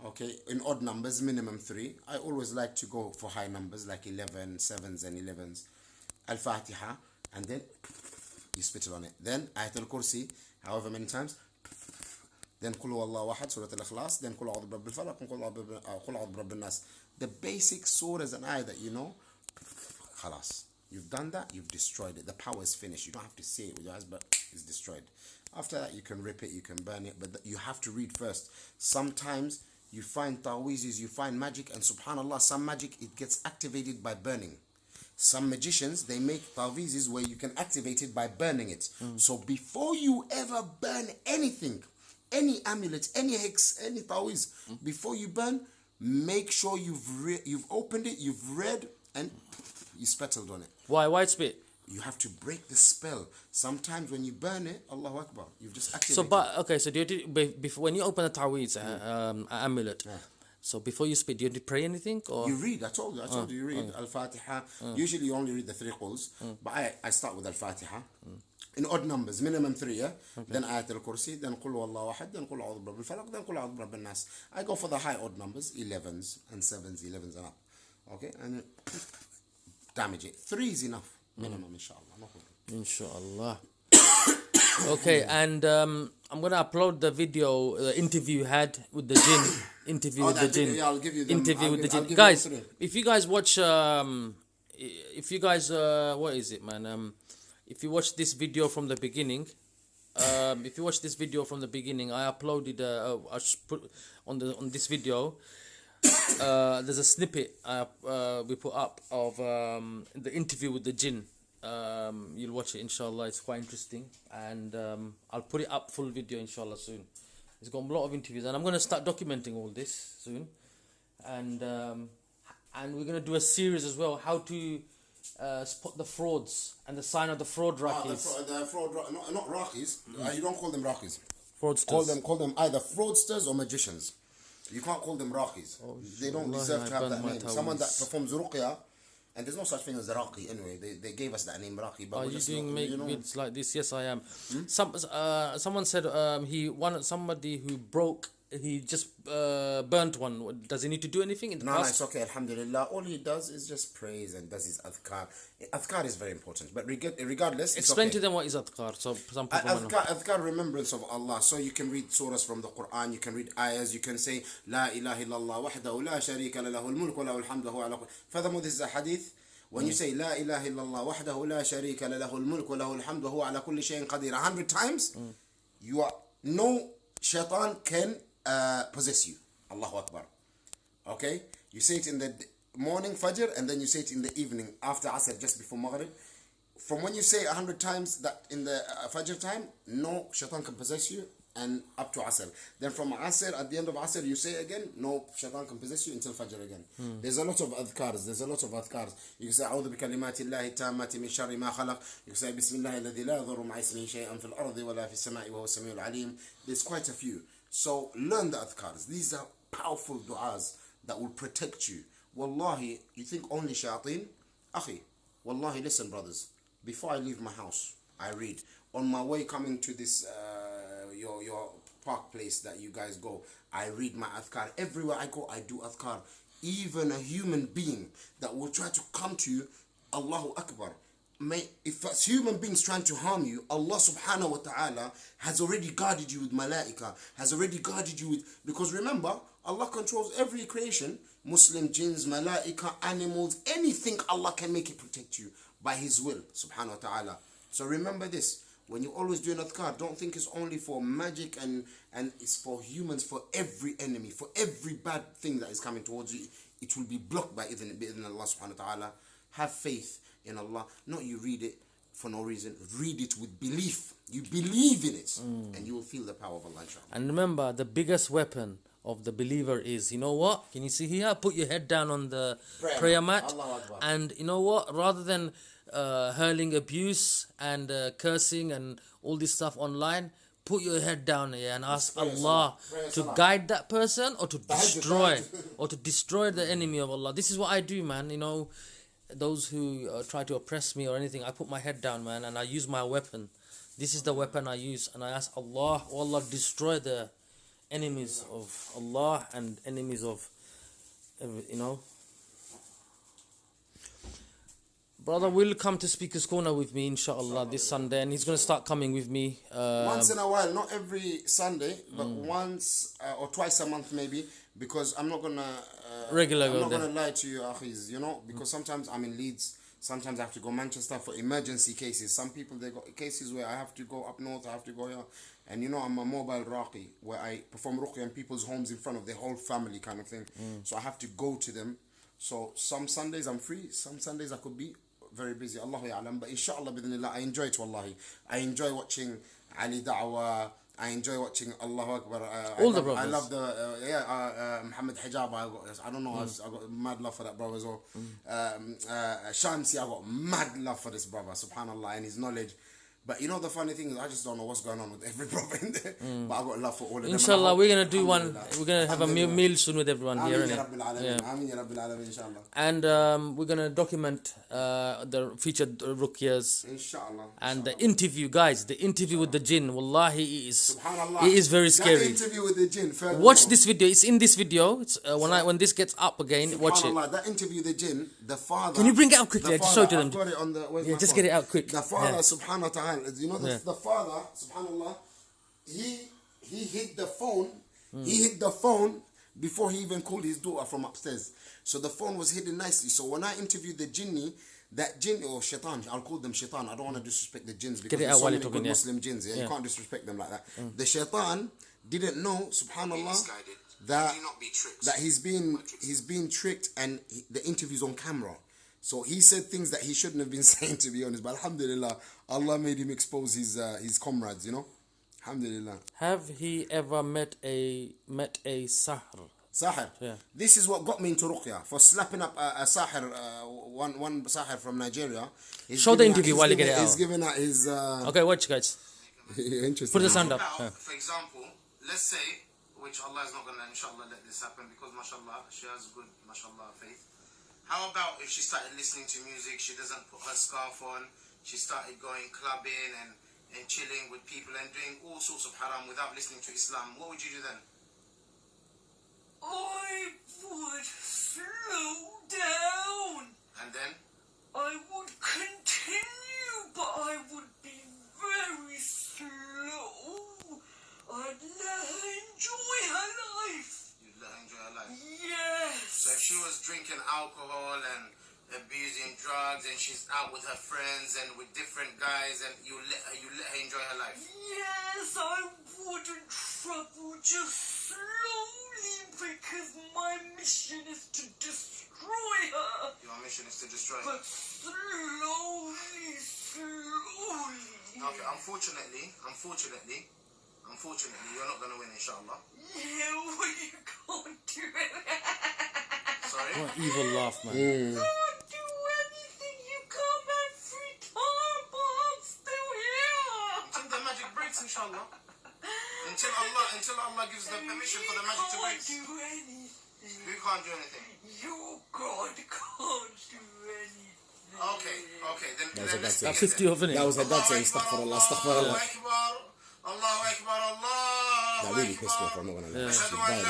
[SPEAKER 2] okay, in odd numbers, minimum 3. I always like to go for high numbers like 11, 7s and 11s. Al-Fatiha, and then you spit it on it. Then Ayatul Kursi, however many times. Then Qul Huwallahu Ahad, Surah Al-Ikhlas. Then Qul A'udhu Birabbil Falaq, and Qul A'udhu Birabbil Nas. The basic surahs and ayah that you know, khalas. You've done that, you've destroyed it. The power is finished. You don't have to say it with your eyes, but it's destroyed. After that, you can rip it, you can burn it, but you have to read first. Sometimes you find ta'weezes, you find magic, and subhanallah, some magic, it gets activated by burning. Some magicians, they make ta'weezes where you can activate it by burning it. So before you ever burn anything, any amulet, any hex, any ta'weez, before you burn, make sure you've opened it, you've read, and you spettled on it.
[SPEAKER 1] Why spit?
[SPEAKER 2] You have to break the spell. Sometimes when you burn it, Allahu Akbar, you've just activated.
[SPEAKER 1] So, but okay, so do you before when you open a ta'weez, amulet? So before you spit, do you pray anything or
[SPEAKER 2] you read? I told you, you read Al-Fatiha. Usually you only read the 3 quls, but I start with Al-Fatiha. In odd numbers, minimum 3, yeah? Then Ayatul Kursi, then Qul Huwallahu Ahad, then Qul A'udhu Birabbil Falaq, then Qul A'udhu Birabbil Nas. I go for the high odd numbers, 11s and 7s, 11s and up. Okay? And then damage it. 3 is enough, minimum, inshallah. No problem.
[SPEAKER 1] Inshallah. Okay, and I'm gonna upload the video, the interview you had with the jinn. Interview with the jinn.
[SPEAKER 2] Yeah, I'll give you them.
[SPEAKER 1] Interview with the jinn. Guys, if you guys watch, if you guys, what is it, man? If you watch this video from the beginning, I uploaded. I should put on this video. There's a snippet we put up of the interview with the jinn. You'll watch it, inshallah. It's quite interesting, and I'll put it up full video, inshallah, soon. It's got a lot of interviews, and I'm going to start documenting all this soon, and we're going to do a series as well, how to spot the frauds and the sign of the fraud raqis.
[SPEAKER 2] The fraud, not raqis. You don't call them raqis.
[SPEAKER 1] Fraudsters.
[SPEAKER 2] Call them either fraudsters or magicians. You can't call them raqis. They don't deserve to have that name. Someone that performs ruq'yah, and there's no such thing as a raqi anyway. They gave us that name raqi. But
[SPEAKER 1] are you doing vids like this? Yes, I am. Someone said he wanted somebody who broke. He just burnt one. Does he need to do anything in the past?
[SPEAKER 2] No, it's okay. Alhamdulillah. All he does is just prays and does his adhkar. Adhkar is very important. But regardless,
[SPEAKER 1] explain
[SPEAKER 2] it's okay.
[SPEAKER 1] to them what is adhkar. So some people
[SPEAKER 2] adhkar, remembrance of Allah. So you can read surahs from the Quran. You can read ayahs. You can say La ilaha illallah wahdahu la sharika lahul mulk wa lahul hamdu wa ala. Furthermore, this is a hadith. When you say La ilaha illallah wahdahu la sharika lahul mulk wa lahul hamdu wa ala kulli shay'in qadir 100 times, you are no shaitan can possess you. Allahu Akbar. Okay? You say it in the morning, Fajr, and then you say it in the evening, after Asr, just before Maghrib. From when you say 100 times that in the Fajr time, no shaitan can possess you, and up to Asr. Then from Asr, at the end of Asr, you say again, no shaitan can possess you until Fajr again. There's a lot of adhkars. You can say, أعوذ بكلمات الله التامات من شر ما خلق. You can say, بسم الله الذي لا يضر مع اسمه شيئا في الأرض ولا في السماء وهو السميع العليم. There's quite a few. So learn the adhkars. These are powerful du'as that will protect you. Wallahi, you think only shayateen? Akhi, wallahi, listen brothers. Before I leave my house, I read. On my way coming to this, your park place that you guys go, I read my adhkar. Everywhere I go, I do adhkar. Even a human being that will try to come to you, Allahu Akbar. If a human being's trying to harm you, Allah subhanahu wa ta'ala has already guarded you with malaika, has already guarded you with, because remember, Allah controls every creation, Muslim, jinns, malaika, animals, anything, Allah can make it protect you by His will, subhanahu wa ta'ala. So remember this, when you're always doing adhkar, don't think it's only for magic and it's for humans, for every enemy, for every bad thing that is coming towards you. It will be blocked by idhn Allah subhanahu wa ta'ala. Have faith in Allah. Not you read it for no reason. Read it with belief. You believe in it, and you will feel the power of Allah, inshallah.
[SPEAKER 1] And remember, the biggest weapon of the believer is, you know what? Can you see here? Put your head down on the prayer mat. And you know what? Rather than hurling abuse and cursing and all this stuff online, put your head down here and ask Allah to guide that person or to destroy the enemy of Allah. This is what I do, man. You know, those who try to oppress me or anything, I put my head down, man, and I use my weapon. This is the weapon I use, and I ask Allah, oh Allah, destroy the enemies of Allah and enemies of, you know. Brother will come to Speaker's Corner with me, inshallah, this Sunday, and he's going to start coming with me.
[SPEAKER 2] Once in a while, not every Sunday, but once or twice a month maybe, because I'm not going to... I'm not going to lie to you, Akhiz, you know, because sometimes I'm in Leeds, sometimes I have to go Manchester for emergency cases. Some people, they got cases where I have to go up north, I have to go here. And you know, I'm a mobile raqi, where I perform ruqyah in people's homes in front of their whole family kind of thing. So I have to go to them. So some Sundays I'm free, some Sundays I could be very busy, Allahu ya'lam. But inshallah, bidhnillah, I enjoy it, wallahi. I enjoy watching Ali Da'wah. I enjoy watching Allahu Akbar.
[SPEAKER 1] All the brothers.
[SPEAKER 2] I love the Muhammad Hijab. I don't know. I got mad love for that brother as well. Shamsi, I got mad love for this brother. Subhanallah, and his knowledge. But you know the funny thing is, I just don't know what's going on with every brother in there. But I got love for all of them.
[SPEAKER 1] Inshallah, we're gonna do one. We're gonna have a meal soon with everyone here. And we're gonna document the featured ruqyahs.
[SPEAKER 2] Inshallah.
[SPEAKER 1] And the interview, guys. The interview with the jinn. Wallahi, it is very scary.
[SPEAKER 2] That interview with the jinn.
[SPEAKER 1] Watch this video. It's in this video. It's when this gets up again. Watch it.
[SPEAKER 2] That interview with the jinn. The father.
[SPEAKER 1] Can you bring it out quickly? Just show it to them.
[SPEAKER 2] I've got it on the,
[SPEAKER 1] yeah, just get it out quick.
[SPEAKER 2] The father, subhanahu wa ta'ala. You know the father, subhanallah, he hid the phone. He hid the phone before he even called his daughter from upstairs. So the phone was hidden nicely. So when I interviewed the jinni, that jinn or shaitan, I'll call them shaitan. I don't want to disrespect the jinns because there's so many good Muslim jinns. Yeah? You can't disrespect them like that. The shaitan didn't know, subhanallah, that he's being tricked, and the interview's on camera. So he said things that he shouldn't have been saying, to be honest. But alhamdulillah, Allah made him expose his comrades, you know. Alhamdulillah.
[SPEAKER 1] Have he ever met a sahir?
[SPEAKER 2] Sahir? Yeah. This is what got me into ruqyah. For slapping up a sahir, one sahir from Nigeria.
[SPEAKER 1] Show the interview while you get it out.
[SPEAKER 2] He's giving out his...
[SPEAKER 1] Okay, watch guys.
[SPEAKER 2] Interesting.
[SPEAKER 1] Put the sound up.
[SPEAKER 3] For example, let's say, which Allah is not going to inshallah let this happen, because mashallah, she has good mashallah faith. How about if she started listening to music, she doesn't put her scarf on, she started going clubbing and chilling with people and doing all sorts of haram without listening to Islam? What would you do then?
[SPEAKER 4] I would slow down.
[SPEAKER 3] And then?
[SPEAKER 4] I would continue, but I would be very slow. I'd let her enjoy her life.
[SPEAKER 3] Let her enjoy her life.
[SPEAKER 4] Yes.
[SPEAKER 3] So if she was drinking alcohol and abusing drugs and she's out with her friends and with different guys, and you let her enjoy her life.
[SPEAKER 4] Yes, I wouldn't trouble, just slowly, because my mission is to destroy her.
[SPEAKER 3] Your mission is to destroy her.
[SPEAKER 4] But slowly.
[SPEAKER 3] Okay, unfortunately, you're not going to win, inshallah.
[SPEAKER 4] Yeah, well, you can't do it.
[SPEAKER 3] Sorry?
[SPEAKER 1] What evil laugh, man.
[SPEAKER 4] You can't do anything. You come back 3 times, but I'm still here.
[SPEAKER 3] Until the magic breaks, inshallah. Until Allah gives the permission for the magic to break.
[SPEAKER 4] You can't do anything.
[SPEAKER 3] Who can't do anything?
[SPEAKER 4] Your God can't do anything.
[SPEAKER 3] Okay, then let's
[SPEAKER 1] That's 50 of it.
[SPEAKER 2] That was her dad saying astaghfirullah, astaghfirullah.
[SPEAKER 3] Allahu Akbar,
[SPEAKER 2] That really pissed me off, I'm not gonna lie. She died.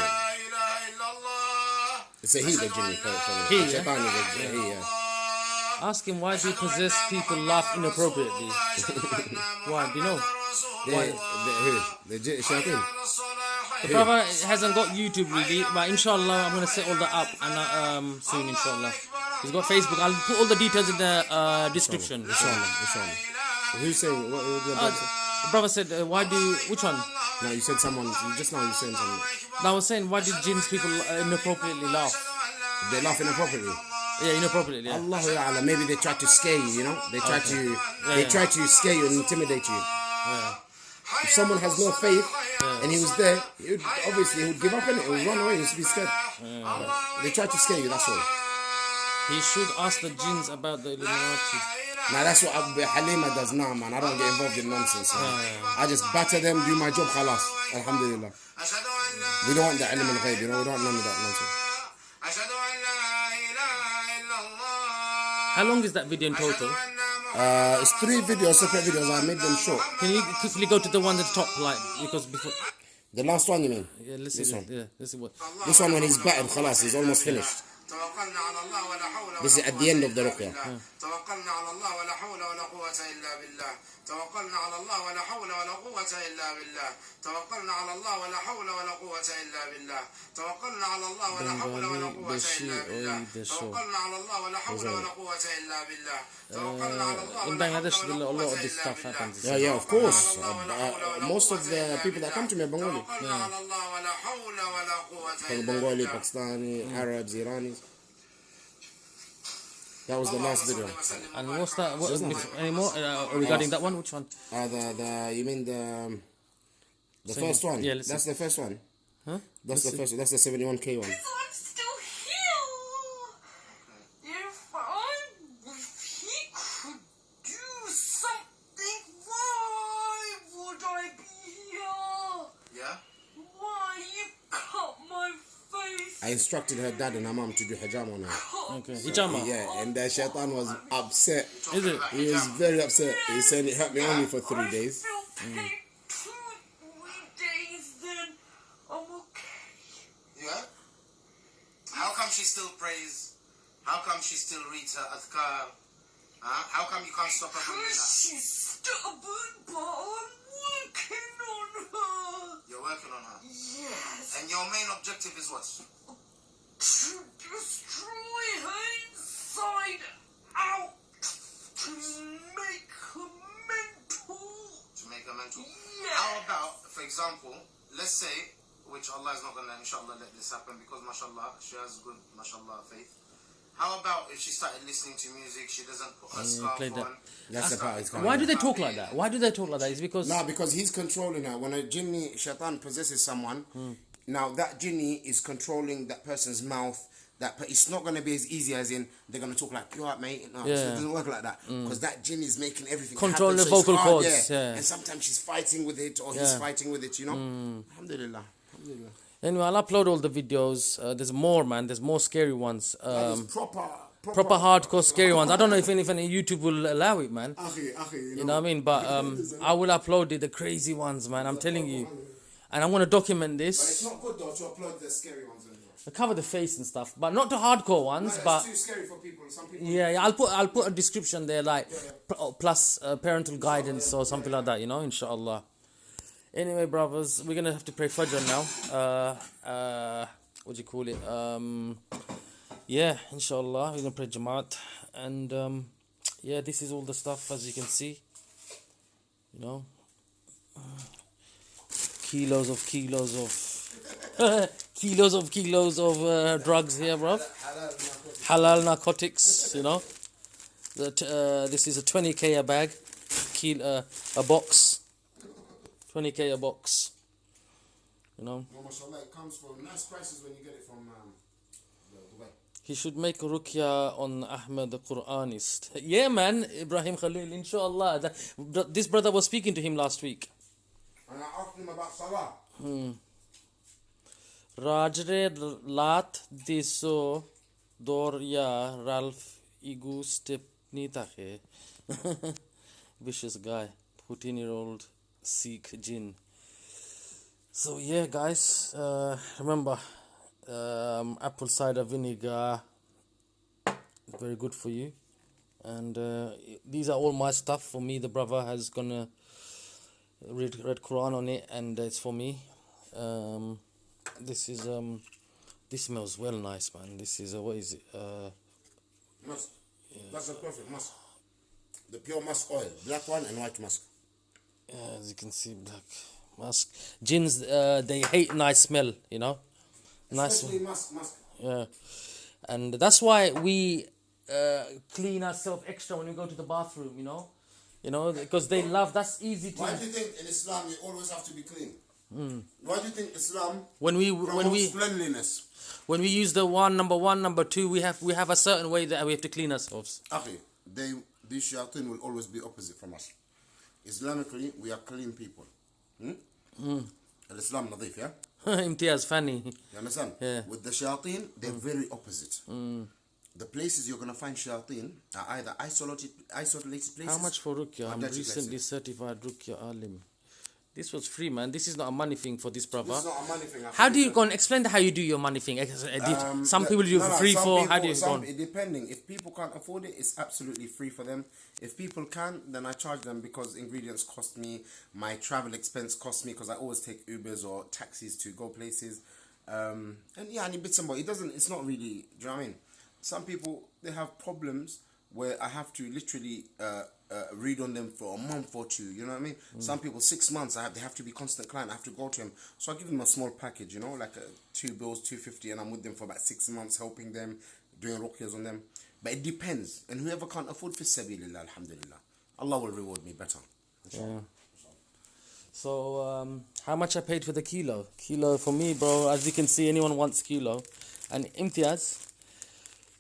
[SPEAKER 3] Allah.
[SPEAKER 2] It's a he, the jinni. He, yeah.
[SPEAKER 1] Ask him why do possessed people laugh inappropriately. Why? Do you know?
[SPEAKER 2] The shayateen.
[SPEAKER 1] The brother hasn't got YouTube really, but inshallah I'm gonna set all that up and soon inshallah. He's got Facebook. I'll put all the details in the description.
[SPEAKER 2] Inshallah. Who's saying? What the brother say?
[SPEAKER 1] The brother said, why do you, which one?
[SPEAKER 2] No, you said someone. Just now you saying something.
[SPEAKER 1] No, I was saying, why did jinns people inappropriately laugh?
[SPEAKER 2] They're laughing inappropriately.
[SPEAKER 1] Yeah, inappropriately, yeah.
[SPEAKER 2] Allahu Ya'ala. Maybe they try to scare you. You know, they try to. They try to scare you and intimidate you.
[SPEAKER 1] Yeah.
[SPEAKER 2] If someone has no faith and he was there, obviously he would give up and he would run away. He would be scared. They try to scare you. That's all.
[SPEAKER 1] He should ask the jinns about the Illuminati.
[SPEAKER 2] Now that's what Halima does now, man. I don't get involved in nonsense. I just batter them, do my job, khalas. Alhamdulillah. We don't want the ilm al-ghayb, you know. We don't want none of that nonsense.
[SPEAKER 1] How long is that video in total?
[SPEAKER 2] It's 3 videos, separate videos. I made them short.
[SPEAKER 1] Can you quickly go to the one at the top, like, because before...
[SPEAKER 2] The last one, you mean?
[SPEAKER 1] Yeah, let's see.
[SPEAKER 2] This one.
[SPEAKER 1] Yeah, let's see what...
[SPEAKER 2] This one when he's battered, khalas, he's almost finished. This is at the end of the ruqyah.
[SPEAKER 3] توكلنا على الله ولا حول ولا قوة إلا بالله توكلنا على الله ولا حول ولا قوة إلا بالله توكلنا على الله ولا حول ولا قوة إلا بالله توكلنا على الله ولا حول ولا قوة إلا بالله توكلنا على الله ولا حول ولا قوة إلا بالله توكلنا على الله
[SPEAKER 1] In Bangladesh, a lot of this stuff happens.
[SPEAKER 2] Yeah, of course. Most of the people that come to me are Bengali.
[SPEAKER 3] توكلنا على الله ولا حول ولا قوة إلا
[SPEAKER 2] Bengali,
[SPEAKER 3] بالله
[SPEAKER 2] Pakistani, Arabs, Iranis. That was the last video.
[SPEAKER 1] And what's that? What, any more regarding that one? Which one?
[SPEAKER 2] You mean the first one?
[SPEAKER 1] Yeah, let's
[SPEAKER 2] that's the first one.
[SPEAKER 1] Huh?
[SPEAKER 2] That's the first one. That's the 71K one.
[SPEAKER 4] I'm still here. If he could do something, why would I be here?
[SPEAKER 3] Yeah?
[SPEAKER 4] Why you cut my face?
[SPEAKER 2] I instructed her dad and her mom to do hijama on her.
[SPEAKER 1] Okay. Hijama.
[SPEAKER 2] Yeah, and the shaitan was upset.
[SPEAKER 1] Is it?
[SPEAKER 2] He was very upset. He said it hurt me only for 3 days.
[SPEAKER 4] I feel pain 2 days, then I'm okay.
[SPEAKER 3] Yeah? How come she still prays? How come she still reads her adhkar? How come you can't stop her from doing that?
[SPEAKER 4] She's stubborn, but I'm working on her.
[SPEAKER 3] You're working on her.
[SPEAKER 4] Yes.
[SPEAKER 3] And your main objective is what?
[SPEAKER 4] To destroy her inside out. To make her mental.
[SPEAKER 3] To make her mental.
[SPEAKER 4] Yeah.
[SPEAKER 3] How about, for example, let's say, which Allah is not going to, inshallah, let this happen because, mashallah, she has good, mashallah, faith. How about if she started listening to music, she doesn't put her scarf
[SPEAKER 1] played that.
[SPEAKER 3] on?
[SPEAKER 2] That's the part he's coming.
[SPEAKER 1] Why do they talk like that? Why do they talk like that? It's because...
[SPEAKER 2] No, because he's controlling her. When a jinni, shaitan possesses someone, now that jinni is controlling that person's mouth. It's not going to be as easy as in they're going to talk like, you alright, mate? No, it doesn't work like that. Because that jinni is making everything
[SPEAKER 1] Control
[SPEAKER 2] happen,
[SPEAKER 1] the
[SPEAKER 2] so it's
[SPEAKER 1] vocal
[SPEAKER 2] hard,
[SPEAKER 1] cords, yeah.
[SPEAKER 2] And sometimes she's fighting with it or he's fighting with it, you know? Alhamdulillah. Alhamdulillah.
[SPEAKER 1] Anyway, I'll upload all the videos. There's more, man. There's more scary ones.
[SPEAKER 2] That is proper
[SPEAKER 1] Hardcore scary ones. I don't know if any YouTube will allow it, man.
[SPEAKER 2] you
[SPEAKER 1] You know what I mean? But I will upload the crazy ones, man. I'm telling you. And I'm going to document
[SPEAKER 2] But it's
[SPEAKER 1] this.
[SPEAKER 2] not good though to upload the scary ones anymore.
[SPEAKER 1] Cover the face and stuff. But not the hardcore ones.
[SPEAKER 2] No,
[SPEAKER 1] but
[SPEAKER 2] it's too scary for people. Some people.
[SPEAKER 1] yeah, I'll put a description there, like plus parental guidance or something like that, you know, inshallah. Anyway, brothers, we're gonna have to pray Fajr now. What do you call it? Yeah, inshallah, we're gonna pray Jamaat, and yeah, this is all the stuff as you can see. You know, kilos of kilos of drugs here, bro. Halal narcotics, you know. This is a 20k a bag, a box. 20k a box. You know.
[SPEAKER 2] Well, mashallah, it comes for nice prices when you get it from Dubai.
[SPEAKER 1] He should make ruqyah on Ahmed the Quranist. Yeah, man, Ibrahim Khalil, inshallah. This brother was speaking to him last week.
[SPEAKER 2] And I asked him about Salah.
[SPEAKER 1] Rajre lat diso dorya Ralph igu stepni take. Vicious guy, 14-year-old Sikh jinn. So yeah, guys, remember apple cider vinegar, very good for you. And these are all my stuff for me. The brother has gonna read Quran on it, and it's for me. This is this smells well nice, man. This is what is it?
[SPEAKER 2] Must. That's a perfect must. The pure musk oil, black one and white musk.
[SPEAKER 1] Yeah, as you can see, black musk. Jinns, they hate nice smell, you know. Nice.
[SPEAKER 2] Especially musk.
[SPEAKER 1] Yeah, and that's why we clean ourselves extra when we go to the bathroom, you know. You know, because they love. That's easy to.
[SPEAKER 2] Why do you think in Islam you always have to be clean? Why do you think Islam
[SPEAKER 1] when we
[SPEAKER 2] cleanliness?
[SPEAKER 1] when we use the number one, number two, we have a certain way that we have to clean ourselves.
[SPEAKER 2] Okay, these shayateen will always be opposite from us. Islamically, we are clean people. Al-Islam nadif, yeah?
[SPEAKER 1] Imtiaz, funny.
[SPEAKER 2] You understand?
[SPEAKER 1] Yeah.
[SPEAKER 2] With the shayateen, they're very opposite. The places you're going to find shayateen are either isolated places.
[SPEAKER 1] How much for RUQ'YAH? I'm recently certified RUQ'YAH alim. This was free, man. This is not a money thing for this brother.
[SPEAKER 2] This is not a money thing.
[SPEAKER 1] How do you go and explain how you do your money thing? Some people do it for free for. How do you go on?
[SPEAKER 2] Depending. If people can't afford it, it's absolutely free for them. If people can, then I charge them because ingredients cost me, my travel expense costs me because I always take Ubers or taxis to go places. And yeah, I need bits and bobs. It's not really, do you know what I mean? Some people, they have problems where I have to literally read on them for a month or two, you know what I mean? Some people 6 months, they have to be constant client, I have to go to them. So I give them a small package, you know, like 2 bills, 250, and I'm with them for about 6 months, helping them, doing ruqyahs on them. But it depends. And whoever can't afford, fi sabilillah, alhamdulillah. Allah will reward me better.
[SPEAKER 1] Yeah. So, how much I paid for the kilo? Kilo for me, bro, as you can see, anyone wants kilo. And Imtiaz,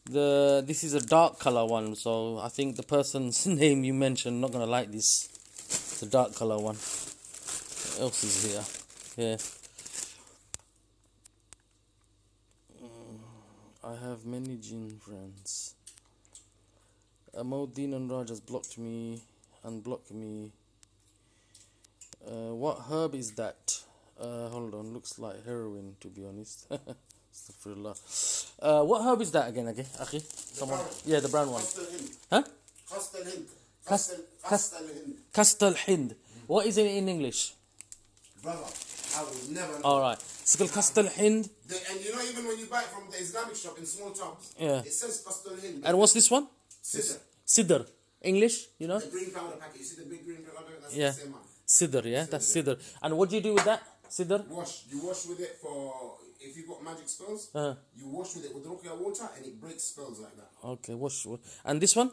[SPEAKER 1] this is a dark color one, so I think the person's name you mentioned not gonna like this. It's a dark color one. What else is here? Yeah. I have many jinn friends. Modin and Raj has blocked me, unblocked me. What herb is that? Hold on, looks like heroin, to be honest. Astaghfirullah. What herb is that again, Akhi? Someone? Yeah, the brown one. Huh? Kastal Hind. What is it in English?
[SPEAKER 2] Brother, I would never know.
[SPEAKER 1] Alright. It's called Kastal Hind.
[SPEAKER 2] And you know, even when you buy it from the Islamic shop in small tubs,
[SPEAKER 1] Yeah.
[SPEAKER 2] it says Kastal Hind.
[SPEAKER 1] And what's this one?
[SPEAKER 2] Sidr.
[SPEAKER 1] Sidr. English, you know?
[SPEAKER 2] The green powder packet. You see the big green powder? That's
[SPEAKER 1] Yeah.
[SPEAKER 2] the same one.
[SPEAKER 1] Sidr, yeah? That's Sidr. And what do you do with that? Sidr?
[SPEAKER 2] Wash. You wash with it for... If you've got magic spells, you wash with it with RUQ'YAH water and it breaks spells like that.
[SPEAKER 1] Okay, wash. And this one?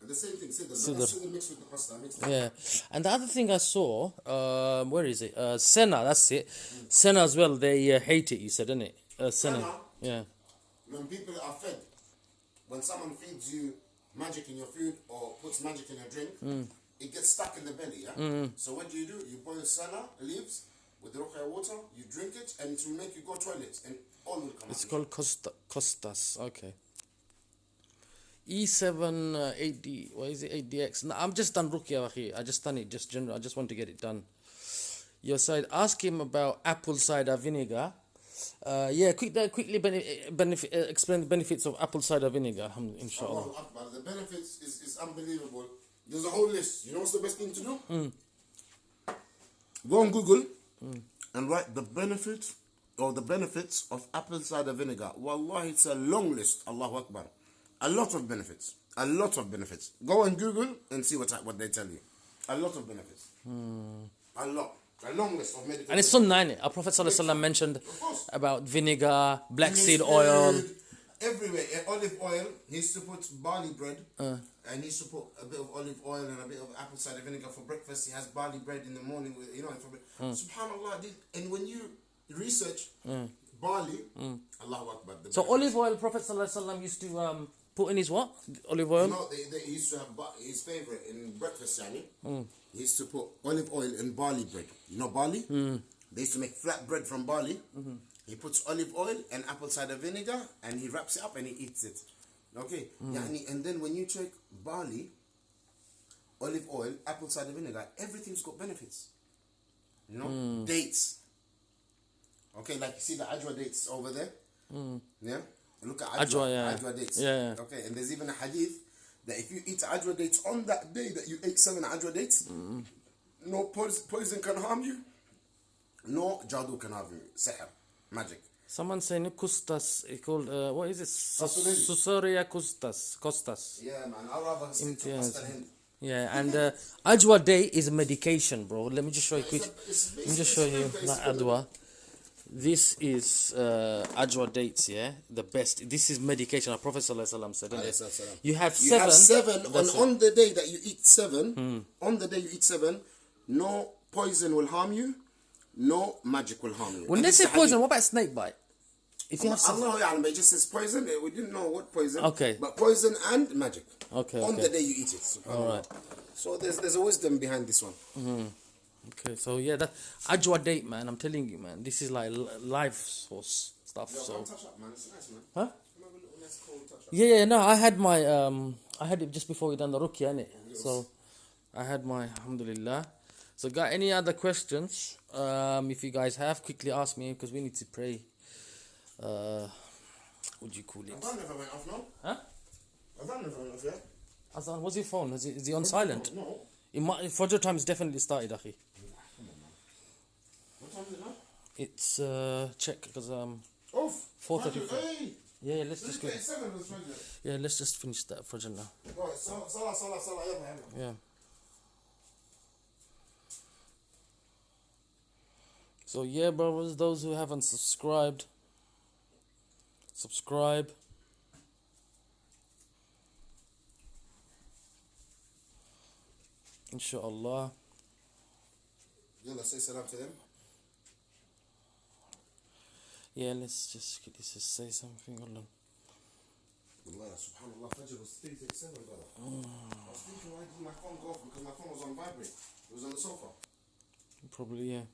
[SPEAKER 2] And the same thing, Sidr.
[SPEAKER 1] Sidr.
[SPEAKER 2] Sidr mixed with the pasta.
[SPEAKER 1] Yeah. And the other thing I saw, where is it? Senna, that's it. Senna as well, they hate it, you said, didn't it? Senna. Yeah.
[SPEAKER 2] When people are fed, when someone feeds you magic in your food or puts magic in your drink, it gets stuck in the belly, yeah? So what do? You boil senna leaves with the RUQ'YAH water, you drink it, and it will make you go toilet, and all will come out.
[SPEAKER 1] It's called Costas, okay. E7 8D, what is it, 8DX? No, I'm just done RUQ'YAH here. I just done it, just general. I just want to get it done. Your side, ask him about apple cider vinegar. Yeah, quickly explain the benefits of apple cider vinegar, inshallah.
[SPEAKER 2] Allahu Akbar. The benefits is unbelievable. There's a whole list. You know what's the best thing to do? Go on Google and write the benefits of apple cider vinegar. Wallahi, it's a long list. Allahu Akbar. A lot of benefits. A lot of benefits. Go on Google and see what they tell you. A lot of benefits. A lot. A long list of medical.
[SPEAKER 1] And it's sunnah, innit? Our Prophet ﷺ mentioned about vinegar, black seed oil.
[SPEAKER 2] Everywhere. Olive oil. He used to put barley bread. And he used to put a bit of olive oil and a bit of apple cider vinegar for breakfast. He has barley bread in the morning with, Subhanallah. And when you research barley, Allahu Akbar.
[SPEAKER 1] So olive oil, Prophet ﷺ used to put in his what? Olive oil?
[SPEAKER 2] No, they used to have his favorite in breakfast, Yani. He used to put olive oil in barley bread. You know barley? They used to make flat bread from barley. He puts olive oil and apple cider vinegar and he wraps it up and he eats it. Okay? Yani, and then when you check barley, olive oil, apple cider vinegar, everything's got benefits. You know? Dates. Okay, like you see the ajwa dates over there? Yeah? Look at ajwa dates.
[SPEAKER 1] Yeah.
[SPEAKER 2] Okay, and there's even a hadith that if you eat ajwa dates on that day that you ate 7 ajwa dates, no poison can harm you, no jadoo can harm you, sihr, magic.
[SPEAKER 1] Someone saying Costas, called, what is it?
[SPEAKER 2] Susuria.
[SPEAKER 1] Susuria Costas.
[SPEAKER 2] Yeah, man. I'd rather stick to
[SPEAKER 1] Imtiaz.
[SPEAKER 2] Costa Hind.
[SPEAKER 1] Yeah, and Ajwa Day is medication, bro. Let me just show you quick.
[SPEAKER 2] It's
[SPEAKER 1] Let me just show you
[SPEAKER 2] basically
[SPEAKER 1] like Adwa. This is Ajwa dates, yeah, the best. This is medication. Our Prophet ﷺ said,
[SPEAKER 2] Alayhi
[SPEAKER 1] innit?
[SPEAKER 2] salam.
[SPEAKER 1] You have
[SPEAKER 2] You
[SPEAKER 1] seven.
[SPEAKER 2] have seven
[SPEAKER 1] That's it.
[SPEAKER 2] on the day that you eat seven. On the day you eat seven, no poison will harm you, no magic will harm you.
[SPEAKER 1] When
[SPEAKER 2] And
[SPEAKER 1] they
[SPEAKER 2] this
[SPEAKER 1] say
[SPEAKER 2] is a
[SPEAKER 1] poison,
[SPEAKER 2] hadith.
[SPEAKER 1] what about snake bite? If you have seven.
[SPEAKER 2] Allah Ya'lam, but it just says poison. We didn't know what poison.
[SPEAKER 1] Okay.
[SPEAKER 2] But poison and magic.
[SPEAKER 1] Okay,
[SPEAKER 2] On
[SPEAKER 1] okay.
[SPEAKER 2] the day you eat it.
[SPEAKER 1] All right.
[SPEAKER 2] So there's a wisdom behind this one.
[SPEAKER 1] Okay, so yeah, that Ajwa date, man. I'm telling you, man. This is like life source stuff.
[SPEAKER 2] Yo,
[SPEAKER 1] So.
[SPEAKER 2] come touch up, man. It's nice, man.
[SPEAKER 1] Huh?
[SPEAKER 2] Come have a little nice cold touch up.
[SPEAKER 1] Yeah, no, I had my I had it just before we done the RUQ'YAH, innit? So I had my alhamdulillah. So got any other questions? If you guys have, quickly ask me because we need to pray. What do you call it?
[SPEAKER 2] Adhan never went off, no?
[SPEAKER 1] Huh?
[SPEAKER 2] Adhan never went off, yeah?
[SPEAKER 1] Azan, what's your phone? Is he on silent?
[SPEAKER 2] No.
[SPEAKER 1] It might, Fajr time is definitely started, akhi.
[SPEAKER 2] What time is it now?
[SPEAKER 1] It's check because
[SPEAKER 2] Off.
[SPEAKER 1] 4:34.
[SPEAKER 2] Hey.
[SPEAKER 1] Yeah, let's just go.
[SPEAKER 2] 37 was Fajr.
[SPEAKER 1] Yeah, let's just finish that Fajr now.
[SPEAKER 2] Right, Salah, yalla, yalla.
[SPEAKER 1] Yeah. So yeah, brothers, those who haven't subscribed, subscribe. Inshallah.
[SPEAKER 2] Yalla, say salam to them.
[SPEAKER 1] Yeah, let's just say something. Hold on.
[SPEAKER 2] Wallah, subhanallah, Fajr was 3:37, brother. I was thinking, why did my phone go off? Because my phone was on vibrate. It was on the sofa.
[SPEAKER 1] Probably, yeah.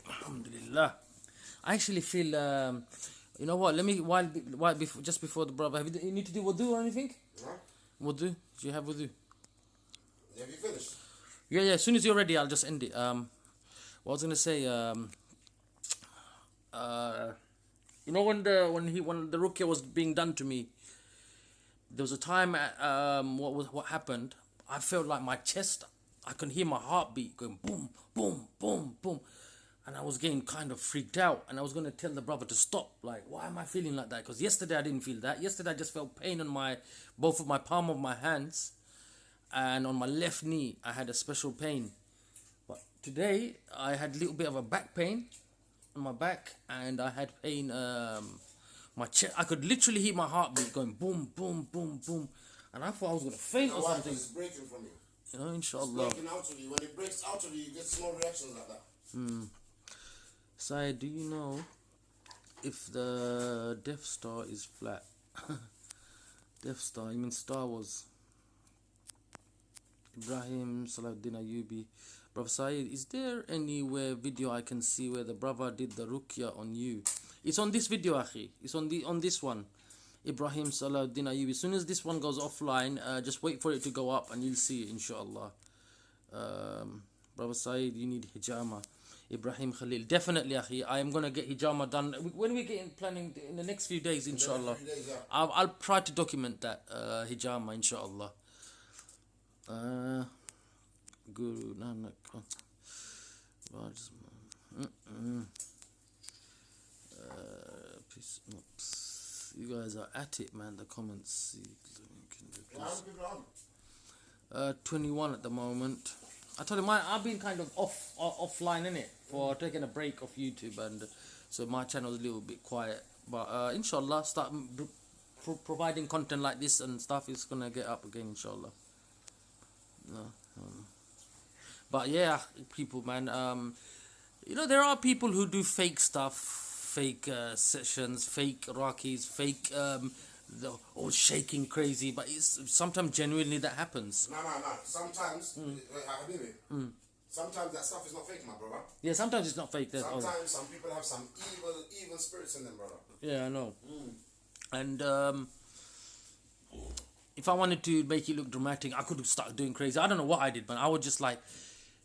[SPEAKER 1] Alhamdulillah. I actually feel, you know what? Let me while before, just before the brother. You need to do wudu or anything?
[SPEAKER 2] Huh?
[SPEAKER 1] Wudu? Do you have wudu?
[SPEAKER 2] Have you finished?
[SPEAKER 1] Yeah. As soon as you're ready, I'll just end it. What I was gonna say, you know, when the RUQ'YAH was being done to me, there was a time. What happened? I felt like my chest. I can hear my heartbeat going boom, boom, boom, boom. And I was getting kind of freaked out, and I was going to tell the brother to stop. Like, why am I feeling like that? Because yesterday I didn't feel that. Yesterday I just felt pain on both of my palm of my hands, and on my left knee I had a special pain. But today I had a little bit of a back pain on my back, and I had pain my chest. I could literally hear my heartbeat going boom, boom, boom, boom, and I thought I was going to faint or
[SPEAKER 2] Why?
[SPEAKER 1] something.
[SPEAKER 2] It's breaking from you.
[SPEAKER 1] You know,
[SPEAKER 2] It's
[SPEAKER 1] inshallah.
[SPEAKER 2] breaking out of you. When it breaks out of you, you get small reactions like that.
[SPEAKER 1] Sai, do you know if the Death Star is flat? Death Star, you mean Star Wars? Ibrahim Salahuddin Ayubi. Brother Saeed, is there anywhere video I can see where the brother did the RUQ'YAH on you? It's on this video, akhi. It's on this one. Ibrahim Salahuddin Ayubi. As soon as this one goes offline, just wait for it to go up and you'll see it, inshallah. Brother Saeed, you need hijama. Ibrahim Khalil, definitely, akhi. I am gonna get hijama done. When we get planning in the next few days, inshallah. I'll try to document that hijama, inshallah. Guru Nanak. Peace. You guys are at it, man. The comments. 21 at the moment. I told him I've been kind of offline in it for taking a break off YouTube, and so my channel is a little bit quiet. But inshallah, start providing content like this and stuff is gonna get up again, inshallah. But yeah, people, man. You know, there are people who do fake stuff, fake sessions, fake Rockies, fake all shaking crazy, but it's sometimes genuinely that happens.
[SPEAKER 2] No. Sometimes, sometimes that stuff is not fake, my brother.
[SPEAKER 1] Yeah, sometimes it's not fake.
[SPEAKER 2] Sometimes some people have some evil spirits in them, brother.
[SPEAKER 1] Yeah, I know. And if I wanted to make it look dramatic, I could start doing crazy. I don't know what I did, but I would just like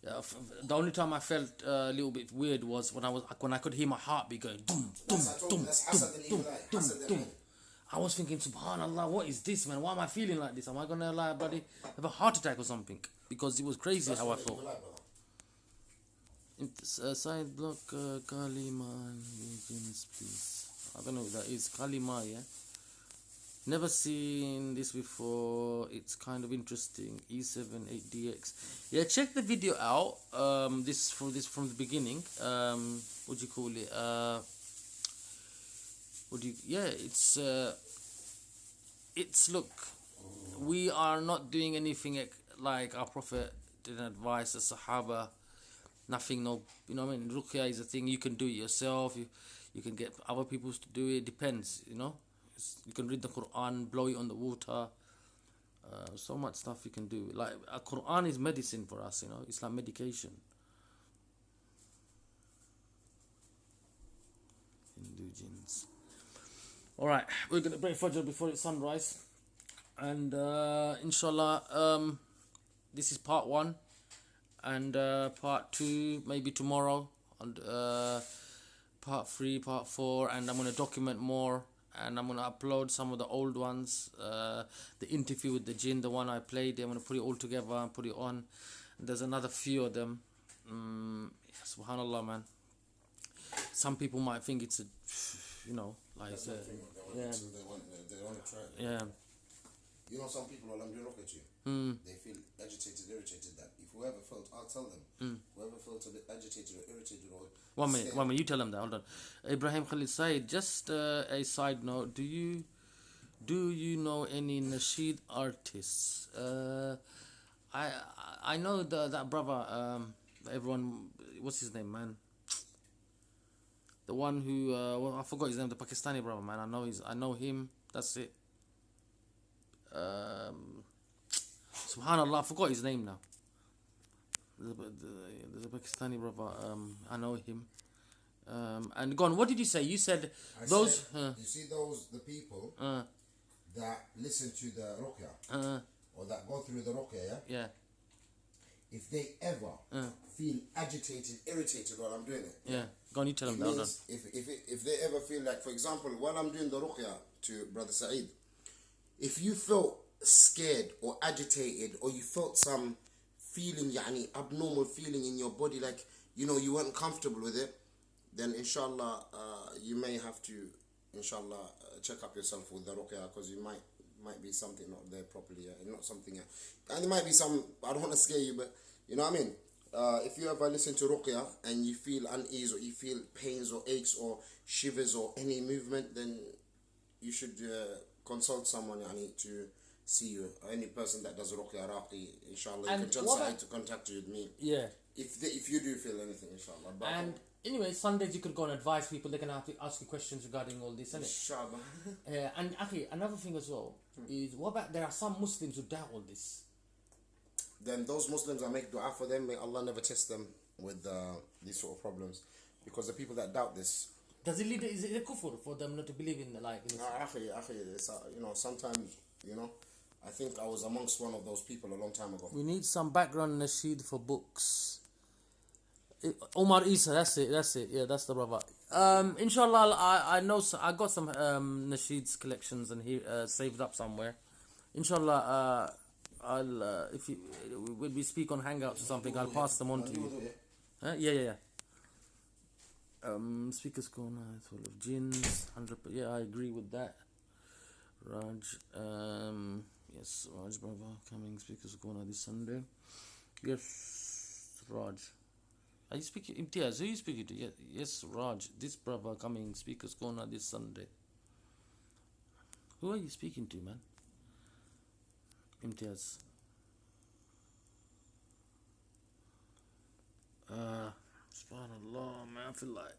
[SPEAKER 1] The only time I felt a little bit weird was when I could hear my heartbeat going dum dum dum dum dum dum. I was thinking, Subhanallah, what is this, man? Why am I feeling like this? Am I gonna like bloody have a heart attack or something? Because it was crazy how I felt. Side block Kalima, please. I don't know what that is. Kalima, yeah. Never seen this before. It's kind of interesting. E78DX. Yeah, check the video out. This from the beginning. What do you call it? It's look. We are not doing anything like our Prophet didn't advise the Sahaba. Nothing, no, you know what I mean. Ruqyah is a thing you can do it yourself. You can get other people to do it. Depends, you know. You can read the Quran, blow it on the water. So much stuff you can do. Like Quran is medicine for us, you know. It's like medication. Hindu jinns. All right, we're gonna break Fajr before it's sunrise, and inshallah, this is part 1, and part 2 maybe tomorrow, and part 3, part 4, and I'm gonna document more. And I'm going to upload some of the old ones, the interview with the jinn, the one I played. I'm going to put it all together and put it on. And there's another few of them. Subhanallah, man. Some people might think it's a, you know, like
[SPEAKER 2] yeah. They want to try it.
[SPEAKER 1] Yeah.
[SPEAKER 2] You know, some people, I'm doing rocket you. They feel agitated, irritated. That if whoever felt, I'll tell them. Whoever felt a bit agitated or irritated or
[SPEAKER 1] 1 minute, you tell them that. Hold on. Ibrahim Khalid Syed, just a side note. Do you know any nasheed artists? I know that brother. Everyone, what's his name, man? The one who I forgot his name. The Pakistani brother, man. I know him. That's it. Subhanallah, I forgot his name now. There's a Pakistani brother. I know him. And go on. What did you say? You said you
[SPEAKER 2] see the people that listen to the ruqyah or that go through the ruqyah.
[SPEAKER 1] Yeah.
[SPEAKER 2] If they ever feel agitated, irritated while I'm doing it.
[SPEAKER 1] Yeah. Go on. You tell them that.
[SPEAKER 2] If they ever feel like, for example, while I'm doing the ruqyah to Brother Saeed, if you felt scared or agitated or you felt some feeling, abnormal feeling in your body, like, you know, you weren't comfortable with it, then inshallah you may have to check up yourself with the ruqyah, because you might be something not there properly, not something, and there might be some, I don't want to scare you, but you know what I mean. If you ever listen to ruqyah and you feel unease or you feel pains or aches or shivers or any movement, then you should consult someone to see you. Any person that does ruqyah raqi, inshallah, you can tell Saeed to contact you with me.
[SPEAKER 1] Yeah.
[SPEAKER 2] If you do feel anything, inshallah. But
[SPEAKER 1] and anyway, Sundays you could go and advise people. They're gonna have to ask you questions regarding all this, isn't it?
[SPEAKER 2] Inshallah.
[SPEAKER 1] And actually, another thing as well is, what about there are some Muslims who doubt all this?
[SPEAKER 2] Then those Muslims, I make dua for them. May Allah never test them with these sort of problems, because the people that doubt this.
[SPEAKER 1] Does it lead? Is it a kufr for them not to believe in
[SPEAKER 2] It's, you know, sometimes, you know, I think I was amongst one of those people a long time ago.
[SPEAKER 1] We need some background nasheed for books. Omar Isa, that's it. Yeah, that's the brother. Inshallah, I know I got some nasheeds collections and here saved up somewhere. Inshallah, I'll when we speak on Hangouts or something, I'll pass them on to you. Yeah. Speakers corner full of jinns, 100%. Yeah, I agree with that. Raj, yes, Raj brother coming speakers corner this Sunday. Yes, Raj. Are you speaking Imtiaz? Who are you speaking to? Yes, Raj. This brother coming speakers corner this Sunday. Who are you speaking to, man? Imtiaz. Subhanallah, man. I feel like,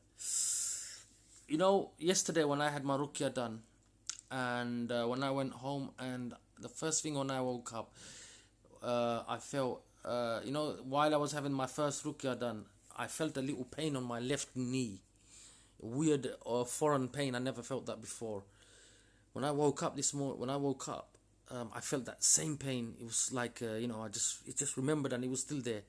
[SPEAKER 1] you know, yesterday when I had my ruqyah done, and when I went home, and the first thing when I woke up, I felt, you know, while I was having my first ruqyah done, I felt a little pain on my left knee. Weird or foreign pain. I never felt that before. When I woke up this morning, I felt that same pain. It was like, you know, I just remembered, and it was still there.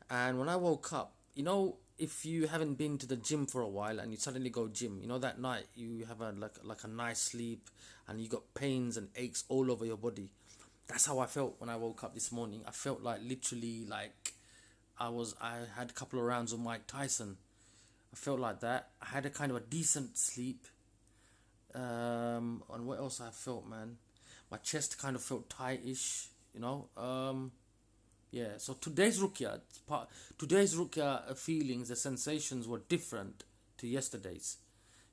[SPEAKER 1] And when I woke up, you know, if you haven't been to the gym for a while and you suddenly go gym, you know, that night you have a like a nice sleep and you got pains and aches all over your body. That's how I felt when I woke up this morning. I felt like literally like I had a couple of rounds of Mike Tyson. I felt like that. I had a kind of a decent sleep. And what else I felt, man? My chest kind of felt tight-ish, you know. Yeah, so today's ruqyah feelings, the sensations were different to yesterday's.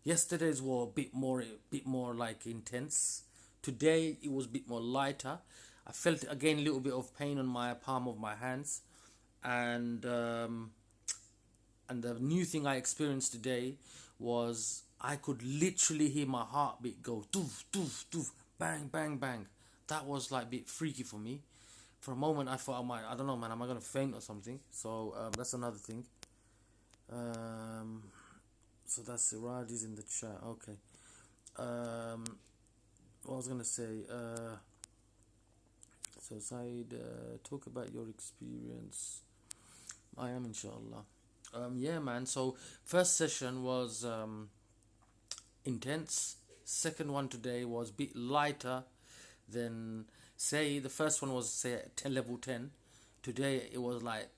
[SPEAKER 1] Yesterday's were a bit more like intense. Today it was a bit more lighter. I felt again a little bit of pain on my palm of my hands, and the new thing I experienced today was I could literally hear my heartbeat go doof doof doof, bang bang bang. That was like a bit freaky for me. For a moment I thought I don't know, man, am I gonna faint or something? So that's another thing. So that's Siraj is in the chat. Okay. What I was gonna say. So SYED, talk about your experience. I am, inshallah. Yeah, man. So first session was intense. Second one today was a bit lighter than, say, the first one was, say, level 10. Today it was like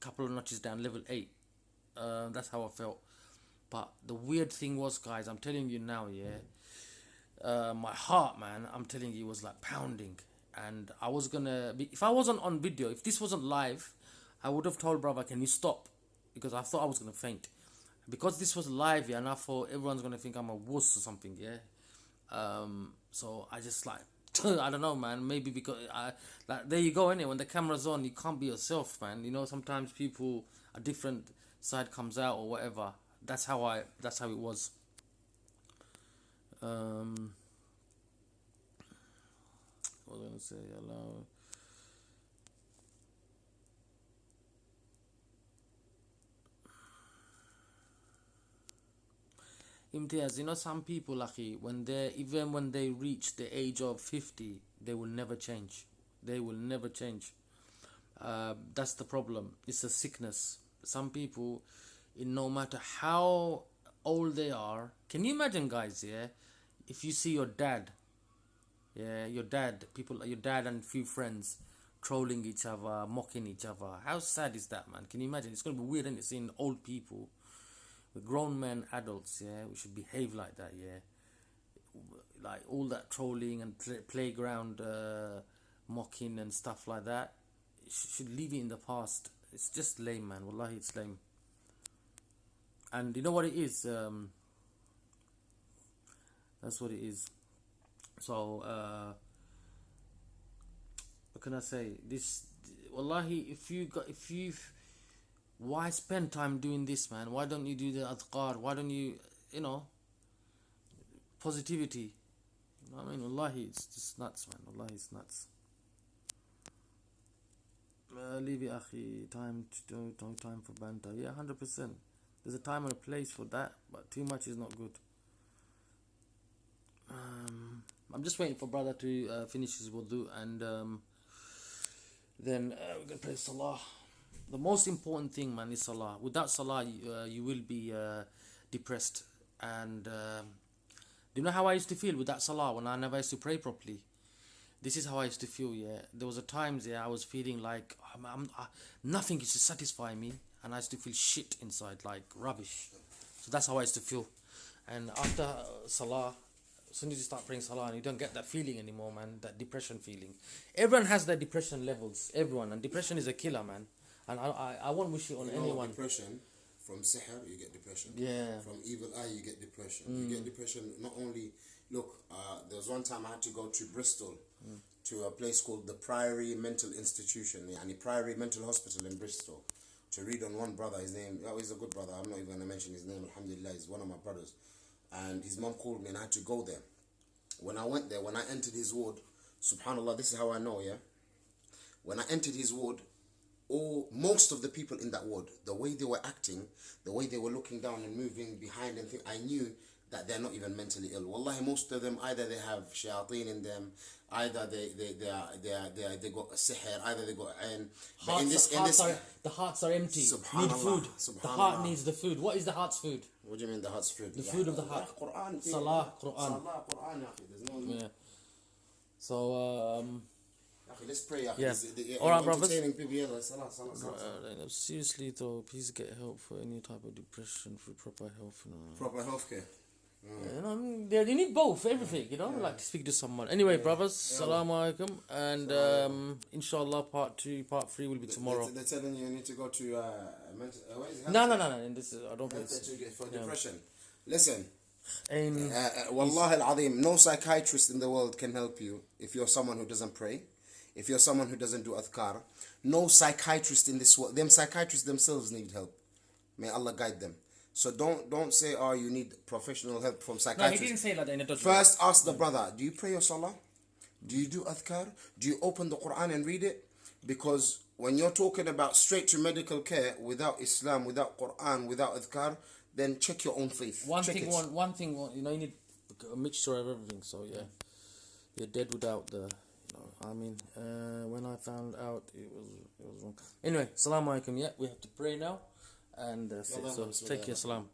[SPEAKER 1] a couple of notches down, level 8. That's how I felt. But the weird thing was, guys, I'm telling you now, yeah, my heart, man, I'm telling you, was like pounding. And I was gonna be, if I wasn't on video, if this wasn't live, I would have told brother, can you stop? Because I thought I was gonna faint. Because this was live, yeah, and I thought everyone's gonna think I'm a wuss or something, yeah. So I just like, I don't know, man. Maybe because like, there you go, innit? When the camera's on, you can't be yourself, man. You know, sometimes people, a different side comes out or whatever. That's how it was. What was I gonna say? Hello. Imtiaz, you know, some people, Akhi, even when they reach the age of 50, they will never change. They will never change. That's the problem. It's a sickness. Some people, no matter how old they are, can you imagine, guys, yeah, if you see your dad, yeah, your dad and a few friends trolling each other, mocking each other, how sad is that, man? Can you imagine? It's going to be weird, isn't it, seeing old people. We're grown men, adults, yeah, we should behave like that, yeah. Like all that trolling and playground mocking and stuff like that, should leave it in the past. It's just lame, man. Wallahi, it's lame. And you know what it is? That's what it is. So, what can I say? This, wallahi, why spend time doing this, man? Why don't you do the adhkar? Why don't you, positivity? You know what I mean? Wallahi, it's just nuts, man. Wallahi, it's nuts. Leave it, akhi. Time for banter. Yeah, 100%. There's a time and a place for that, but too much is not good. I'm just waiting for brother to finish his wudu, and then we're gonna play salah. The most important thing, man, is salah. Without salah, you will be depressed. And do you know how I used to feel without salah when I never used to pray properly? This is how I used to feel, yeah. There was a times, yeah, I was feeling like nothing used to satisfy me, and I used to feel shit inside, like rubbish. So that's how I used to feel. And after salah, as soon as you start praying salah, and you don't get that feeling anymore, man, that depression feeling. Everyone has their depression levels, everyone, and depression is a killer, man. And I won't wish it on anyone.
[SPEAKER 2] Depression, from sihr, you get depression.
[SPEAKER 1] Yeah.
[SPEAKER 2] From evil eye, you get depression. You get depression not only... Look, there was one time I had to go to Bristol to a place called the Priory Mental Institution, and the Priory Mental Hospital in Bristol, to read on one brother. His name, he's a good brother. I'm not even going to mention his name, alhamdulillah. He's one of my brothers. And his mom called me and I had to go there. When I went there, when I entered his ward, subhanallah, this is how I know, yeah? When I entered his ward, most of the people in that ward, the way they were acting, the way they were looking down and moving behind and I knew that they're not even mentally ill. Wallahi, most of them, either they have shayateen in them, either they got a sihr, either they got ayn. But
[SPEAKER 1] The hearts are empty. Need
[SPEAKER 2] Subhanallah,
[SPEAKER 1] food. The heart
[SPEAKER 2] subhanallah.
[SPEAKER 1] needs the food. What is the heart's food?
[SPEAKER 2] What do you mean the heart's food?
[SPEAKER 1] The food of the heart.
[SPEAKER 2] Quran.
[SPEAKER 1] Salah, Quran.
[SPEAKER 2] Salah, Quran, ya akhi. There's no.
[SPEAKER 1] Yeah. So
[SPEAKER 2] Let's pray. Ya akhi.
[SPEAKER 1] Yeah. All right, brothers.
[SPEAKER 2] Entertaining people, yeah, like, salah.
[SPEAKER 1] seriously though, please get help for any type of depression through proper health.
[SPEAKER 2] Proper healthcare.
[SPEAKER 1] You need both, everything, like to speak to someone. Anyway, brothers, Assalamu alaikum, and inshallah part 2, part 3 will be tomorrow.
[SPEAKER 2] They're telling you need to go to what is it?
[SPEAKER 1] No, and this is, I don't think
[SPEAKER 2] For depression. Listen,
[SPEAKER 1] it's
[SPEAKER 2] Wallahi al-Azim, no psychiatrist in the world can help you if you're someone who doesn't pray, if you're someone who doesn't do adhkar. No psychiatrist in this world, them psychiatrists themselves need help. May Allah guide them. So don't say, oh, you need professional help from
[SPEAKER 1] No,
[SPEAKER 2] psychiatrists.
[SPEAKER 1] he didn't say that in the
[SPEAKER 2] First ask the brother, do you pray your salah? Do you do adhkar? Do you open the Quran and read it? Because when you're talking about straight to medical care without Islam, without Quran, without adhkar, then check your own faith. One thing,
[SPEAKER 1] you need a mixture of everything. So yeah, you're dead without the, when I found out it was wrong. Anyway, Assalamu alaikum. Yeah, we have to pray now, and so take care. Salam.